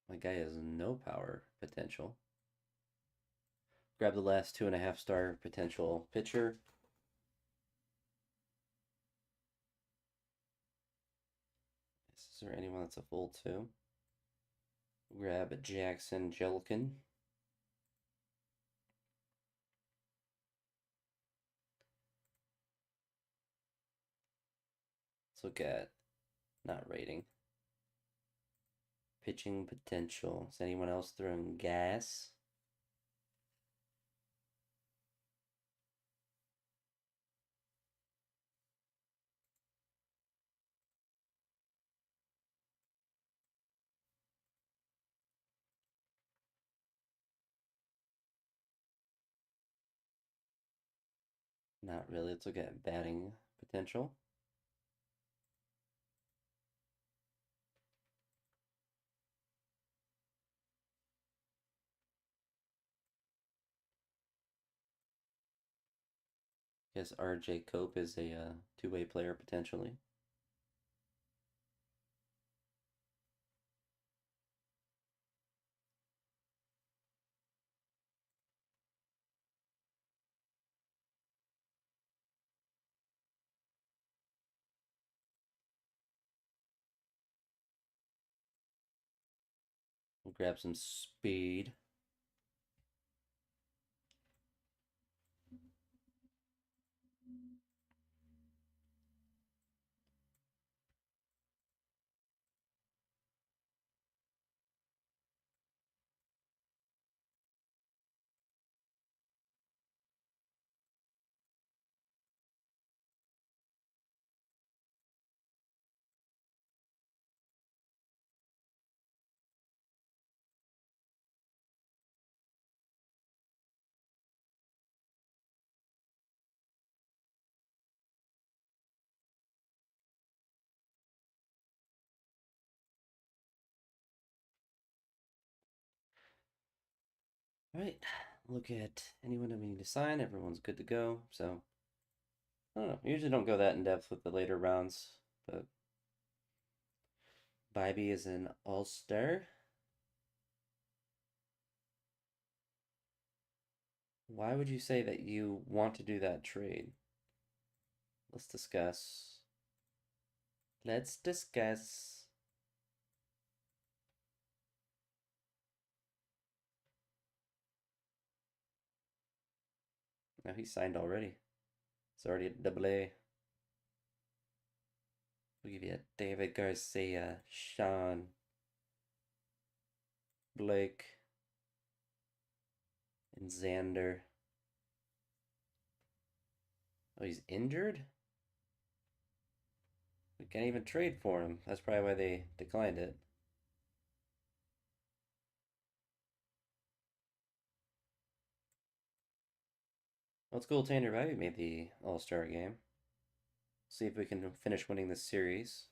My guy has no power potential. Grab the last 2.5-star potential pitcher. Is there anyone that's a full 2? Grab Jackson Jelkin. Let's look at not rating. Pitching potential. Is anyone else throwing gas? Not really. Let's look at batting potential. Guess RJ Cope is a two-way player potentially. We'll grab some speed. All right, look at anyone that we need to sign. Everyone's good to go. So, I don't know. We usually don't go that in depth with the later rounds, but Bibee is an all-star. Why would you say that you want to do that trade? Let's discuss. Let's discuss. Now he signed already. It's already at AA. We'll give you a David Garcia, Sean, Blake, and Xander. Oh, he's injured? We can't even trade for him. That's probably why they declined it. Well, it's cool Tanner Bibee made the All-Star game. See if we can finish winning this series.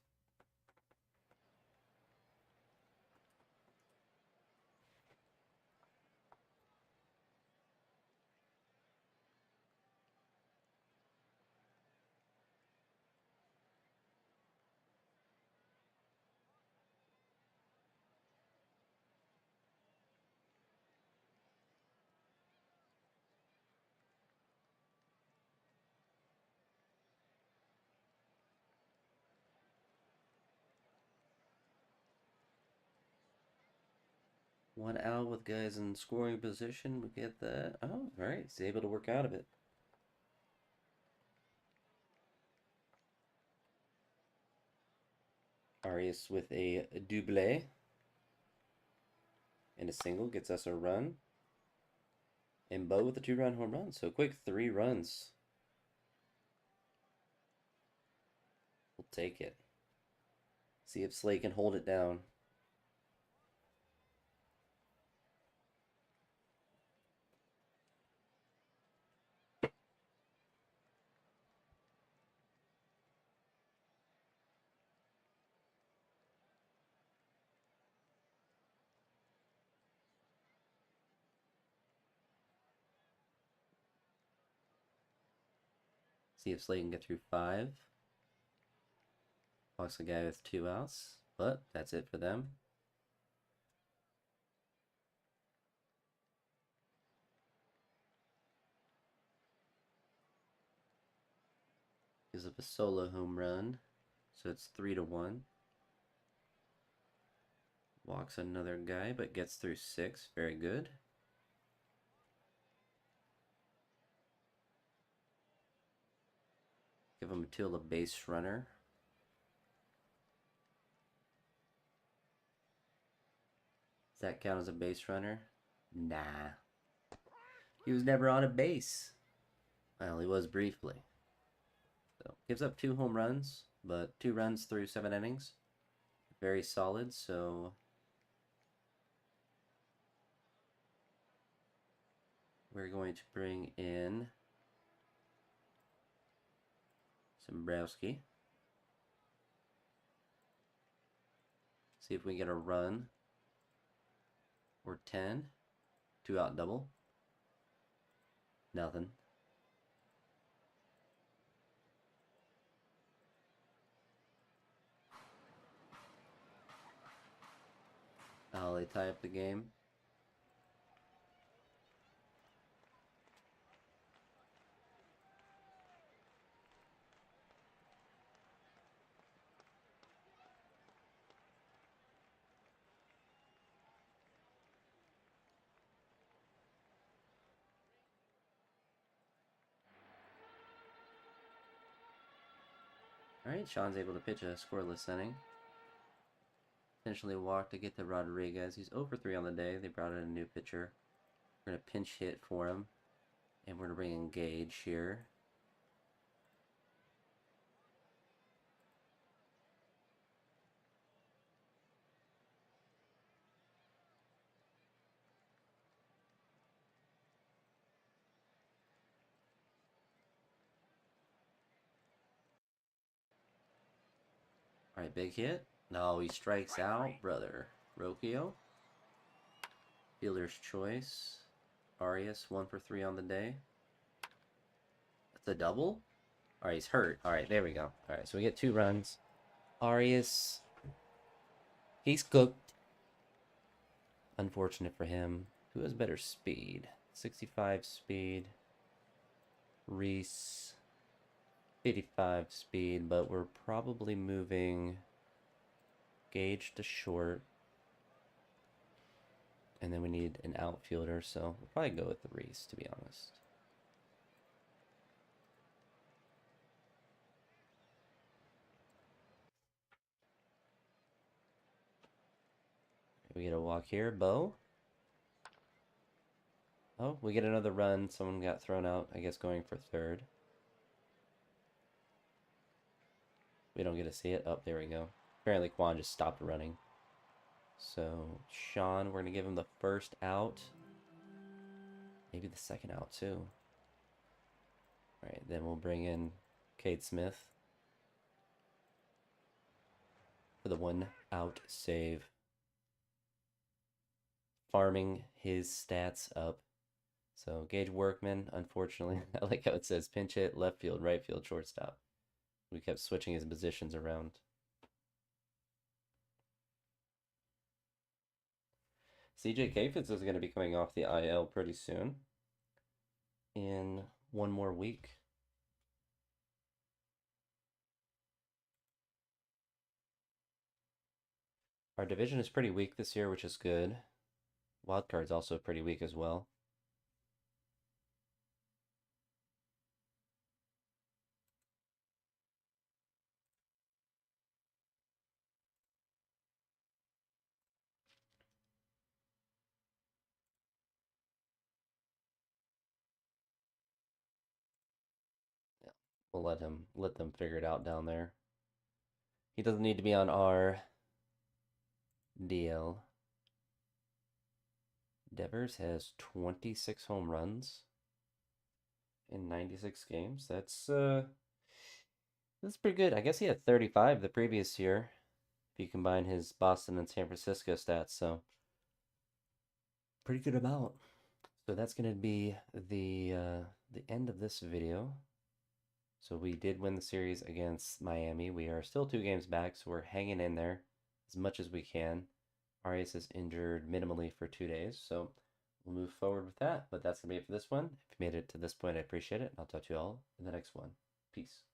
One out with guys in scoring position. We get that. Oh, all right. He's able to work out of it. Arias with a double and a single gets us a run. And Bo with a 2-run home run. So quick 3 runs. We'll take it. See if Slade can hold it down. See if Slade can get through 5. Walks a guy with 2 outs. But that's it for them. Gives up a solo home run. So it's 3-1. Walks another guy, but gets through 6. Very good. Give him a base runner. Does that count as a base runner? Nah. He was never on a base. Well, he was briefly. So gives up 2 home runs, but 2 runs through 7 innings. Very solid, so we're going to bring in Dombrowski. See if we get a run or 10. 2-out double. Nothing. Oh, they tie up the game. Alright, Sean's able to pitch a scoreless inning. Potentially walk to get to Rodriguez. He's 0 for 3 on the day. They brought in a new pitcher. We're going to pinch hit for him. And we're going to bring in Gage here. Alright, big hit. No, he strikes out, brother. Rocchio. Fielder's choice. Arias, 1 for 3 on the day. That's a double? Alright, he's hurt. Alright, there we go. Alright, so we get 2 runs. Arias. He's cooked. Unfortunate for him. Who has better speed? 65 speed. Reese. 85 speed, but we're probably moving Gage to short. And then we need an outfielder, so we'll probably go with the Reese, to be honest. We get a walk here, Bo. Oh, we get another run. Someone got thrown out, I guess going for third. We don't get to see it. Oh, there we go. Apparently Quan just stopped running. So, Sean, we're going to give him the first out. Maybe the second out, too. Alright, then we'll bring in Cade Smith for the 1-out save. Farming his stats up. So, Gage Workman, unfortunately, I like how it says pinch hit, left field, right field, shortstop. We kept switching his positions around. CJ Kafitz is going to be coming off the IL pretty soon. In 1 more week. Our division is pretty weak this year, which is good. Wildcard's also pretty weak as well. Yeah, we'll let them figure it out down there. He doesn't need to be on our DL. Devers has 26 home runs in 96 games. That's pretty good. I guess he had 35 the previous year if you combine his Boston and San Francisco stats, so pretty good amount. So that's going to be the end of this video. So we did win the series against Miami. We are still 2 games back, so we're hanging in there as much as we can. Arias is injured minimally for 2 days, so we'll move forward with that. But that's going to be it for this one. If you made it to this point, I appreciate it. I'll talk to you all in the next one. Peace.